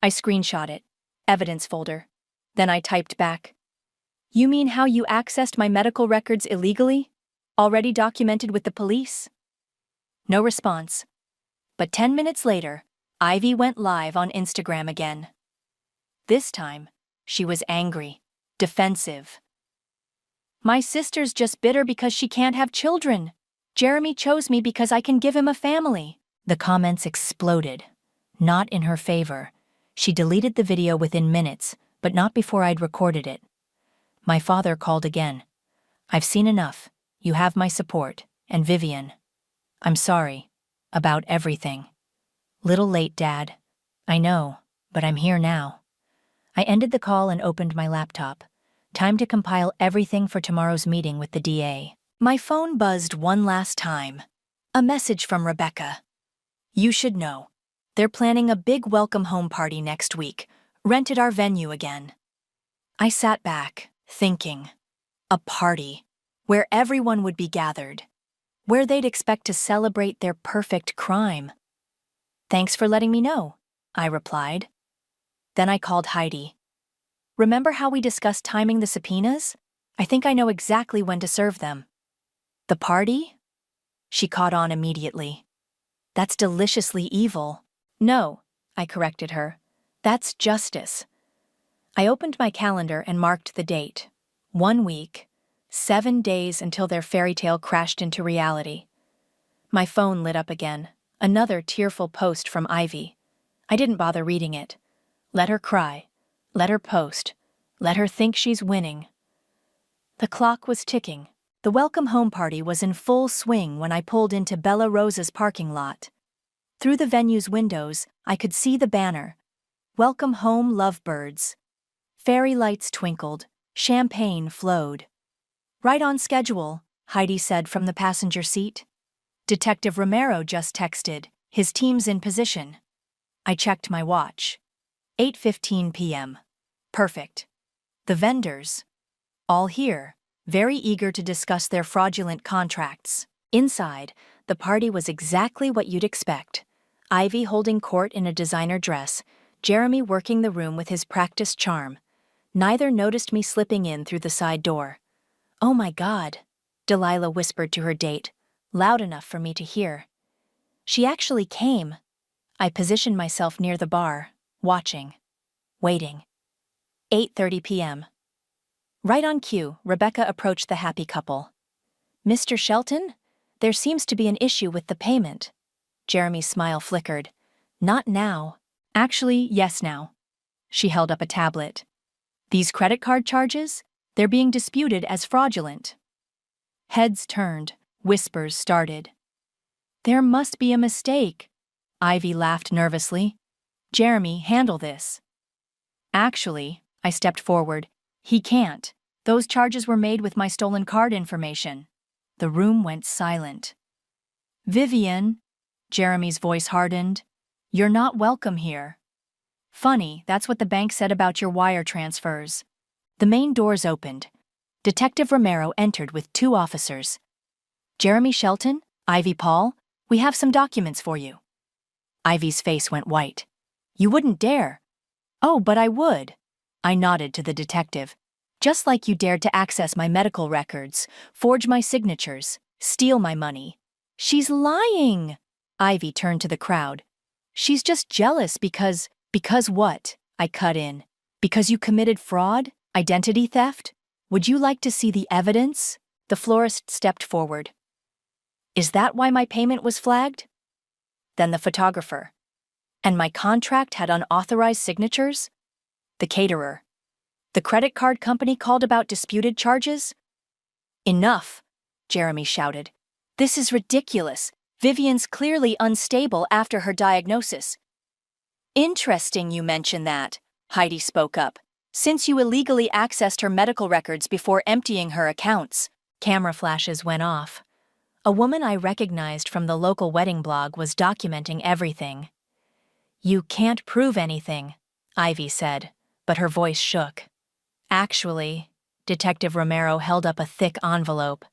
I screenshot it. Evidence folder. Then I typed back. You mean how you accessed my medical records illegally? Already documented with the police? No response. But 10 minutes later, Ivy went live on Instagram again. This time, she was angry, defensive. My sister's just bitter because she can't have children. Jeremy chose me because I can give him a family. The comments exploded. Not in her favor. She deleted the video within minutes, but not before I'd recorded it. My father called again. I've seen enough. You have my support. And Vivian. I'm sorry. About everything. Little late, Dad. I know, but I'm here now. I ended the call and opened my laptop. Time to compile everything for tomorrow's meeting with the DA. My phone buzzed one last time. A message from Rebecca. You should know. They're planning a big welcome home party next week. Rented our venue again. I sat back, thinking. A party. Where everyone would be gathered. Where they'd expect to celebrate their perfect crime. Thanks for letting me know, I replied. Then I called Heidi. Remember how we discussed timing the subpoenas? I think I know exactly when to serve them. The party? She caught on immediately. That's deliciously evil. No, I corrected her. That's justice. I opened my calendar and marked the date. 1 week, 7 days until their fairy tale crashed into reality. My phone lit up again. Another tearful post from Ivy. I didn't bother reading it. Let her cry. Let her post. Let her think she's winning. The clock was ticking. The welcome home party was in full swing when I pulled into Bella Rosa's parking lot. Through the venue's windows, I could see the banner. Welcome home, lovebirds. Fairy lights twinkled. Champagne flowed. Right on schedule, Heidi said from the passenger seat. Detective Romero just texted. His team's in position. I checked my watch. 8:15 p.m. Perfect. The vendors. All here, very eager to discuss their fraudulent contracts. Inside, the party was exactly what you'd expect. Ivy holding court in a designer dress, Jeremy working the room with his practiced charm. Neither noticed me slipping in through the side door. Oh my God, Delilah whispered to her date, loud enough for me to hear. She actually came. I positioned myself near the bar, watching, waiting. 8:30 p.m. Right on cue, Rebecca approached the happy couple. Mr. Shelton, there seems to be an issue with the payment. Jeremy's smile flickered. Not now. Actually, yes now. She held up a tablet. These credit card charges? They're being disputed as fraudulent. Heads turned, whispers started. There must be a mistake. Ivy laughed nervously. Jeremy, handle this. Actually, I stepped forward. He can't. Those charges were made with my stolen card information. The room went silent. Vivian, Jeremy's voice hardened. You're not welcome here. Funny, that's what the bank said about your wire transfers. The main doors opened. Detective Romero entered with 2 officers. Jeremy Shelton, Ivy Paul, we have some documents for you. Ivy's face went white. You wouldn't dare. Oh, but I would. I nodded to the detective. Just like you dared to access my medical records, forge my signatures, steal my money. She's lying. Ivy turned to the crowd. She's just jealous because what? I cut in. Because you committed fraud? Identity theft? Would you like to see the evidence? The florist stepped forward. Is that why my payment was flagged? Then the photographer. And my contract had unauthorized signatures? The caterer. The credit card company called about disputed charges? Enough, Jeremy shouted. This is ridiculous. Vivian's clearly unstable after her diagnosis. Interesting you mention that, Heidi spoke up. Since you illegally accessed her medical records before emptying her accounts. Camera flashes went off. A woman I recognized from the local wedding blog was documenting everything. You can't prove anything, Ivy said, but her voice shook. Actually, Detective Romero held up a thick envelope.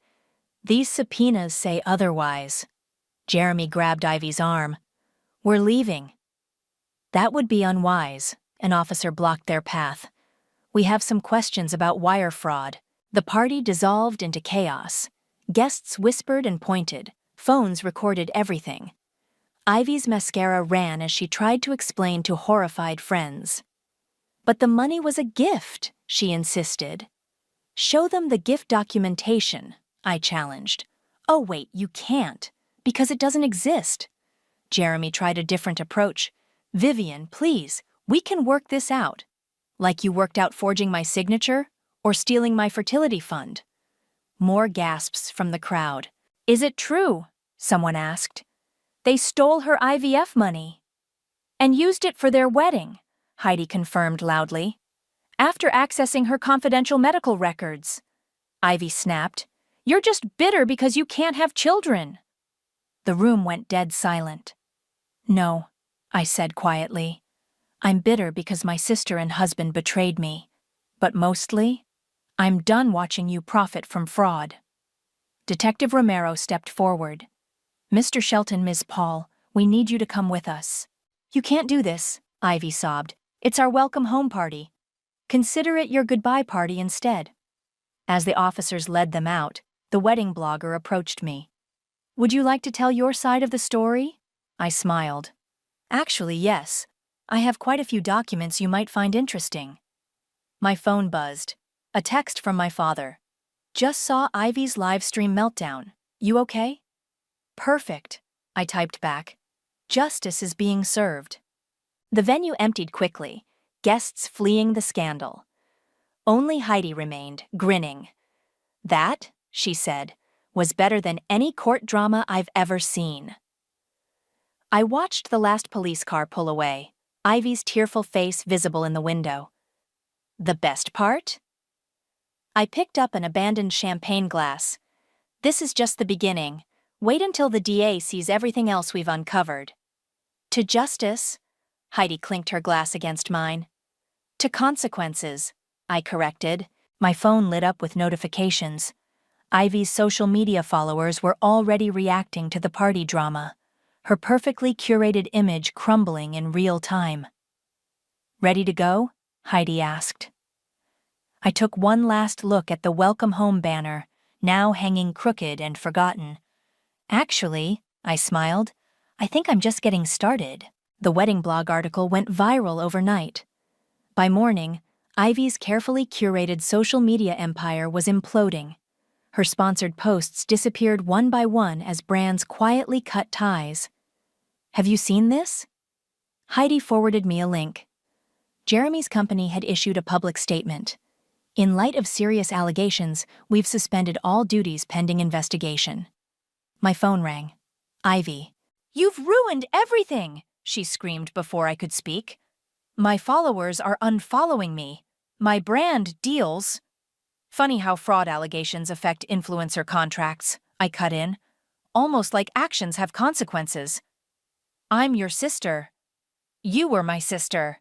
These subpoenas say otherwise. Jeremy grabbed Ivy's arm. We're leaving. That would be unwise. An officer blocked their path. We have some questions about wire fraud. The party dissolved into chaos. Guests whispered and pointed. Phones recorded everything. Ivy's mascara ran as she tried to explain to horrified friends. But the money was a gift, she insisted. Show them the gift documentation, I challenged. Oh wait, you can't, because it doesn't exist. Jeremy tried a different approach. Vivian, please, we can work this out. Like you worked out forging my signature or stealing my fertility fund. More gasps from the crowd. Is it true? Someone asked. They stole her IVF money. And used it for their wedding, Heidi confirmed loudly. After accessing her confidential medical records. Ivy snapped. You're just bitter because you can't have children. The room went dead silent. No, I said quietly. I'm bitter because my sister and husband betrayed me. But mostly, I'm done watching you profit from fraud. Detective Romero stepped forward. Mr. Shelton, Ms. Paul, we need you to come with us. You can't do this, Ivy sobbed. It's our welcome home party. Consider it your goodbye party instead. As the officers led them out, the wedding blogger approached me. Would you like to tell your side of the story? I smiled. Actually, yes. I have quite a few documents you might find interesting. My phone buzzed. A text from my father. Just saw Ivy's live stream meltdown. You okay? Perfect, I typed back. Justice is being served. The venue emptied quickly, guests fleeing the scandal. Only Heidi remained, grinning. That, she said, was better than any court drama I've ever seen. I watched the last police car pull away, Ivy's tearful face visible in the window. The best part? I picked up an abandoned champagne glass. This is just the beginning. Wait until the DA sees everything else we've uncovered. To justice, Heidi clinked her glass against mine. To consequences, I corrected. My phone lit up with notifications. Ivy's social media followers were already reacting to the party drama, her perfectly curated image crumbling in real time. Ready to go? Heidi asked. I took one last look at the welcome home banner, now hanging crooked and forgotten. Actually, I smiled, I think I'm just getting started. The wedding blog article went viral overnight. By morning, Ivy's carefully curated social media empire was imploding. Her sponsored posts disappeared one by one as brands quietly cut ties. Have you seen this? Heidi forwarded me a link. Jeremy's company had issued a public statement. In light of serious allegations, we've suspended all duties pending investigation. My phone rang. Ivy. You've ruined everything, she screamed before I could speak. My followers are unfollowing me. My brand deals. Funny how fraud allegations affect influencer contracts, I cut in. Almost like actions have consequences. I'm your sister. You were my sister.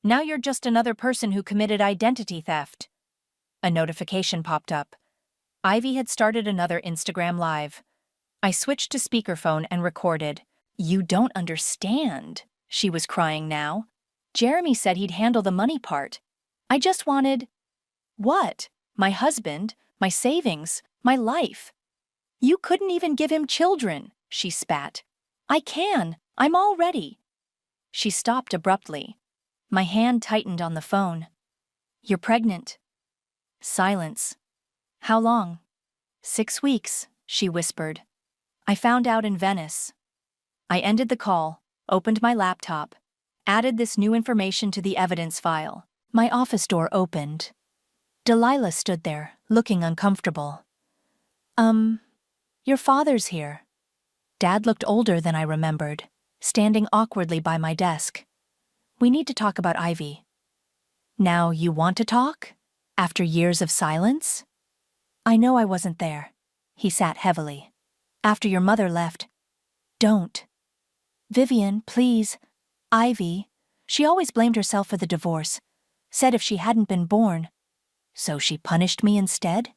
Now you're just another person who committed identity theft. A notification popped up. Ivy had started another Instagram Live. I switched to speakerphone and recorded. You don't understand, she was crying now. Jeremy said he'd handle the money part. I just wanted… What? My husband, my savings, my life. You couldn't even give him children, she spat. I can. I'm all ready. She stopped abruptly. My hand tightened on the phone. You're pregnant. Silence. How long? 6 weeks, she whispered. I found out in Venice. I ended the call, opened my laptop, added this new information to the evidence file. My office door opened. Delilah stood there, looking uncomfortable. Your father's here. Dad looked older than I remembered, standing awkwardly by my desk. We need to talk about Ivy. Now you want to talk? After years of silence? I know I wasn't there. He sat heavily. After your mother left. Don't. Vivian, please. Ivy. She always blamed herself for the divorce. Said if she hadn't been born. So she punished me instead?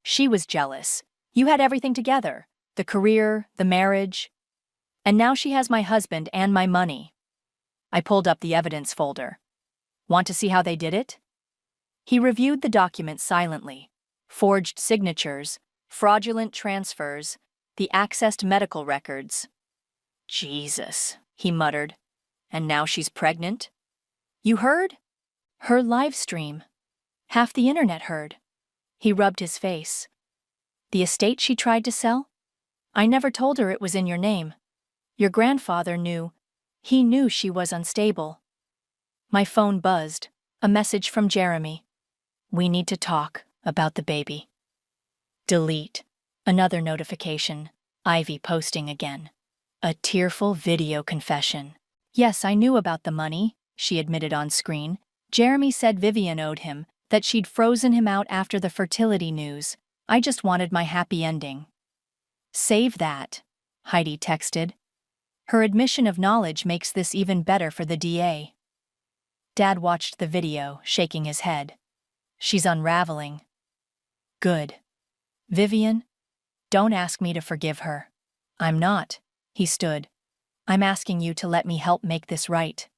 She was jealous. You had everything together. The career, the marriage. And now she has my husband and my money. I pulled up the evidence folder. Want to see how they did it? He reviewed the document silently. Forged signatures, fraudulent transfers, the accessed medical records. Jesus, he muttered. And now she's pregnant? You heard? Her live stream. Half the internet heard. He rubbed his face. The estate she tried to sell? I never told her it was in your name. Your grandfather knew. He knew she was unstable. My phone buzzed. A message from Jeremy. We need to talk about the baby. Delete. Another notification. Ivy posting again. A tearful video confession. Yes, I knew about the money, she admitted on screen. Jeremy said Vivian owed him, that she'd frozen him out after the fertility news. I just wanted my happy ending. Save that, Heidi texted. Her admission of knowledge makes this even better for the DA. Dad watched the video, shaking his head. She's unraveling. Good. Vivian, don't ask me to forgive her. I'm not. He stood. I'm asking you to let me help make this right.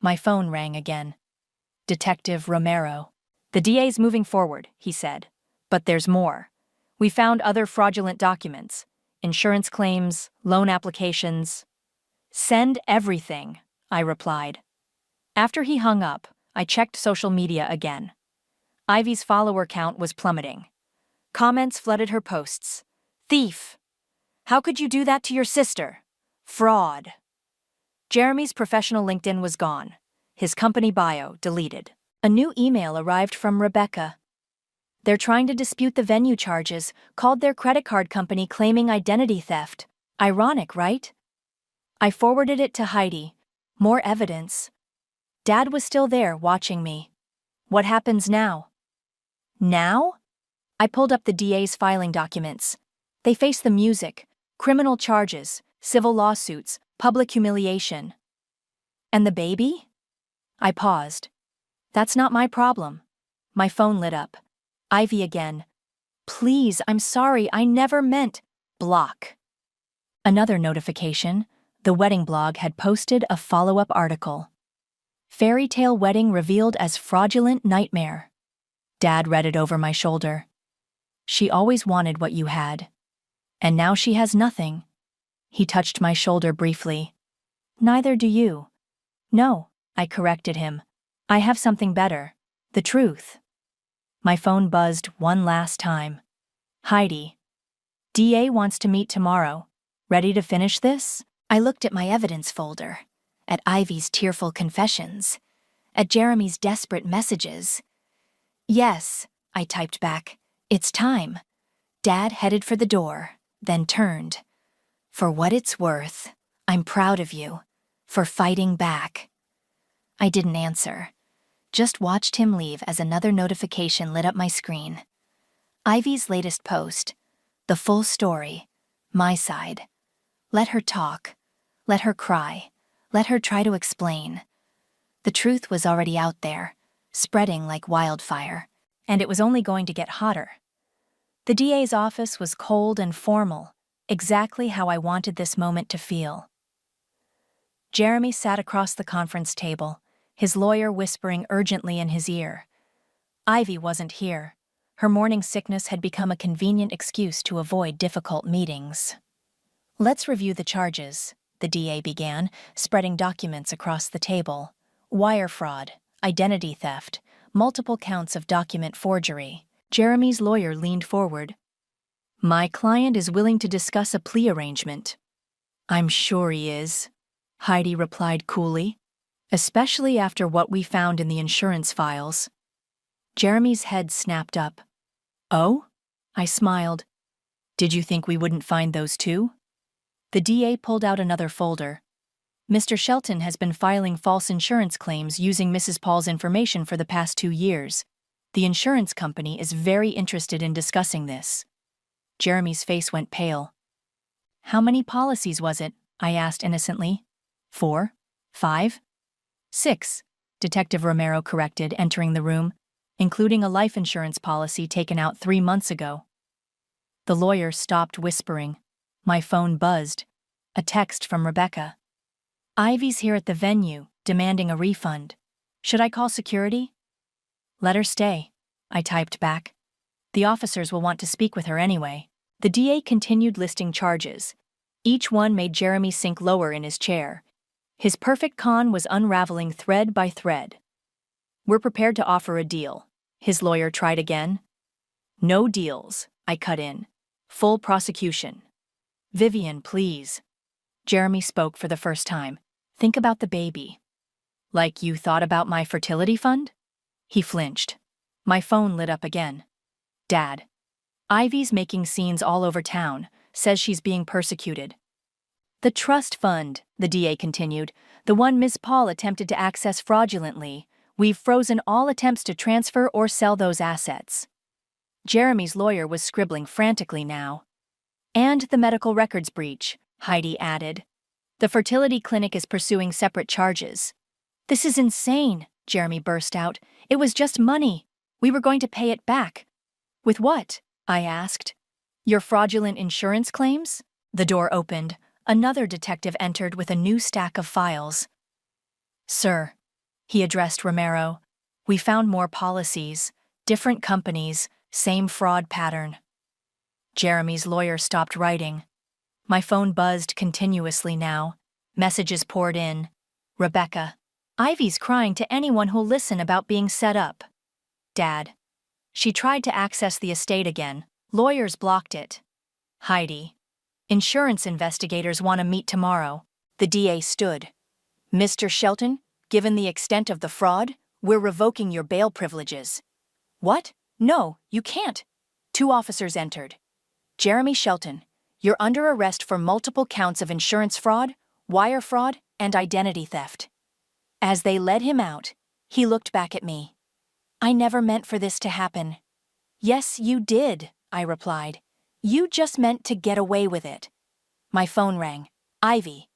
My phone rang again. Detective Romero. The DA's moving forward, he said. But there's more. We found other fraudulent documents. Insurance claims, loan applications. Send everything, I replied. After he hung up, I checked social media again. Ivy's follower count was plummeting. Comments flooded her posts. Thief! How could you do that to your sister? Fraud. Jeremy's professional LinkedIn was gone. His company bio deleted. A new email arrived from Rebecca. They're trying to dispute the venue charges, called their credit card company claiming identity theft. Ironic, right? I forwarded it to Heidi. More evidence. Dad was still there, watching me. What happens now? Now? I pulled up the DA's filing documents. They face the music, criminal charges, civil lawsuits, public humiliation. And the baby? I paused. That's not my problem. My phone lit up. Ivy again. Please, I'm sorry, I never meant… Block. Another notification. The wedding blog had posted a follow-up article. Fairy tale wedding revealed as fraudulent nightmare. Dad read it over my shoulder. She always wanted what you had. And now she has nothing. He touched my shoulder briefly. Neither do you. No, I corrected him. I have something better. The truth. My phone buzzed one last time. Heidi. DA wants to meet tomorrow. Ready to finish this? I looked at my evidence folder, at Ivy's tearful confessions, at Jeremy's desperate messages. "Yes," I typed back. "It's time." Dad headed for the door, then turned. "For what it's worth, I'm proud of you. For fighting back." I didn't answer. Just watched him leave as another notification lit up my screen. Ivy's latest post. The full story. My side. Let her talk. Let her cry. Let her try to explain. The truth was already out there, spreading like wildfire, and it was only going to get hotter. The DA's office was cold and formal, exactly how I wanted this moment to feel. Jeremy sat across the conference table, his lawyer whispering urgently in his ear. Ivy wasn't here. Her morning sickness had become a convenient excuse to avoid difficult meetings. "Let's review the charges," the DA began, spreading documents across the table. Wire fraud, identity theft, multiple counts of document forgery. Jeremy's lawyer leaned forward. "My client is willing to discuss a plea arrangement." "I'm sure he is," Heidi replied coolly, "especially after what we found in the insurance files." Jeremy's head snapped up. "Oh?" I smiled. "Did you think we wouldn't find those too?" The DA pulled out another folder. "Mr. Shelton has been filing false insurance claims using Mrs. Paul's information for the past 2 years. The insurance company is very interested in discussing this." Jeremy's face went pale. "How many policies was it?" I asked innocently. 4? 5? 6, Detective Romero corrected, entering the room, including a life insurance policy taken out 3 months ago. The lawyer stopped whispering. My phone buzzed. A text from Rebecca. "Ivy's here at the venue, demanding a refund. Should I call security?" "Let her stay," I typed back. "The officers will want to speak with her anyway." The DA continued listing charges. Each one made Jeremy sink lower in his chair. His perfect con was unraveling thread by thread. "We're prepared to offer a deal," his lawyer tried again. "No deals," I cut in. "Full prosecution." "Vivian, please." Jeremy spoke for the first time. "Think about the baby." "Like you thought about my fertility fund?" He flinched. My phone lit up again. "Dad. Ivy's making scenes all over town, says she's being persecuted." "The trust fund," the DA continued, "the one Ms. Paul attempted to access fraudulently. We've frozen all attempts to transfer or sell those assets." Jeremy's lawyer was scribbling frantically now. "And the medical records breach," Heidi added. "The fertility clinic is pursuing separate charges." "This is insane," Jeremy burst out. "It was just money. We were going to pay it back." "With what?" I asked. "Your fraudulent insurance claims?" The door opened. Another detective entered with a new stack of files. "Sir," he addressed Romero, "we found more policies, different companies, same fraud pattern." Jeremy's lawyer stopped writing. My phone buzzed continuously now. Messages poured in. "Rebecca. Ivy's crying to anyone who'll listen about being set up." "Dad. She tried to access the estate again. Lawyers blocked it." "Heidi. Insurance investigators want to meet tomorrow." The DA stood. "Mr. Shelton, given the extent of the fraud, we're revoking your bail privileges." "What? No, you can't." 2 officers entered. "Jeremy Shelton, you're under arrest for multiple counts of insurance fraud, wire fraud, and identity theft." As they led him out, he looked back at me. "I never meant for this to happen." "Yes, you did," I replied. "You just meant to get away with it." My phone rang. "Ivy."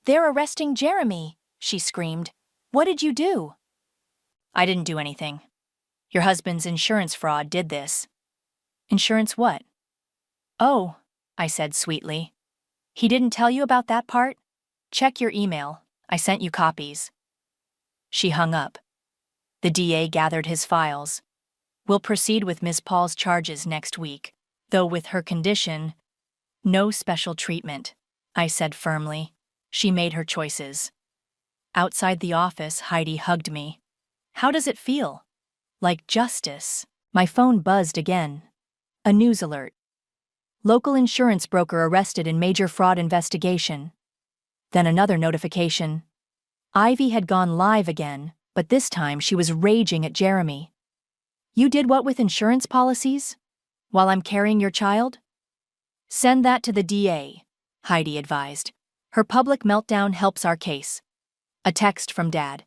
"They're arresting Jeremy," she screamed. "What did you do?" "I didn't do anything. Your husband's insurance fraud did this." "Insurance what?" "Oh," I said sweetly. "He didn't tell you about that part? Check your email. I sent you copies." She hung up. The DA gathered his files. "We'll proceed with Ms. Paul's charges next week, though with her condition, no special treatment," I said firmly. She made her choices. Outside the office, Heidi hugged me. "How does it feel?" "Like justice." My phone buzzed again. A news alert. "Local insurance broker arrested in major fraud investigation." Then another notification. Ivy had gone live again, but but this time she was raging at Jeremy. "You did what with insurance policies? While I'm carrying your child?" "Send that to the DA," Heidi advised. "Her public meltdown helps our case." A text from Dad.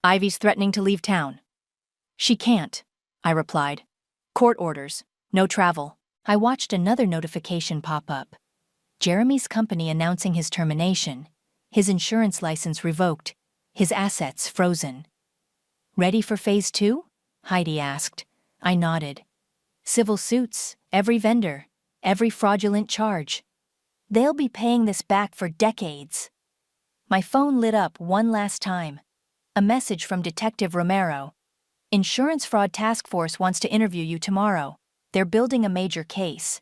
"Ivy's threatening to leave town." "She can't," I replied. "Court orders. No travel." I watched another notification pop up. Jeremy's company announcing his termination, his insurance license revoked, his assets frozen. "Ready for phase 2? Heidi asked. I nodded. "Civil suits, every vendor, every fraudulent charge. They'll be paying this back for decades." My phone lit up one last time. A message from Detective Romero. "Insurance Fraud Task Force wants to interview you tomorrow. They're building a major case."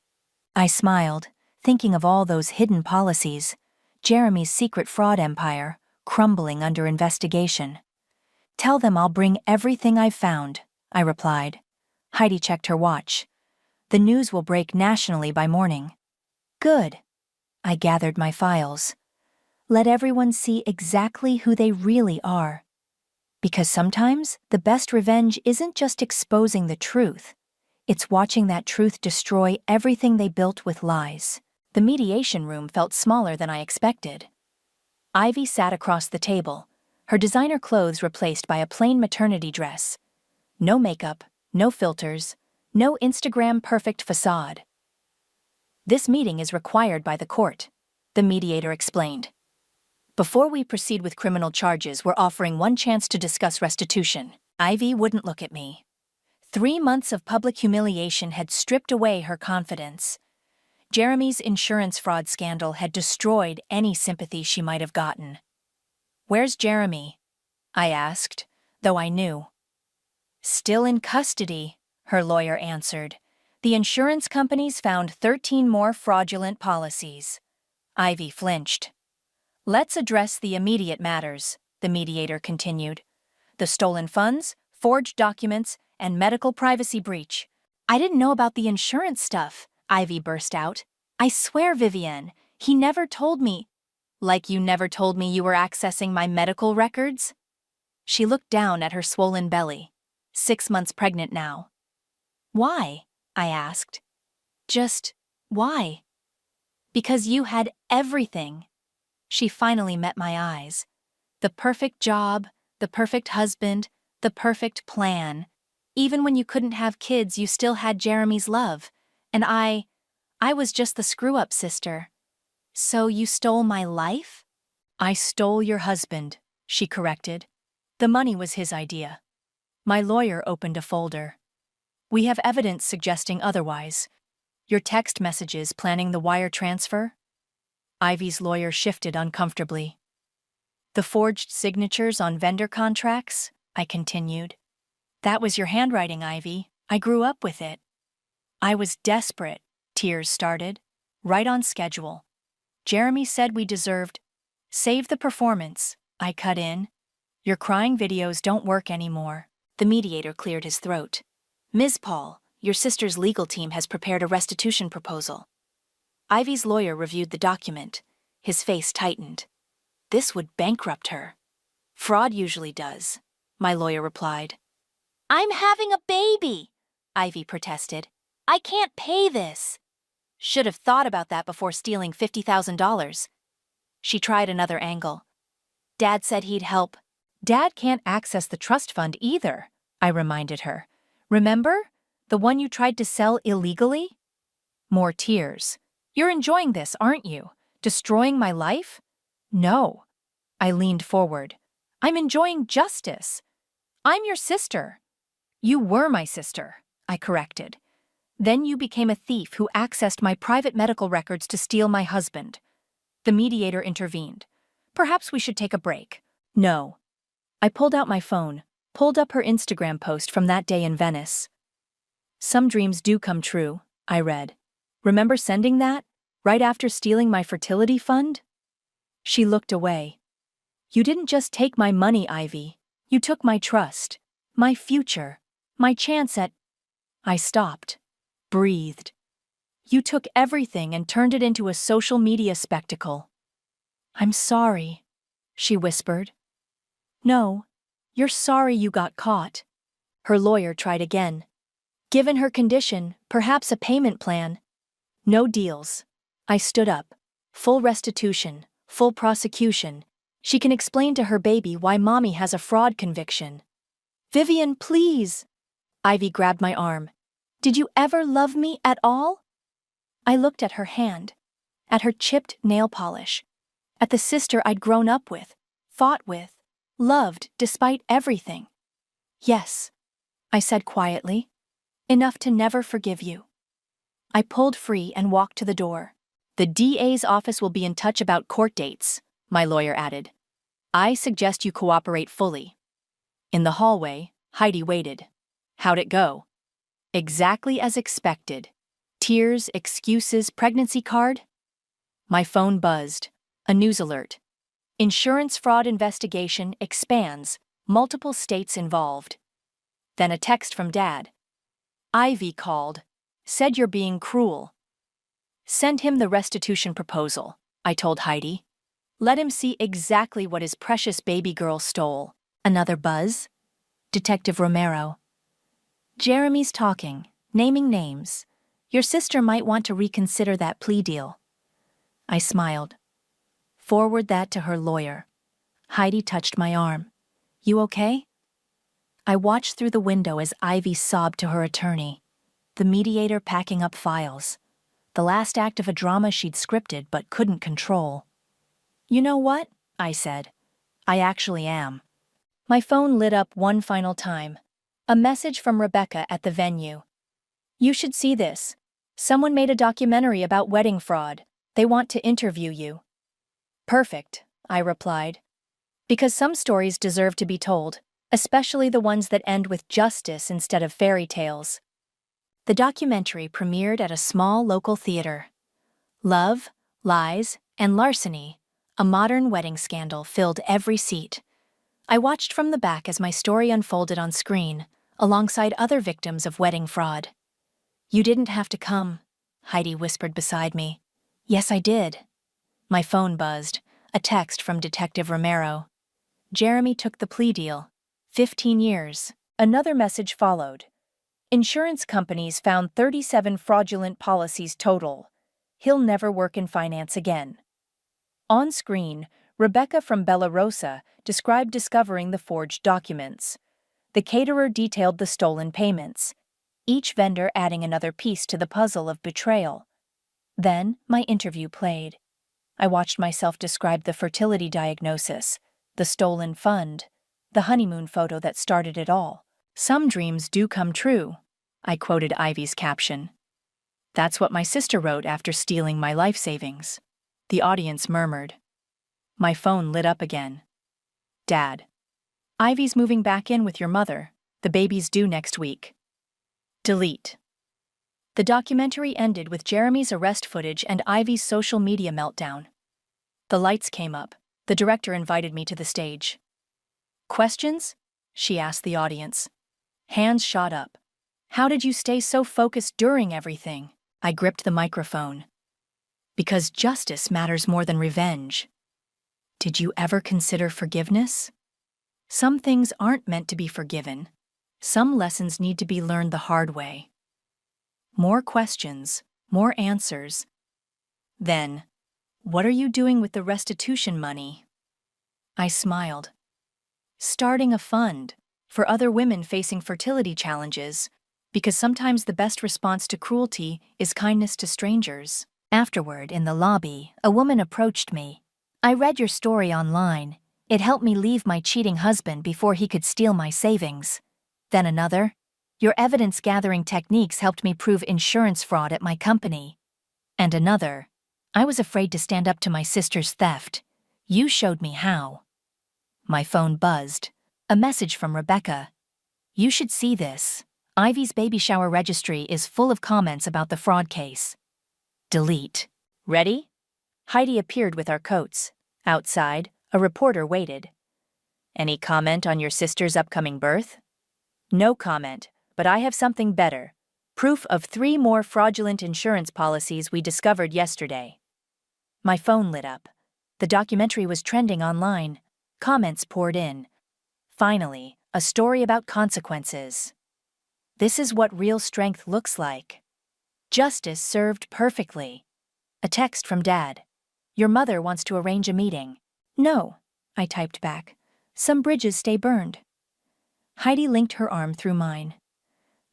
I smiled, thinking of all those hidden policies, Jeremy's secret fraud empire, crumbling under investigation. "Tell them I'll bring everything I've found," I replied. Heidi checked her watch. "The news will break nationally by morning." "Good." I gathered my files. Let everyone see exactly who they really are. Because sometimes the best revenge isn't just exposing the truth. It's watching that truth destroy everything they built with lies. The mediation room felt smaller than I expected. Ivy sat across the table, her designer clothes replaced by a plain maternity dress. No makeup, no filters, no Instagram-perfect facade. "This meeting is required by the court," the mediator explained. "Before we proceed with criminal charges, we're offering one chance to discuss restitution." Ivy wouldn't look at me. 3 months of public humiliation had stripped away her confidence. Jeremy's insurance fraud scandal had destroyed any sympathy she might have gotten. "Where's Jeremy?" I asked, though I knew. "Still in custody," her lawyer answered. "The insurance companies found 13 more fraudulent policies." Ivy flinched. "Let's address the immediate matters," the mediator continued. "The stolen funds, forged documents, and medical privacy breach." "I didn't know about the insurance stuff," Ivy burst out. "I swear, Vivienne, he never told me." "Like you never told me you were accessing my medical records?" She looked down at her swollen belly. 6 months pregnant now. "Why?" I asked. "Just, why?" "Because you had everything." She finally met my eyes. The perfect job, the perfect husband, the perfect plan. Even when you couldn't have kids, you still had Jeremy's love. And I was just the screw-up sister. "So you stole my life?" "I stole your husband," she corrected. "The money was his idea." My lawyer opened a folder. "We have evidence suggesting otherwise. Your text messages planning the wire transfer?" Ivy's lawyer shifted uncomfortably. "The forged signatures on vendor contracts?" I continued. "That was your handwriting, Ivy. I grew up with it." "I was desperate," tears started. "Right on schedule. Jeremy said we deserved—" "Save the performance," I cut in. "Your crying videos don't work anymore." The mediator cleared his throat. "Ms. Paul, your sister's legal team has prepared a restitution proposal." Ivy's lawyer reviewed the document. His face tightened. "This would bankrupt her." "Fraud usually does," my lawyer replied. "I'm having a baby," Ivy protested. "I can't pay this." "Should have thought about that before stealing $50,000. She tried another angle. "Dad said he'd help." "Dad can't access the trust fund either," I reminded her. "Remember? The one you tried to sell illegally?" More tears. "You're enjoying this, aren't you? Destroying my life?" "No." I leaned forward. "I'm enjoying justice. I'm your sister." "You were my sister," I corrected. "Then you became a thief who accessed my private medical records to steal my husband." The mediator intervened. "Perhaps we should take a break." "No." I pulled out my phone, pulled up her Instagram post from that day in Venice. "Some dreams do come true," I read. "Remember sending that? Right after stealing my fertility fund?" She looked away. "You didn't just take my money, Ivy. You took my trust, my future, my chance at—" I stopped, breathed. "You took everything and turned it into a social media spectacle." "I'm sorry," she whispered. "No, You're sorry you got caught. Her lawyer tried again. Given her condition, perhaps a payment plan. No deals. I stood up. Full restitution, full prosecution. She can explain to her baby why mommy has a fraud conviction. Vivian, please. Ivy grabbed my arm. Did you ever love me at all? I looked at her hand, at her chipped nail polish, at the sister I'd grown up with, fought with, loved despite everything. Yes, I said quietly. Enough to never forgive you. I pulled free and walked to the door. The DA's office will be in touch about court dates, my lawyer added. I suggest you cooperate fully. In the hallway, Heidi waited. How'd it go? Exactly as expected. Tears, excuses, pregnancy card? My phone buzzed. A news alert. Insurance fraud investigation expands. Multiple states involved. Then a text from Dad. Ivy called. Said you're being cruel. Send him the restitution proposal, I told Heidi. Let him see exactly what his precious baby girl stole. Another buzz? Detective Romero. Jeremy's talking, naming names. Your sister might want to reconsider that plea deal. I smiled. Forward that to her lawyer. Heidi touched my arm. You okay? I watched through the window as Ivy sobbed to her attorney, the mediator packing up files, the last act of a drama she'd scripted but couldn't control. You know what? I said. I actually am. My phone lit up one final time. A message from Rebecca at the venue. You should see this. Someone made a documentary about wedding fraud. They want to interview you. Perfect, I replied. Because some stories deserve to be told, especially the ones that end with justice instead of fairy tales. The documentary premiered at a small local theater. Love, lies, and larceny, a modern wedding scandal filled every seat. I watched from the back as my story unfolded on screen, alongside other victims of wedding fraud. You didn't have to come, Heidi whispered beside me. Yes, I did. My phone buzzed, a text from Detective Romero. Jeremy took the plea deal. 15 years. Another message followed. Insurance companies found 37 fraudulent policies total. He'll never work in finance again. On screen, Rebecca from Bella Rosa described discovering the forged documents. The caterer detailed the stolen payments, each vendor adding another piece to the puzzle of betrayal. Then, my interview played. I watched myself describe the fertility diagnosis, the stolen fund, the honeymoon photo that started it all. Some dreams do come true, I quoted Ivy's caption. That's what my sister wrote after stealing my life savings. The audience murmured. My phone lit up again. Dad. Ivy's moving back in with your mother. The baby's due next week. Delete. The documentary ended with Jeremy's arrest footage and Ivy's social media meltdown. The lights came up. The director invited me to the stage. Questions? She asked the audience. Hands shot up. How did you stay so focused during everything? I gripped the microphone. Because justice matters more than revenge. Did you ever consider forgiveness? Some things aren't meant to be forgiven. Some lessons need to be learned the hard way. More questions, more answers. Then, what are you doing with the restitution money? I smiled. Starting a fund for other women facing fertility challenges, because sometimes the best response to cruelty is kindness to strangers. Afterward, in the lobby, a woman approached me. I read your story online. It helped me leave my cheating husband before he could steal my savings. Then another. Your evidence-gathering techniques helped me prove insurance fraud at my company. And another. I was afraid to stand up to my sister's theft. You showed me how. My phone buzzed. A message from Rebecca. You should see this. Ivy's baby shower registry is full of comments about the fraud case. Delete. Ready? Heidi appeared with our coats. Outside, a reporter waited. Any comment on your sister's upcoming birth? No comment, but I have something better. Proof of 3 more fraudulent insurance policies we discovered yesterday. My phone lit up. The documentary was trending online. Comments poured in. Finally, a story about consequences. This is what real strength looks like. Justice served perfectly. A text from Dad. Your mother wants to arrange a meeting. No, I typed back. Some bridges stay burned. Heidi linked her arm through mine.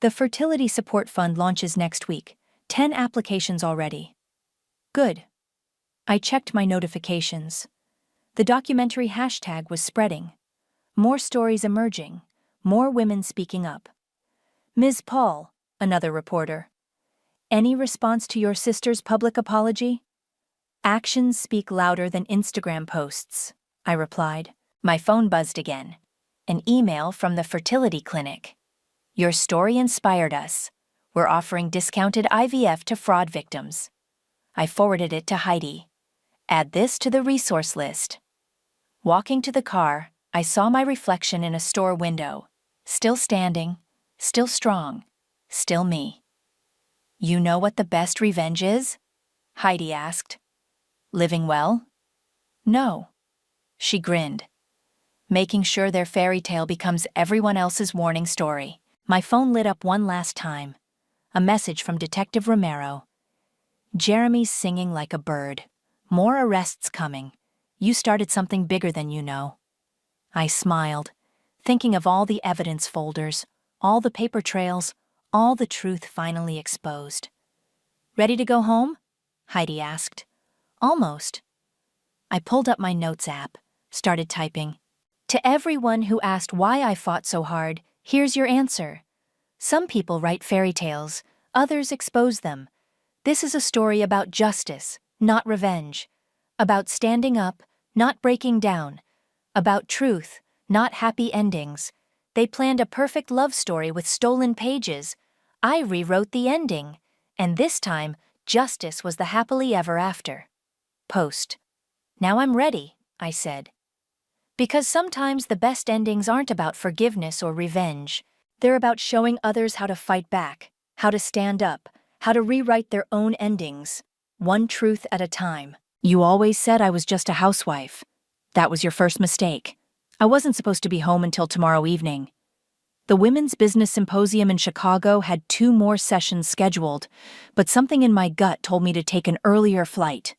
The Fertility Support Fund launches next week. 10 applications already. Good. I checked my notifications. The documentary hashtag was spreading. More stories emerging. More women speaking up. Ms. Paul, another reporter. Any response to your sister's public apology? Actions speak louder than Instagram posts, I replied. My phone buzzed again. An email from the fertility clinic. Your story inspired us. We're offering discounted IVF to fraud victims. I forwarded it to Heidi. Add this to the resource list. Walking to the car, I saw my reflection in a store window. Still standing, still strong, still me. You know what the best revenge is? Heidi asked. Living well? No. She grinned. Making sure their fairy tale becomes everyone else's warning story. My phone lit up one last time. A message from Detective Romero. Jeremy's singing like a bird. More arrests coming. You started something bigger than you know. I smiled, thinking of all the evidence folders, all the paper trails, all the truth finally exposed. Ready to go home? Heidi asked. Almost. I pulled up my notes app, started typing. To everyone who asked why I fought so hard, here's your answer. Some people write fairy tales, others expose them. This is a story about justice, not revenge. About standing up, not breaking down. About truth, not happy endings. They planned a perfect love story with stolen pages. I rewrote the ending. And this time, justice was the happily ever after. Post. Now I'm ready, I said. Because sometimes the best endings aren't about forgiveness or revenge. They're about showing others how to fight back, how to stand up, how to rewrite their own endings, one truth at a time. You always said I was just a housewife. That was your first mistake. I wasn't supposed to be home until tomorrow evening. The Women's Business Symposium in Chicago had 2 more sessions scheduled, but something in my gut told me to take an earlier flight.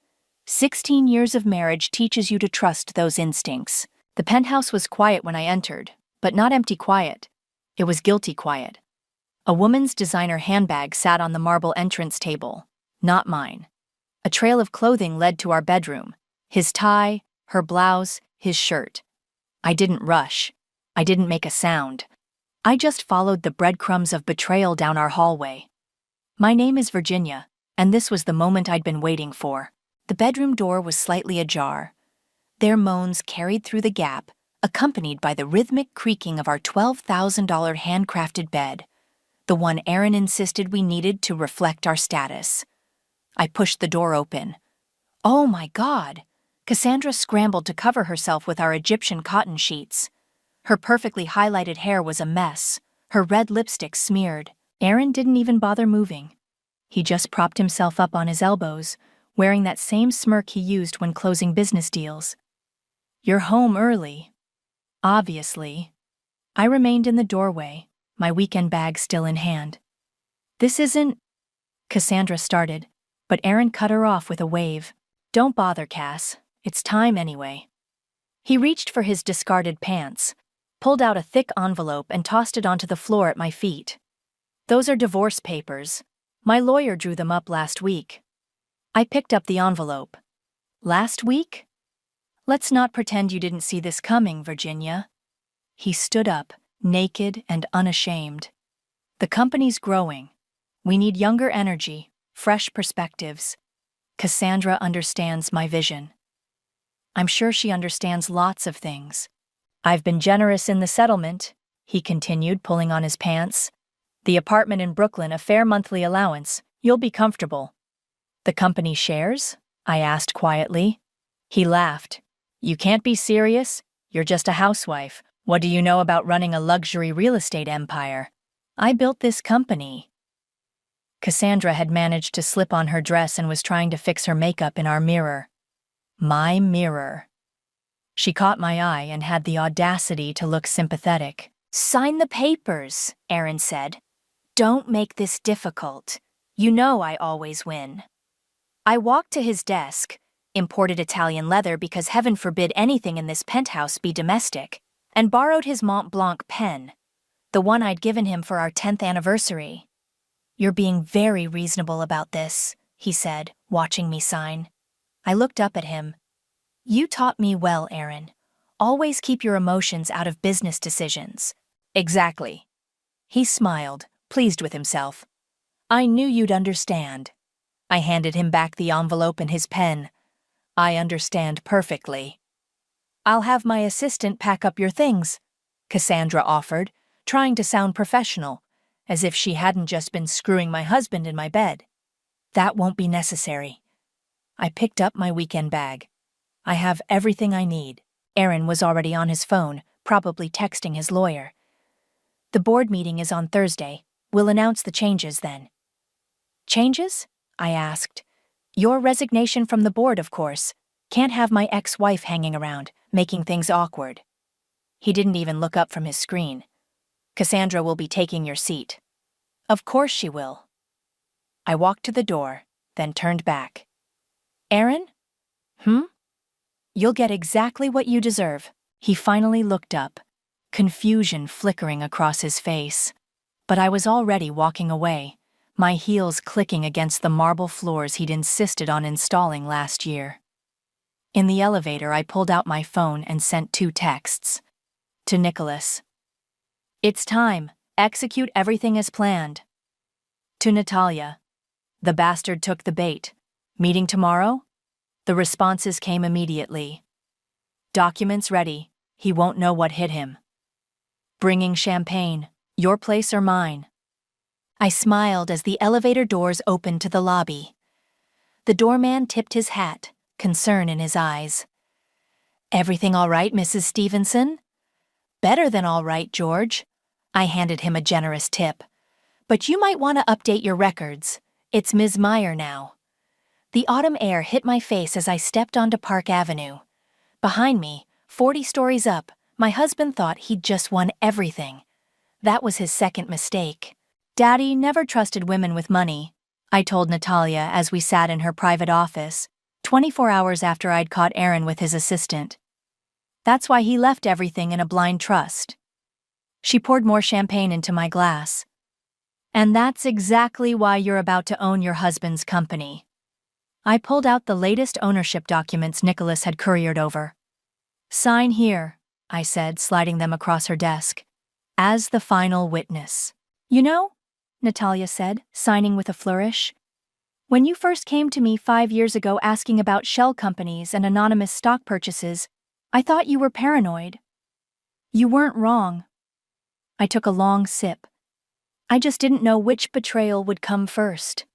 16 years of marriage teaches you to trust those instincts. The penthouse was quiet when I entered, but not empty quiet. It was guilty quiet. A woman's designer handbag sat on the marble entrance table, not mine. A trail of clothing led to our bedroom. His tie, her blouse, his shirt. I didn't rush. I didn't make a sound. I just followed the breadcrumbs of betrayal down our hallway. My name is Virginia, and this was the moment I'd been waiting for. The bedroom door was slightly ajar. Their moans carried through the gap, accompanied by the rhythmic creaking of our $12,000 handcrafted bed, the one Aaron insisted we needed to reflect our status. I pushed the door open. Oh my God! Cassandra scrambled to cover herself with our Egyptian cotton sheets. Her perfectly highlighted hair was a mess, her red lipstick smeared. Aaron didn't even bother moving. He just propped himself up on his elbows, wearing that same smirk he used when closing business deals. You're home early. Obviously. I remained in the doorway, my weekend bag still in hand. This isn't... Cassandra started, but Aaron cut her off with a wave. Don't bother, Cass. It's time anyway. He reached for his discarded pants, pulled out a thick envelope and tossed it onto the floor at my feet. Those are divorce papers. My lawyer drew them up last week. I picked up the envelope. Last week? Let's not pretend you didn't see this coming, Virginia. He stood up, naked and unashamed. The company's growing. We need younger energy, fresh perspectives. Cassandra understands my vision. I'm sure she understands lots of things. I've been generous in the settlement, he continued, pulling on his pants. The apartment in Brooklyn, a fair monthly allowance. You'll be comfortable. The company shares? I asked quietly. He laughed. You can't be serious? You're just a housewife. What do you know about running a luxury real estate empire? I built this company. Cassandra had managed to slip on her dress and was trying to fix her makeup in our mirror. My mirror. She caught my eye and had the audacity to look sympathetic. "Sign the papers," Aaron said. "Don't make this difficult. You know I always win." I walked to his desk, imported Italian leather because heaven forbid anything in this penthouse be domestic, and borrowed his Mont Blanc pen, the one I'd given him for our 10th anniversary. "You're being very reasonable about this," he said, watching me sign. I looked up at him. "You taught me well, Aaron. Always keep your emotions out of business decisions." "Exactly." He smiled, pleased with himself. "I knew you'd understand." I handed him back the envelope and his pen. "I understand perfectly." "I'll have my assistant pack up your things," Cassandra offered, trying to sound professional, as if she hadn't just been screwing my husband in my bed. "That won't be necessary." I picked up my weekend bag. "I have everything I need." Aaron was already on his phone, probably texting his lawyer. "The board meeting is on Thursday. We'll announce the changes then." "Changes?" I asked. "Your resignation from the board, of course. Can't have my ex-wife hanging around, making things awkward." He didn't even look up from his screen. "Cassandra will be taking your seat." "Of course she will." I walked to the door, then turned back. "Aaron?" "You'll get exactly what you deserve." He finally looked up, confusion flickering across his face. But I was already walking away, my heels clicking against the marble floors he'd insisted on installing last year. In the elevator, I pulled out my phone and sent 2 texts. To Nicholas. "It's time. Execute everything as planned." To Natalia. "The bastard took the bait. Meeting tomorrow?" The responses came immediately. "Documents ready. He won't know what hit him." "Bringing champagne. Your place or mine?" I smiled as the elevator doors opened to the lobby. The doorman tipped his hat, concern in his eyes. "Everything all right, Mrs. Stevenson?" "Better than all right, George." I handed him a generous tip. "But you might want to update your records. It's Ms. Meyer now." The autumn air hit my face as I stepped onto Park Avenue. Behind me, 40 stories up, my husband thought he'd just won everything. That was his second mistake. "Daddy never trusted women with money," I told Natalia as we sat in her private office, 24 hours after I'd caught Aaron with his assistant. "That's why he left everything in a blind trust." She poured more champagne into my glass. "And that's exactly why you're about to own your husband's company." I pulled out the latest ownership documents Nicholas had couriered over. "Sign here," I said, sliding them across her desk, "as the final witness." "You know," Natalia said, signing with a flourish, "when you first came to me 5 years ago asking about shell companies and anonymous stock purchases, I thought you were paranoid. You weren't wrong." I took a long sip. I just didn't know which betrayal would come first.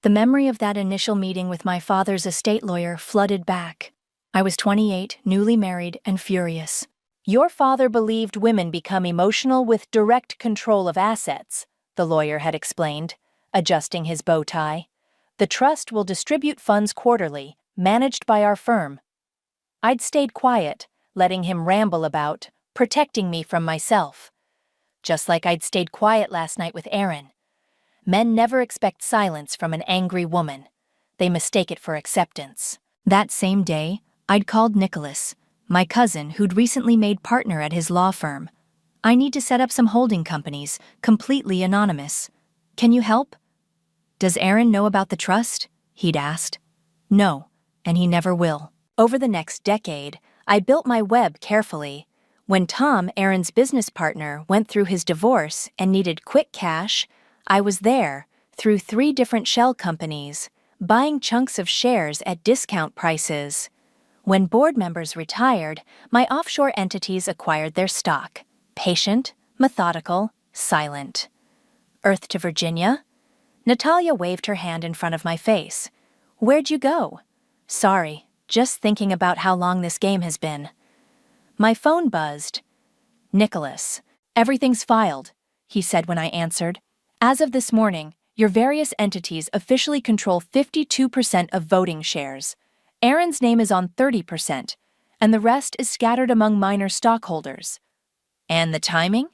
The memory of that initial meeting with my father's estate lawyer flooded back. I was 28, newly married, and furious. "Your father believed women become emotional with direct control of assets," the lawyer had explained, adjusting his bow tie. "The trust will distribute funds quarterly, managed by our firm." I'd stayed quiet, letting him ramble about, protecting me from myself. Just like I'd stayed quiet last night with Aaron. Men never expect silence from an angry woman. They mistake it for acceptance. That same day, I'd called Nicholas, my cousin who'd recently made partner at his law firm. "I need to set up some holding companies, completely anonymous. Can you help?" "Does Aaron know about the trust?" he'd asked. "No, and he never will." Over the next decade, I built my web carefully. When Tham, Aaron's business partner, went through his divorce and needed quick cash, I was there, through 3 different shell companies, buying chunks of shares at discount prices. When board members retired, my offshore entities acquired their stock. Patient, methodical, silent. "Earth to Virginia?" Natalia waved her hand in front of my face. "Where'd you go?" "Sorry, just thinking about how long this game has been." My phone buzzed. "Nicholas, everything's filed," he said when I answered. "As of this morning, your various entities officially control 52% of voting shares. Aaron's name is on 30%, and the rest is scattered among minor stockholders. And the timing?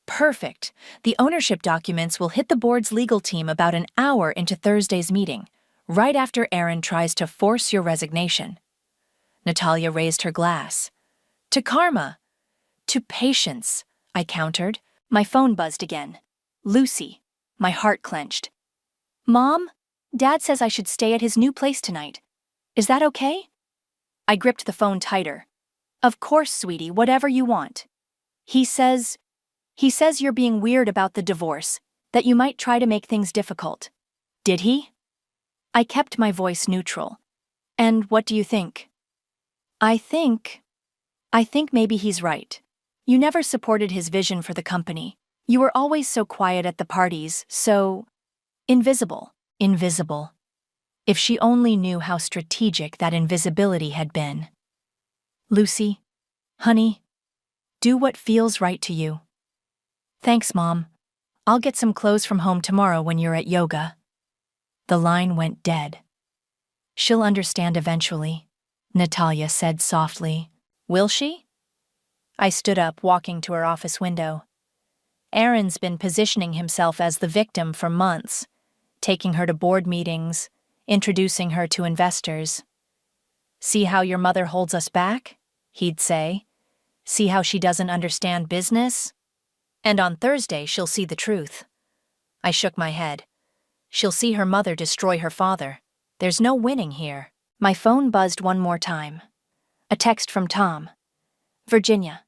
Perfect. The ownership documents will hit the board's legal team about an hour into Thursday's meeting, right after Aaron tries to force your resignation. Natalia raised her glass. To karma. To patience, I countered. My phone buzzed again. Lucy. My heart clenched. Mom, Dad says I should stay at his new place tonight. Is that okay? I gripped the phone tighter. Of course, sweetie, whatever you want. He says you're being weird about the divorce, that you might try to make things difficult. Did he? I kept my voice neutral. And what do you think? I think maybe he's right. You never supported his vision for the company. You were always so quiet at the parties, so invisible. If she only knew how strategic that invisibility had been. Lucy, honey, do what feels right to you. Thanks, Mom. I'll get some clothes from home tomorrow when you're at yoga. The line went dead. She'll understand eventually, Natalia said softly. Will she? I stood up, walking to her office window. Aaron's been positioning himself as the victim for months, taking her to board meetings, introducing her to investors. See how your mother holds us back? He'd say. See how she doesn't understand business? And on Thursday, she'll see the truth. I shook my head. She'll see her mother destroy her father. There's no winning here. My phone buzzed one more time. A text from Tom. Virginia,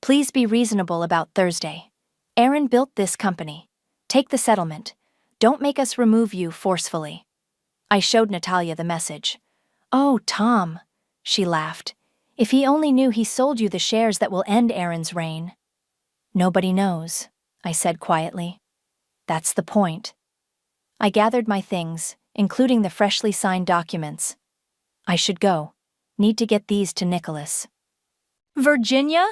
please be reasonable about Thursday. Aaron built this company. Take the settlement. Don't make us remove you forcefully. I showed Natalia the message. Oh, Tom, she laughed. If he only knew he sold you the shares that will end Aaron's reign. Nobody knows, I said quietly. That's the point. I gathered my things, including the freshly signed documents. I should go. Need to get these to Nicholas. Virginia?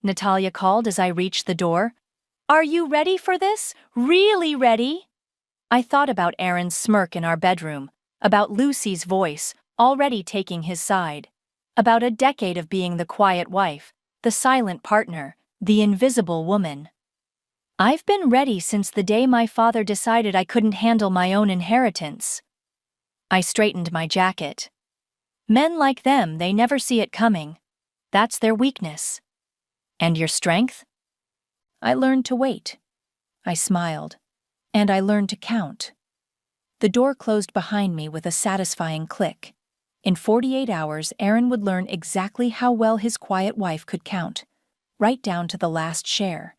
Natalia called as I reached the door. Are you ready for this? Really ready? I thought about Aaron's smirk in our bedroom, about Lucy's voice, already taking his side, about a decade of being the quiet wife, the silent partner, the invisible woman. I've been ready since the day my father decided I couldn't handle my own inheritance. I straightened my jacket. Men like them, they never see it coming. That's their weakness. And your strength? I learned to wait. I smiled. And I learned to count. The door closed behind me with a satisfying click. In 48 hours, Aaron would learn exactly how well his quiet wife could count, right down to the last share.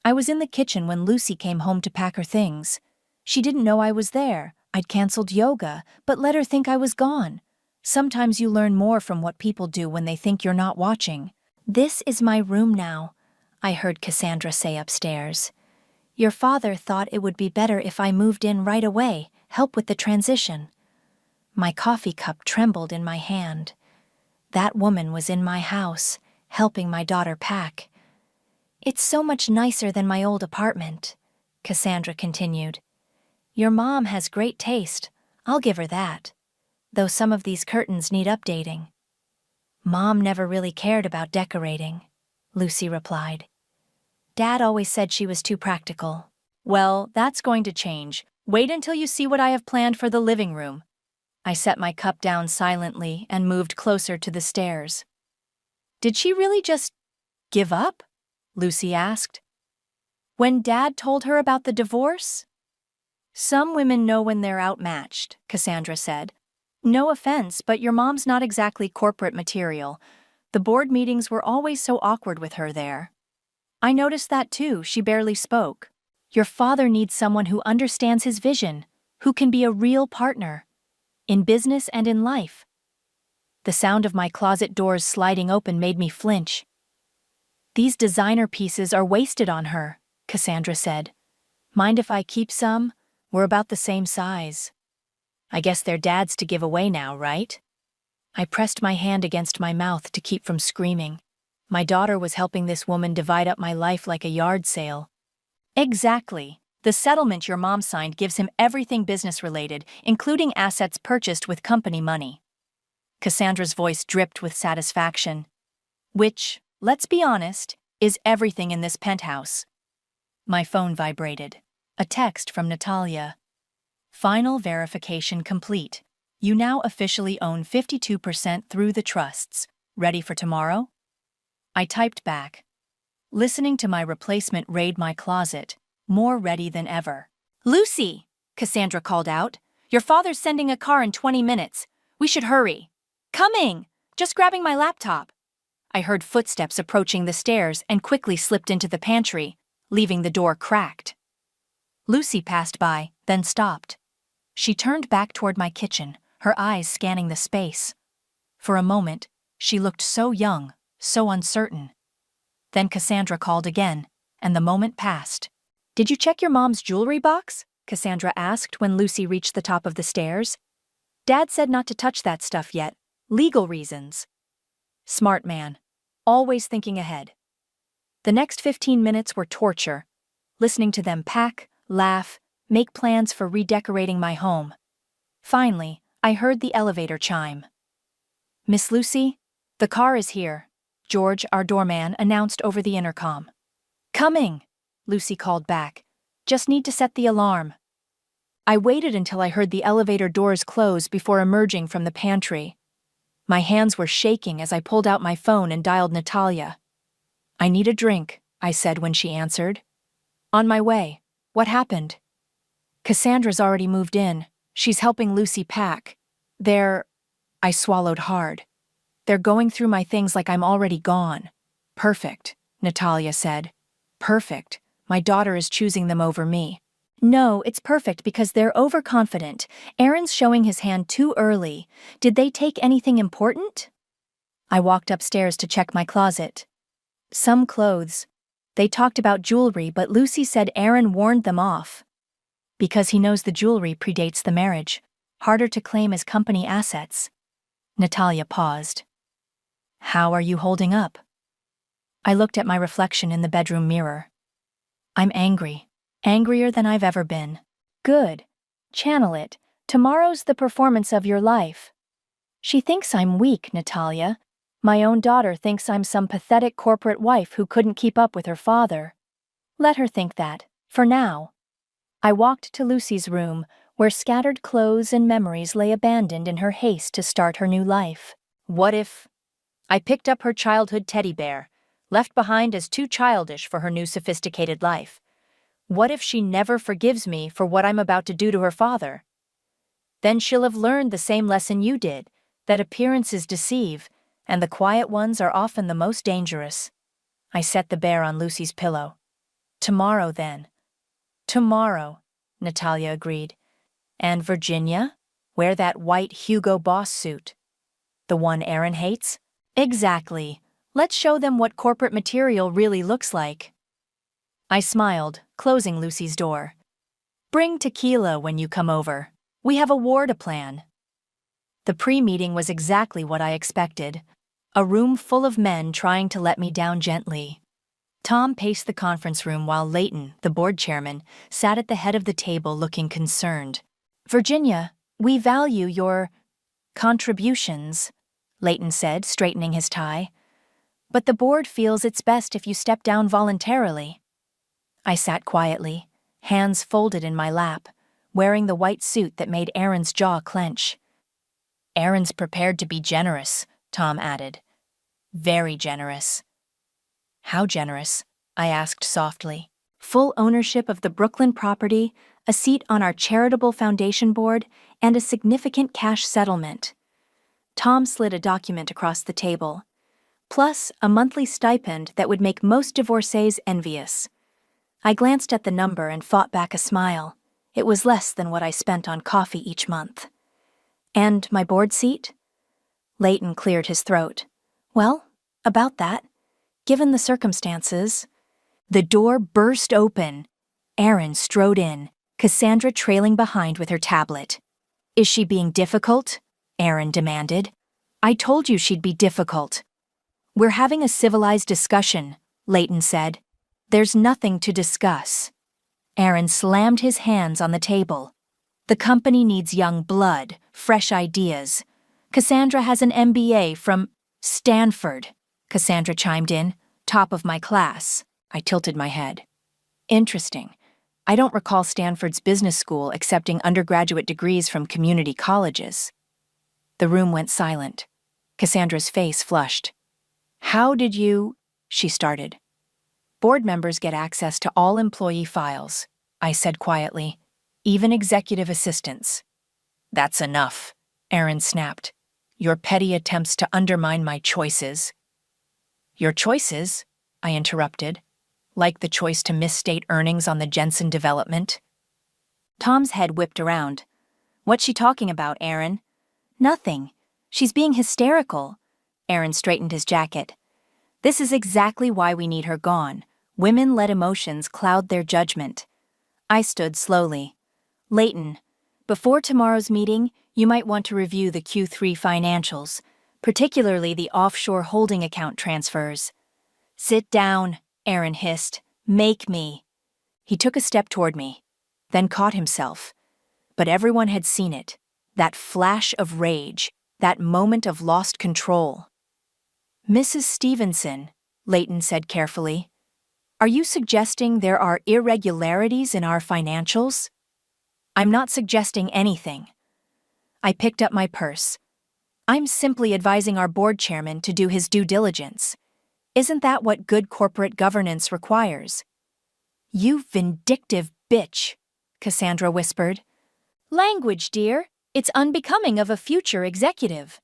I was in the kitchen when Lucy came home to pack her things. She didn't know I was there. I'd canceled yoga, but let her think I was gone. Sometimes you learn more from what people do when they think you're not watching. This is my room now, I heard Cassandra say upstairs. Your father thought it would be better if I moved in right away, help with the transition. My coffee cup trembled in my hand. That woman was in my house, helping my daughter pack. It's so much nicer than my old apartment, Cassandra continued. Your mom has great taste, I'll give her that. Though some of these curtains need updating. Mom never really cared about decorating, Lucy replied. Dad always said she was too practical. Well, that's going to change. Wait until you see what I have planned for the living room. I set my cup down silently and moved closer to the stairs. Did she really just give up? Lucy asked. When Dad told her about the divorce? Some women know when they're outmatched, Cassandra said. No offense, but your mom's not exactly corporate material. The board meetings were always so awkward with her there. I noticed that too, she barely spoke. Your father needs someone who understands his vision, who can be a real partner, in business and in life. The sound of my closet doors sliding open made me flinch. These designer pieces are wasted on her, Cassandra said. Mind if I keep some? We're about the same size. I guess they're Dad's to give away now, right? I pressed my hand against my mouth to keep from screaming. My daughter was helping this woman divide up my life like a yard sale. Exactly. The settlement your mom signed gives him everything business-related, including assets purchased with company money. Cassandra's voice dripped with satisfaction. Which, let's be honest, is everything in this penthouse. My phone vibrated. A text from Natalia. Final verification complete. You now officially own 52% through the trusts. Ready for tomorrow? I typed back. Listening to my replacement raid my closet, more ready than ever. Lucy, Cassandra called out. Your father's sending a car in 20 minutes. We should hurry. Coming! Just grabbing my laptop. I heard footsteps approaching the stairs and quickly slipped into the pantry, leaving the door cracked. Lucy passed by, then stopped. She turned back toward my kitchen, her eyes scanning the space. For a moment, she looked so young, so uncertain. Then Cassandra called again, and the moment passed. Did you check your mom's jewelry box? Cassandra asked when Lucy reached the top of the stairs. Dad said not to touch that stuff yet. Legal reasons. Smart man. Always thinking ahead. The next 15 minutes were torture, listening to them pack, laugh, make plans for redecorating my home. Finally, I heard the elevator chime. Miss Lucy, the car is here, George, our doorman, announced over the intercom. Coming, Lucy called back. Just need to set the alarm. I waited until I heard the elevator doors close before emerging from the pantry. My hands were shaking as I pulled out my phone and dialed Natalia. I need a drink, I said when she answered. On my way. What happened? Cassandra's already moved in. She's helping Lucy pack. I swallowed hard. They're going through my things like I'm already gone. Perfect, Natalia said. Perfect. My daughter is choosing them over me. No, it's perfect because they're overconfident. Aaron's showing his hand too early. Did they take anything important? I walked upstairs to check my closet. Some clothes. They talked about jewelry, but Lucy said Aaron warned them off. Because he knows the jewelry predates the marriage. Harder to claim as company assets. Natalia paused. How are you holding up? I looked at my reflection in the bedroom mirror. I'm angry. Angrier than I've ever been. Good. Channel it. Tomorrow's the performance of your life. She thinks I'm weak, Natalia. My own daughter thinks I'm some pathetic corporate wife who couldn't keep up with her father. Let her think that, for now. I walked to Lucy's room, where scattered clothes and memories lay abandoned in her haste to start her new life. What if... I picked up her childhood teddy bear, left behind as too childish for her new sophisticated life. What if she never forgives me for what I'm about to do to her father? Then she'll have learned the same lesson you did, that appearances deceive, and the quiet ones are often the most dangerous. I set the bear on Lucy's pillow. Tomorrow, then. Tomorrow, Natalia agreed. And Virginia? Wear that white Hugo Boss suit. The one Aaron hates? Exactly. Let's show them what corporate material really looks like. I smiled, closing Lucy's door. Bring tequila when you come over. We have a war to plan. The pre-meeting was exactly what I expected. A room full of men trying to let me down gently. Tom paced the conference room while Leighton, the board chairman, sat at the head of the table looking concerned. Virginia, we value your contributions, Leighton said, straightening his tie. But the board feels it's best if you step down voluntarily. I sat quietly, hands folded in my lap, wearing the white suit that made Aaron's jaw clench. Aaron's prepared to be generous, Tom added. Very generous. How generous? I asked softly. Full ownership of the Brooklyn property, a seat on our charitable foundation board, and a significant cash settlement. Tom slid a document across the table. Plus a monthly stipend that would make most divorcees envious. I glanced at the number and fought back a smile. It was less than what I spent on coffee each month. And my board seat? Leighton cleared his throat. Well, about that. Given the circumstances. The door burst open. Aaron strode in, Cassandra trailing behind with her tablet. Is she being difficult? Aaron demanded. I told you she'd be difficult. We're having a civilized discussion, Leighton said. There's nothing to discuss. Aaron slammed his hands on the table. The company needs young blood, fresh ideas. Cassandra has an MBA from Stanford, Cassandra chimed in. Top of my class. I tilted my head. Interesting. I don't recall Stanford's business school accepting undergraduate degrees from community colleges. The room went silent. Cassandra's face flushed. How did you... she started. Board members get access to all employee files, I said quietly, even executive assistants. That's enough, Aaron snapped. Your petty attempts to undermine my choices. Your choices? I interrupted. Like the choice to misstate earnings on the Jensen development? Tom's head whipped around. What's she talking about, Aaron? Nothing. She's being hysterical. Aaron straightened his jacket. This is exactly why we need her gone. Women let emotions cloud their judgment. I stood slowly. Leighton, before tomorrow's meeting, you might want to review the Q3 financials, particularly the offshore holding account transfers. Sit down, Aaron hissed. Make me. He took a step toward me, then caught himself. But everyone had seen it. That flash of rage, that moment of lost control. Mrs. Stevenson, Leighton said carefully, are you suggesting there are irregularities in our financials? I'm not suggesting anything. I picked up my purse. I'm simply advising our board chairman to do his due diligence. Isn't that what good corporate governance requires? You vindictive bitch, Cassandra whispered. Language, dear. It's unbecoming of a future executive.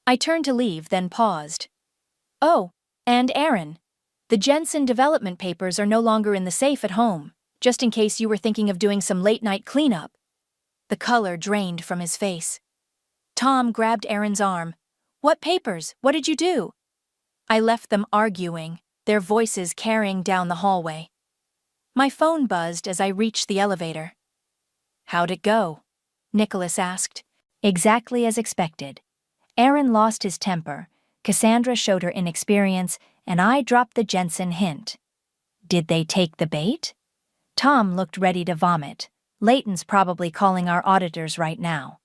I turned to leave, then paused. Oh, and Aaron, the Jensen development papers are no longer in the safe at home, just in case you were thinking of doing some late-night cleanup. The color drained from his face. Tom grabbed Aaron's arm. What papers? What did you do? I left them arguing, their voices carrying down the hallway. My phone buzzed as I reached the elevator. How'd it go? Nicholas asked. Exactly as expected. Aaron lost his temper, Cassandra showed her inexperience, and I dropped the Jensen hint. Did they take the bait? Tom looked ready to vomit. Leighton's probably calling our auditors right now.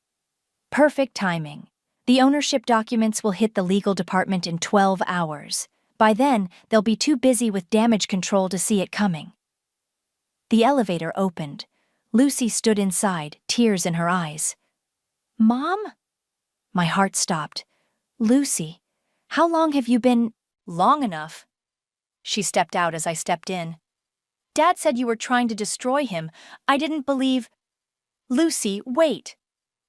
Perfect timing. The ownership documents will hit the legal department in 12 hours. By then, they'll be too busy with damage control to see it coming. The elevator opened. Lucy stood inside, tears in her eyes. Mom? My heart stopped. Lucy, how long have you been... Long enough. She stepped out as I stepped in. Dad said you were trying to destroy him. I didn't believe... Lucy, wait.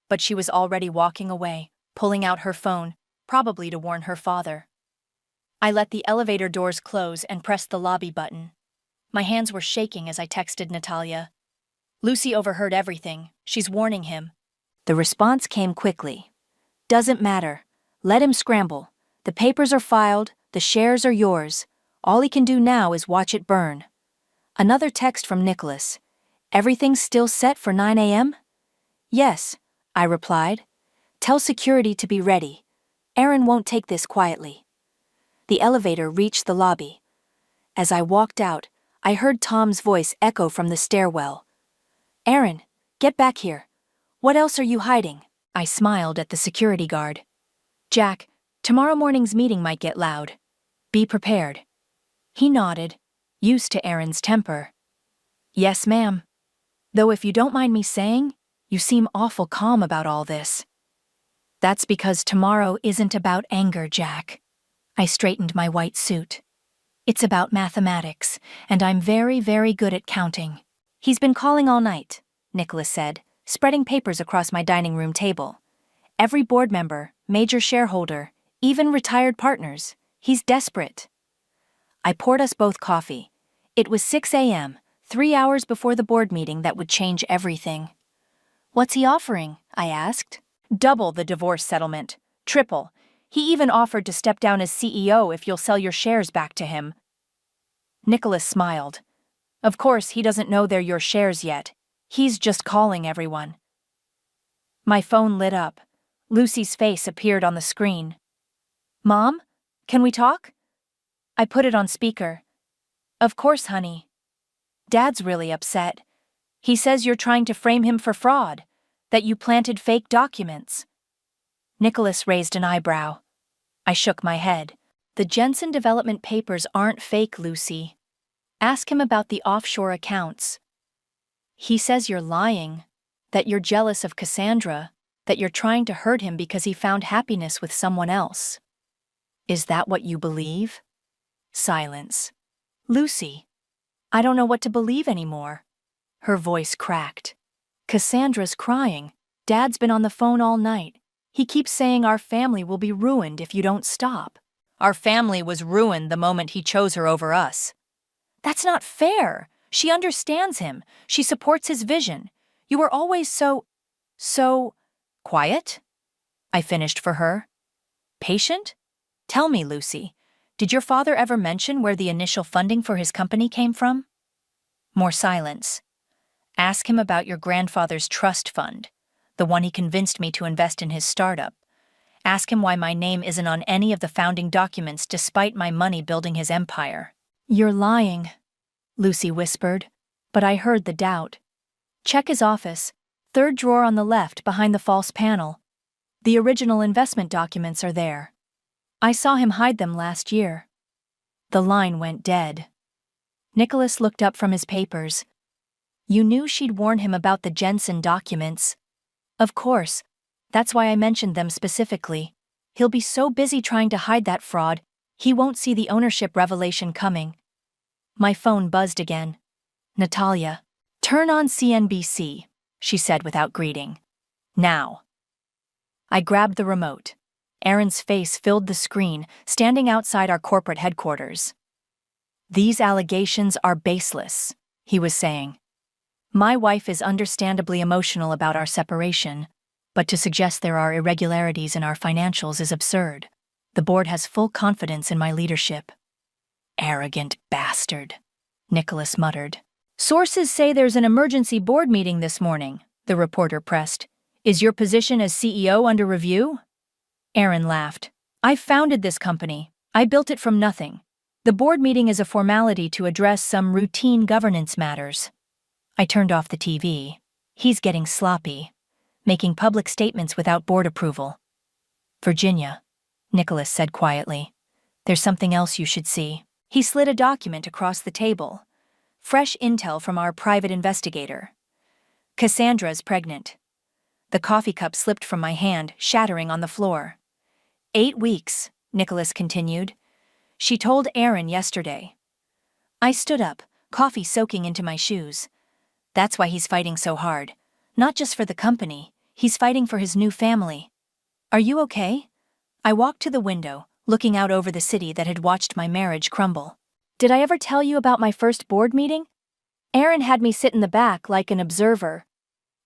But she was already walking away, pulling out her phone, probably to warn her father. I let the elevator doors close and pressed the lobby button. My hands were shaking as I texted Natalia. Lucy overheard everything. She's warning him. The response came quickly. Doesn't matter. Let him scramble. The papers are filed. The shares are yours. All he can do now is watch it burn. Another text from Nicholas. Everything's still set for 9 a.m.? Yes, I replied. Tell security to be ready. Aaron won't take this quietly. The elevator reached the lobby. As I walked out, I heard Tom's voice echo from the stairwell. Aaron, get back here. What else are you hiding? I smiled at the security guard. Jack, tomorrow morning's meeting might get loud. Be prepared. He nodded, used to Aaron's temper. Yes, ma'am. Though if you don't mind me saying, you seem awful calm about all this. That's because tomorrow isn't about anger, Jack. I straightened my white suit. It's about mathematics, and I'm very, very good at counting. He's been calling all night, Nicholas said, spreading papers across my dining room table. Every board member, major shareholder, even retired partners. He's desperate. I poured us both coffee. It was 6 a.m., 3 hours before the board meeting that would change everything. What's he offering? I asked. Double the divorce settlement. Triple. He even offered to step down as CEO if you'll sell your shares back to him. Nicholas smiled. Of course, he doesn't know they're your shares yet. He's just calling everyone. My phone lit up. Lucy's face appeared on the screen. Mom, can we talk? I put it on speaker. Of course, honey. Dad's really upset. He says you're trying to frame him for fraud, that you planted fake documents. Nicholas raised an eyebrow. I shook my head. The Jensen development papers aren't fake, Lucy. Ask him about the offshore accounts. He says you're lying, that you're jealous of Cassandra, that you're trying to hurt him because he found happiness with someone else. Is that what you believe? Silence. Lucy, I don't know what to believe anymore. Her voice cracked. Cassandra's crying. Dad's been on the phone all night. He keeps saying our family will be ruined if you don't stop. Our family was ruined the moment he chose her over us. That's not fair. She understands him. She supports his vision. You were always so quiet? I finished for her. Patient? Tell me, Lucy, did your father ever mention where the initial funding for his company came from? More silence. Ask him about your grandfather's trust fund, the one he convinced me to invest in his startup. Ask him why my name isn't on any of the founding documents despite my money building his empire. You're lying, Lucy whispered, but I heard the doubt. Check his office, third drawer on the left behind the false panel. The original investment documents are there. I saw him hide them last year. The line went dead. Nicholas looked up from his papers. You knew she'd warn him about the Jensen documents. Of course. That's why I mentioned them specifically. He'll be so busy trying to hide that fraud, he won't see the ownership revelation coming. My phone buzzed again. Natalia. Turn on CNBC, she said without greeting. Now. I grabbed the remote. Aaron's face filled the screen, standing outside our corporate headquarters. These allegations are baseless, he was saying. My wife is understandably emotional about our separation, but to suggest there are irregularities in our financials is absurd. The board has full confidence in my leadership. Arrogant bastard, Nicholas muttered. Sources say there's an emergency board meeting this morning, the reporter pressed. Is your position as CEO under review? Aaron laughed. I founded this company. I built it from nothing. The board meeting is a formality to address some routine governance matters. I turned off the TV. He's getting sloppy, making public statements without board approval. Virginia, Nicholas said quietly. There's something else you should see. He slid a document across the table. Fresh intel from our private investigator. Cassandra's pregnant. The coffee cup slipped from my hand, shattering on the floor. 8 weeks, Nicholas continued. She told Aaron yesterday. I stood up, coffee soaking into my shoes. That's why he's fighting so hard. Not just for the company, he's fighting for his new family. Are you okay? I walked to the window, looking out over the city that had watched my marriage crumble. Did I ever tell you about my first board meeting? Aaron had me sit in the back like an observer.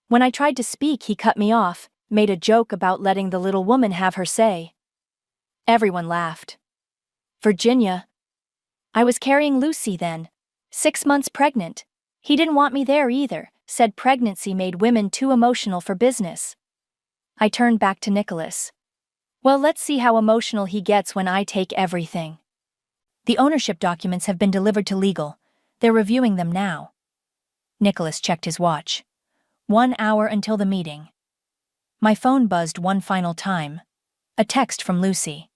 When I tried to speak, he cut me off, made a joke about letting the little woman have her say. Everyone laughed. Virginia. I was carrying Lucy then, 6 months pregnant. He didn't want me there either, said pregnancy made women too emotional for business. I turned back to Nicholas. Well, let's see how emotional he gets when I take everything. The ownership documents have been delivered to legal. They're reviewing them now. Nicholas checked his watch. 1 hour until the meeting. My phone buzzed one final time. A text from Lucy.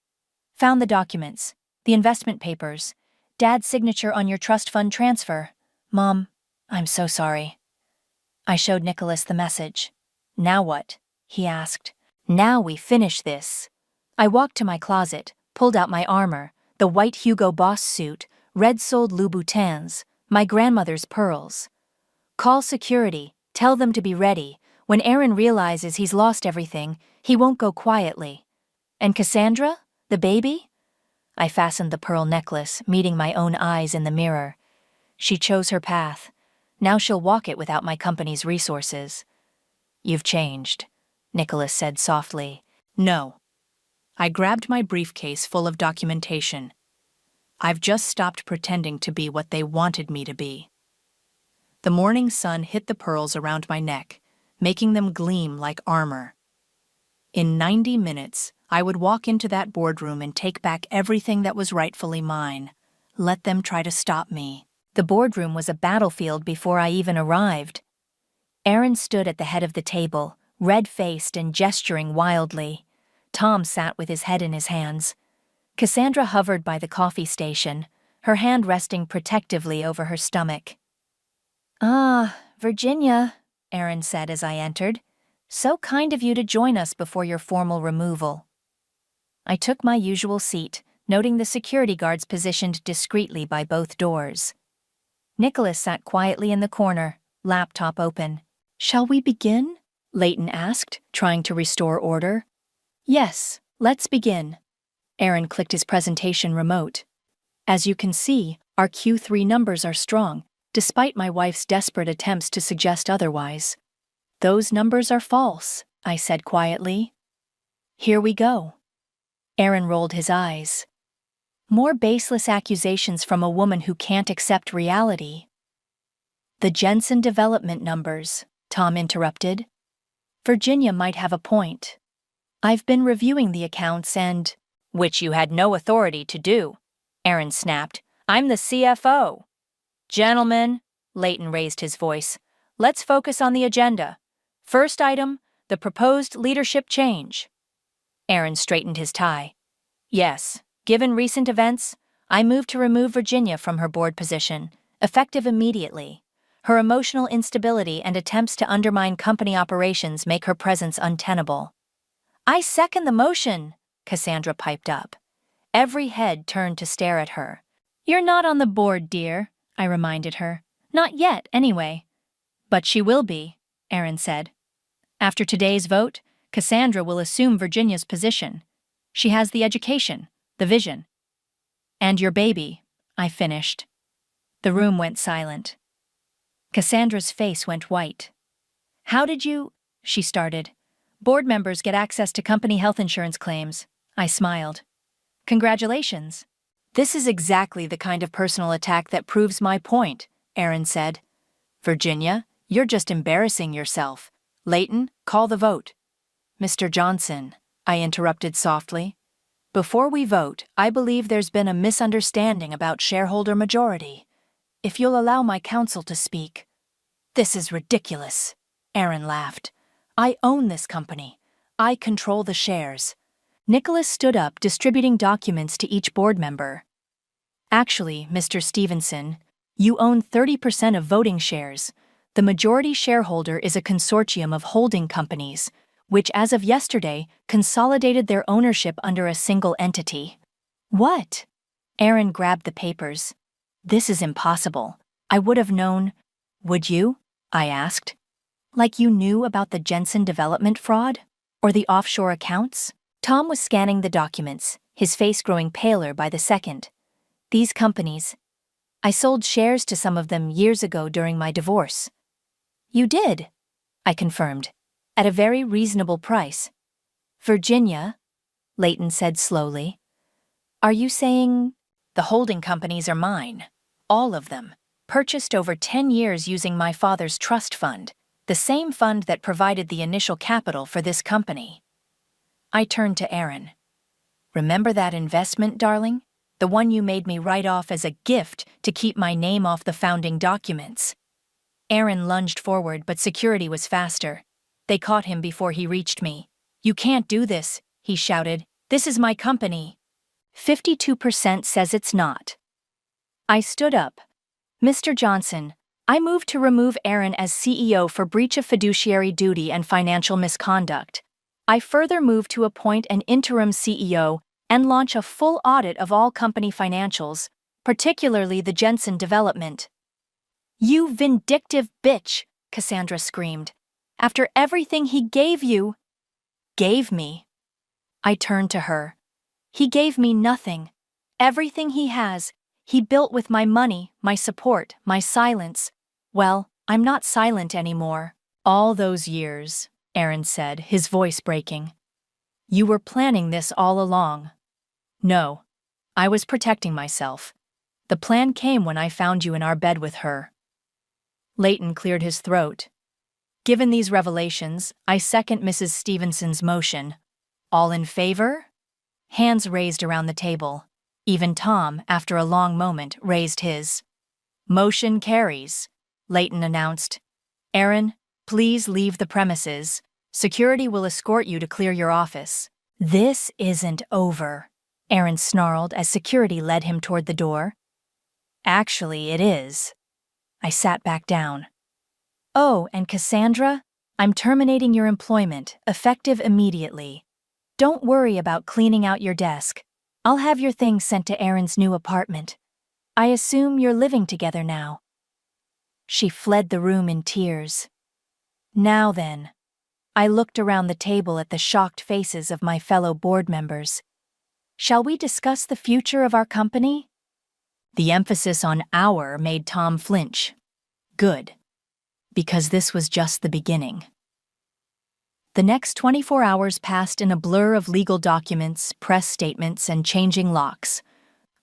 Found the documents, the investment papers, Dad's signature on your trust fund transfer. Mom, I'm so sorry. I showed Nicholas the message. Now what? He asked. Now we finish this. I walked to my closet, pulled out my armor, the white Hugo Boss suit, red-soled Louboutins, my grandmother's pearls. Call security, tell them to be ready. When Aaron realizes he's lost everything, he won't go quietly. And Cassandra? The baby? I fastened the pearl necklace, meeting my own eyes in the mirror. She chose her path. Now she'll walk it without my company's resources. You've changed, Nicholas said softly. No. I grabbed my briefcase full of documentation. I've just stopped pretending to be what they wanted me to be. The morning sun hit the pearls around my neck, making them gleam like armor. In 90 minutes, I would walk into that boardroom and take back everything that was rightfully mine. Let them try to stop me. The boardroom was a battlefield before I even arrived. Aaron stood at the head of the table, red-faced and gesturing wildly. Tom sat with his head in his hands. Cassandra hovered by the coffee station, her hand resting protectively over her stomach. "Ah, Virginia," Aaron said as I entered. "So kind of you to join us before your formal removal." I took my usual seat, noting the security guards positioned discreetly by both doors. Nicholas sat quietly in the corner, laptop open. "Shall we begin?" Leighton asked, trying to restore order. "Yes, let's begin." Aaron clicked his presentation remote. "As you can see, our Q3 numbers are strong, despite my wife's desperate attempts to suggest otherwise." "Those numbers are false," I said quietly. "Here we go." Aaron rolled his eyes. "More baseless accusations from a woman who can't accept reality." "The Jensen development numbers," Tom interrupted. "Virginia might have a point. I've been reviewing the accounts and—" "Which you had no authority to do," Aaron snapped. "I'm the CFO." "Gentlemen," Leighton raised his voice, "let's focus on the agenda. First item, the proposed leadership change." Aaron straightened his tie. "Yes, given recent events, I move to remove Virginia from her board position, effective immediately. Her emotional instability and attempts to undermine company operations make her presence untenable." "I second the motion," Cassandra piped up. Every head turned to stare at her. "You're not on the board, dear," I reminded her. "Not yet, anyway." "But she will be," Aaron said. "After today's vote, Cassandra will assume Virginia's position. She has the education, the vision." "And your baby," I finished. The room went silent. Cassandra's face went white. "How did you—" she started. "Board members get access to company health insurance claims," I smiled. "Congratulations." "This is exactly the kind of personal attack that proves my point," Aaron said. "Virginia, you're just embarrassing yourself. Leighton, call the vote." "Mr. Johnson," I interrupted softly. "Before we vote, I believe there's been a misunderstanding about shareholder majority. If you'll allow my counsel to speak." "This is ridiculous," Aaron laughed. "I own this company. I control the shares." Nicholas stood up, distributing documents to each board member. "Actually, Mr. Stevenson, you own 30% of voting shares. The majority shareholder is a consortium of holding companies, which as of yesterday consolidated their ownership under a single entity." "What?" Aaron grabbed the papers. "This is impossible. I would have known—" "Would you?" I asked. "Like you knew about the Jensen development fraud? Or the offshore accounts?" Tom was scanning the documents, his face growing paler by the second. "These companies. I sold shares to some of them years ago during my divorce." "You did?" I confirmed. "At a very reasonable price." "Virginia," Leighton said slowly, "are you saying—" "The holding companies are mine. All of them. Purchased over 10 years using my father's trust fund, the same fund that provided the initial capital for this company." I turned to Aaron. "Remember that investment, darling? The one you made me write off as a gift to keep my name off the founding documents." Aaron lunged forward, but security was faster. They caught him before he reached me. "You can't do this," he shouted. "This is my company." 52% says it's not. I stood up. "Mr. Johnson, I move to remove Aaron as CEO for breach of fiduciary duty and financial misconduct. I further move to appoint an interim CEO and launch a full audit of all company financials, particularly the Jensen development." "You vindictive bitch," Cassandra screamed. "After everything he gave you—" "Gave me?" I turned to her. "He gave me nothing. Everything he has, he built with my money, my support, my silence. Well, I'm not silent anymore." "All those years," Aaron said, his voice breaking. "You were planning this all along." "No, I was protecting myself. The plan came when I found you in our bed with her." Leighton cleared his throat. "Given these revelations, I second Mrs. Stevenson's motion. All in favor?" Hands raised around the table. Even Tom, after a long moment, raised his. "Motion carries," Leighton announced. "Aaron, please leave the premises. Security will escort you to clear your office." "This isn't over," Aaron snarled as security led him toward the door. "Actually, it is." I sat back down. "Oh, and Cassandra, I'm terminating your employment, effective immediately. Don't worry about cleaning out your desk. I'll have your things sent to Aaron's new apartment. I assume you're living together now." She fled the room in tears. Now then. I looked around the table at the shocked faces of my fellow board members. "Shall we discuss the future of our company?" The emphasis on "our" made Tom flinch. Good. Because this was just the beginning. The next 24 hours passed in a blur of legal documents, press statements, and changing locks.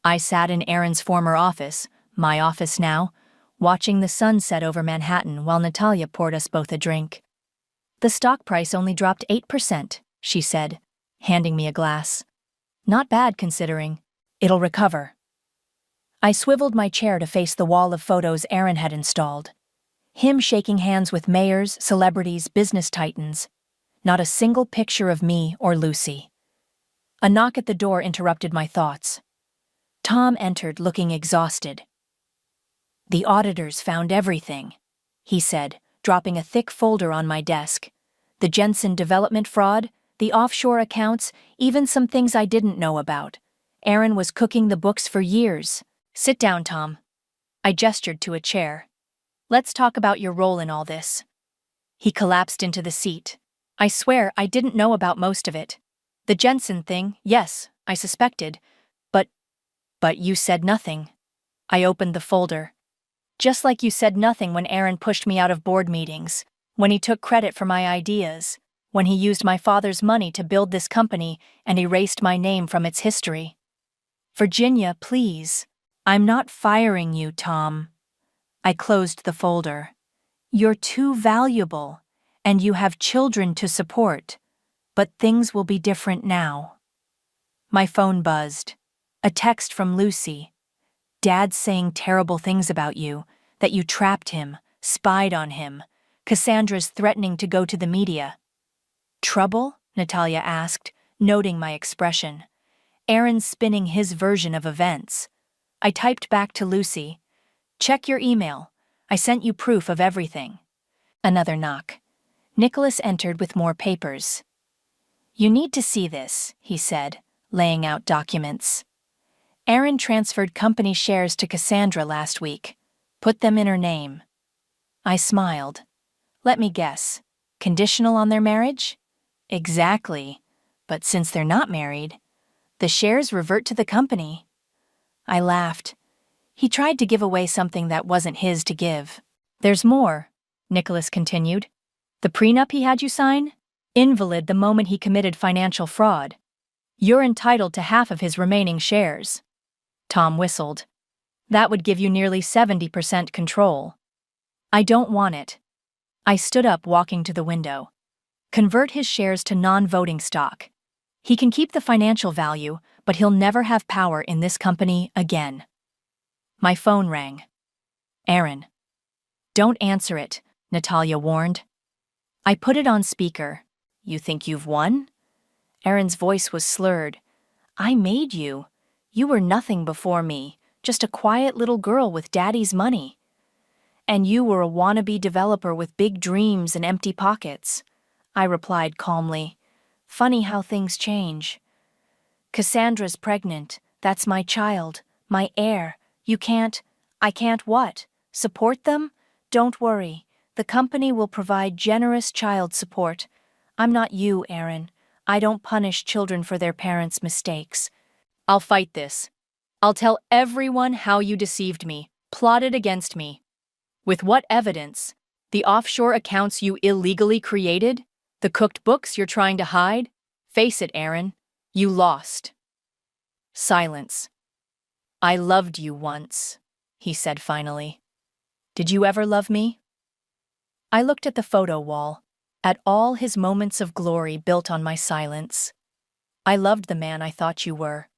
I sat in Aaron's former office, my office now, watching the sun set over Manhattan while Natalia poured us both a drink. "The stock price only dropped 8%, she said, handing me a glass. "Not bad considering. It'll recover." I swiveled my chair to face the wall of photos Aaron had installed. Him shaking hands with mayors, celebrities, business titans. Not a single picture of me or Lucy. A knock at the door interrupted my thoughts. Tom entered looking exhausted. "The auditors found everything," he said, dropping a thick folder on my desk. "The Jensen development fraud, the offshore accounts, even some things I didn't know about. Aaron was cooking the books for years. Sit down, Tom." I gestured to a chair. "Let's talk about your role in all this." He collapsed into the seat. "I swear I didn't know about most of it. The Jensen thing, yes, I suspected. But you said nothing." I opened the folder. "Just like you said nothing when Aaron pushed me out of board meetings, when he took credit for my ideas, when he used my father's money to build this company and erased my name from its history." "Virginia, please. I'm not firing you, Tom." I closed the folder. "You're too valuable, and you have children to support, but things will be different now." My phone buzzed. A text from Lucy. "Dad's saying terrible things about you, that you trapped him, spied on him. Cassandra's threatening to go to the media." "Trouble?" Natalia asked, noting my expression. "Aaron's spinning his version of events." I typed back to Lucy. "Check your email. I sent you proof of everything." Another knock. Nicholas entered with more papers. "You need to see this," he said, laying out documents. "Aaron transferred company shares to Cassandra last week. Put them in her name." I smiled. "Let me guess. Conditional on their marriage?" "Exactly. But since they're not married, the shares revert to the company." I laughed. He tried to give away something that wasn't his to give. "There's more," Nicholas continued. "The prenup he had you sign? Invalid the moment he committed financial fraud. You're entitled to half of his remaining shares." Tom whistled. "That would give you nearly 70% control." "I don't want it." I stood up, walking to the window. "Convert his shares to non-voting stock. He can keep the financial value, but he'll never have power in this company again." My phone rang. "Aaron." "Don't answer it," Natalia warned. I put it on speaker. "You think you've won?" Aaron's voice was slurred. "I made you. You were nothing before me, just a quiet little girl with daddy's money. And you were a wannabe developer with big dreams and empty pockets." I replied calmly. "Funny how things change. Cassandra's pregnant. That's my child, my heir. I can't what? Support them? Don't worry. The company will provide generous child support. I'm not you, Aaron. I don't punish children for their parents' mistakes. I'll fight this. I'll tell everyone how you deceived me, plotted against me. With what evidence? The offshore accounts you illegally created? The cooked books you're trying to hide? Face it, Aaron. You lost." Silence. "I loved you once," he said finally. "Did you ever love me?" I looked at the photo wall, at all his moments of glory built on my silence. "I loved the man I thought you were.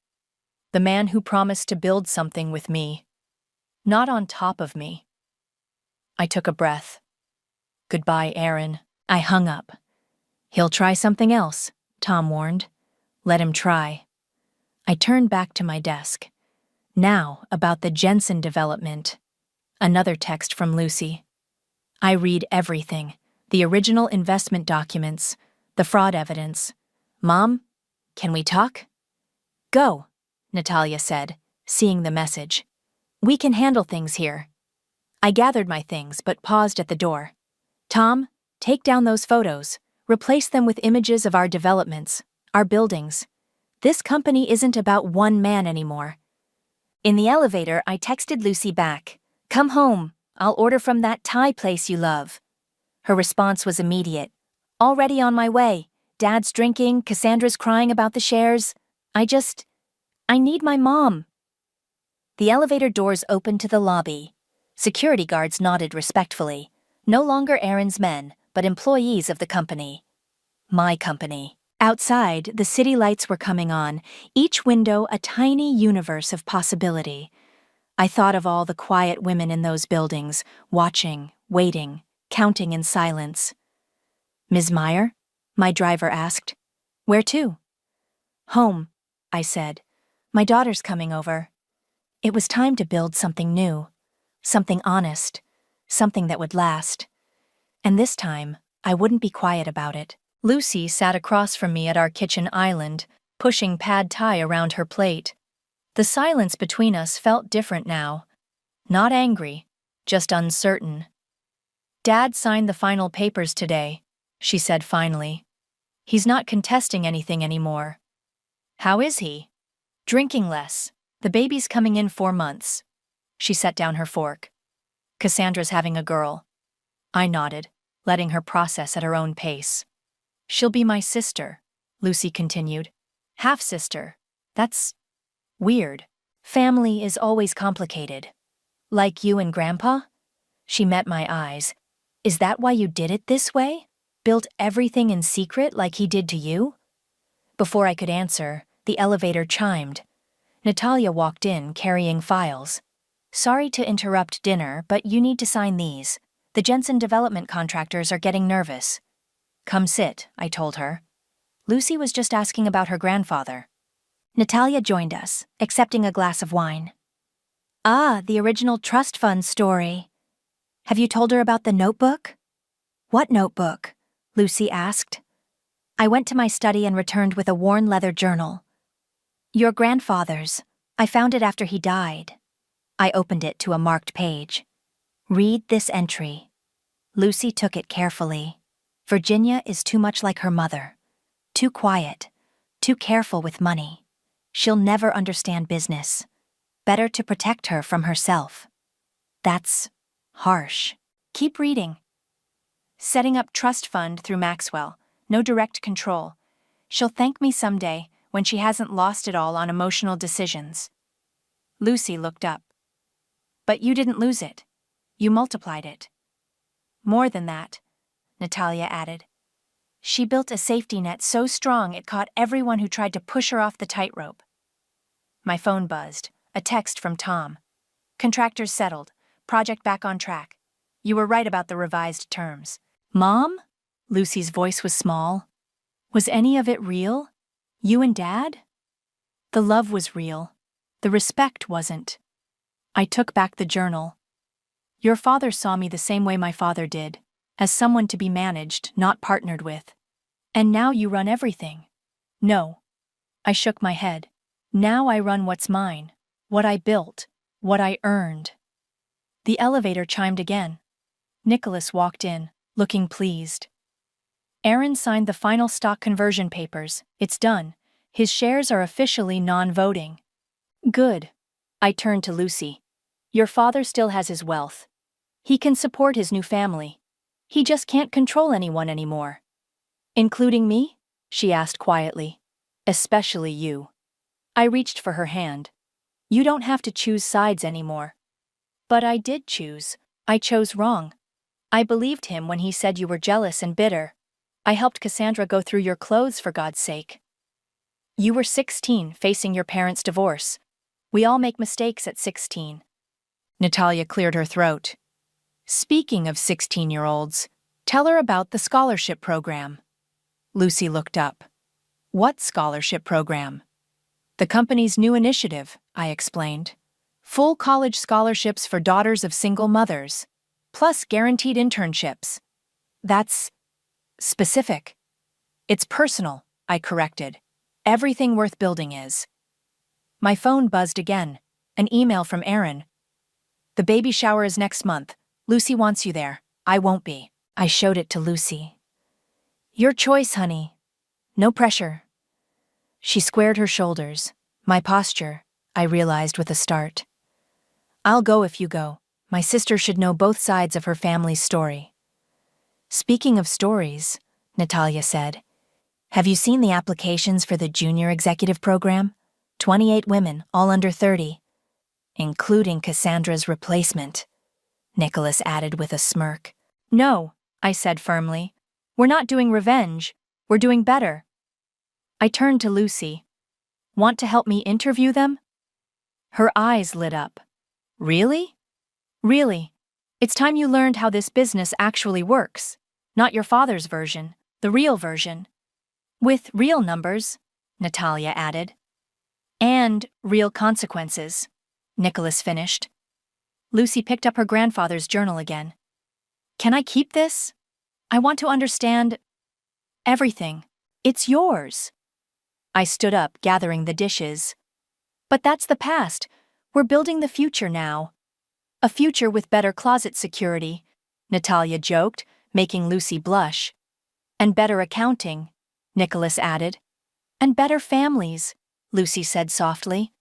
The man who promised to build something with me. Not on top of me." I took a breath. "Goodbye, Aaron." I hung up. "He'll try something else," Tom warned. Let him try. I turned back to my desk. Now, about the Jensen development. Another text from Lucy. I read everything. The original investment documents, the fraud evidence. Mom, can we talk? Go, Natalia said, seeing the message. We can handle things here. I gathered my things but paused at the door. Tom, take down those photos. Replace them with images of our developments, our buildings. This company isn't about one man anymore. In the elevator, I texted Lucy back. Come home. I'll order from that Thai place you love. Her response was immediate. Already on my way. Dad's drinking, Cassandra's crying about the shares. I need my mom. The elevator doors opened to the lobby. Security guards nodded respectfully. No longer Aaron's men, but employees of the company. My company. Outside, the city lights were coming on, each window a tiny universe of possibility. I thought of all the quiet women in those buildings, watching, waiting, counting in silence. Ms. Meyer? My driver asked. Where to? Home, I said. My daughter's coming over. It was time to build something new, something honest, something that would last. And this time, I wouldn't be quiet about it. Lucy sat across from me at our kitchen island, pushing pad thai around her plate. The silence between us felt different now. Not angry, just uncertain. Dad signed the final papers today, she said finally. He's not contesting anything anymore. How is he? Drinking less. The baby's coming in 4 months. She set down her fork. Cassandra's having a girl. I nodded, letting her process at her own pace. She'll be my sister, Lucy continued. Half-sister. That's weird. Family is always complicated. Like you and Grandpa? She met my eyes. Is that why you did it this way? Built everything in secret like he did to you? Before I could answer, the elevator chimed. Natalia walked in carrying files. Sorry to interrupt dinner, but you need to sign these. The Jensen development contractors are getting nervous. Come sit, I told her. Lucy was just asking about her grandfather. Natalia joined us, accepting a glass of wine. Ah, the original trust fund story. Have you told her about the notebook? What notebook? Lucy asked. I went to my study and returned with a worn leather journal. Your grandfather's. I found it after he died. I opened it to a marked page. Read this entry. Lucy took it carefully. Virginia is too much like her mother. Too quiet. Too careful with money. She'll never understand business. Better to protect her from herself. That's harsh. Keep reading. Setting up trust fund through Maxwell. No direct control. She'll thank me someday when she hasn't lost it all on emotional decisions. Lucy looked up. But you didn't lose it. You multiplied it. More than that, Natalia added. She built a safety net so strong it caught everyone who tried to push her off the tightrope. My phone buzzed. A text from Tom. Contractors settled. Project back on track. You were right about the revised terms. Mom? Lucy's voice was small. Was any of it real? You and Dad? The love was real. The respect wasn't. I took back the journal. Your father saw me the same way my father did, as someone to be managed, not partnered with. And now you run everything. No. I shook my head. Now I run what's mine, what I built, what I earned. The elevator chimed again. Nicholas walked in, looking pleased. Aaron signed the final stock conversion papers. It's done. His shares are officially non-voting. Good. I turned to Lucy. Your father still has his wealth. He can support his new family. He just can't control anyone anymore. Including me? She asked quietly. Especially you. I reached for her hand. You don't have to choose sides anymore. But I did choose. I chose wrong. I believed him when he said you were jealous and bitter. I helped Cassandra go through your clothes for God's sake. You were 16, facing your parents' divorce. We all make mistakes at 16. Natalia cleared her throat. Speaking of 16-year-olds, tell her about the scholarship program. Lucy looked up. What scholarship program? The company's new initiative, I explained. Full college scholarships for daughters of single mothers, plus guaranteed internships. That's specific. It's personal, I corrected. Everything worth building is. My phone buzzed again. An email from Aaron. The baby shower is next month. Lucy wants you there. I won't be. I showed it to Lucy. Your choice, honey. No pressure. She squared her shoulders. My posture, I realized with a start. I'll go if you go. My sister should know both sides of her family's story. Speaking of stories, Natalia said, have you seen the applications for the junior executive program? 28 women, all under 30. Including Cassandra's replacement, Nicholas added with a smirk. No, I said firmly. We're not doing revenge. We're doing better. I turned to Lucy. Want to help me interview them? Her eyes lit up. Really? Really. It's time you learned how this business actually works. Not your father's version, the real version. With real numbers, Natalia added. And real consequences, Nicholas finished. Lucy picked up her grandfather's journal again. Can I keep this? I want to understand everything. It's yours. I stood up, gathering the dishes. But that's the past. We're building the future now. A future with better closet security, Natalia joked, making Lucy blush. And better accounting, Nicholas added. And better families, Lucy said softly.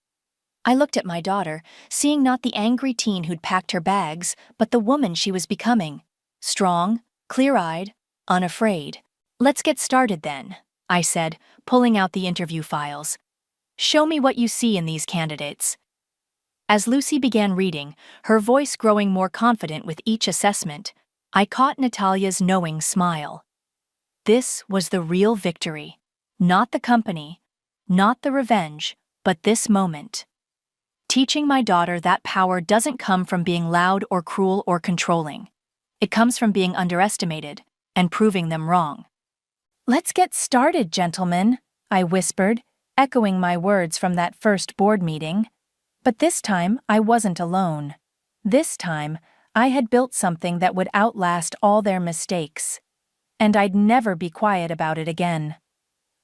I looked at my daughter, seeing not the angry teen who'd packed her bags, but the woman she was becoming. Strong, clear-eyed, unafraid. Let's get started then, I said, pulling out the interview files. Show me what you see in these candidates. As Lucy began reading, her voice growing more confident with each assessment, I caught Natalia's knowing smile. This was the real victory. Not the company, not the revenge, but this moment. Teaching my daughter that power doesn't come from being loud or cruel or controlling. It comes from being underestimated and proving them wrong. Let's get started, gentlemen, I whispered, echoing my words from that first board meeting. But this time, I wasn't alone. This time, I had built something that would outlast all their mistakes. And I'd never be quiet about it again.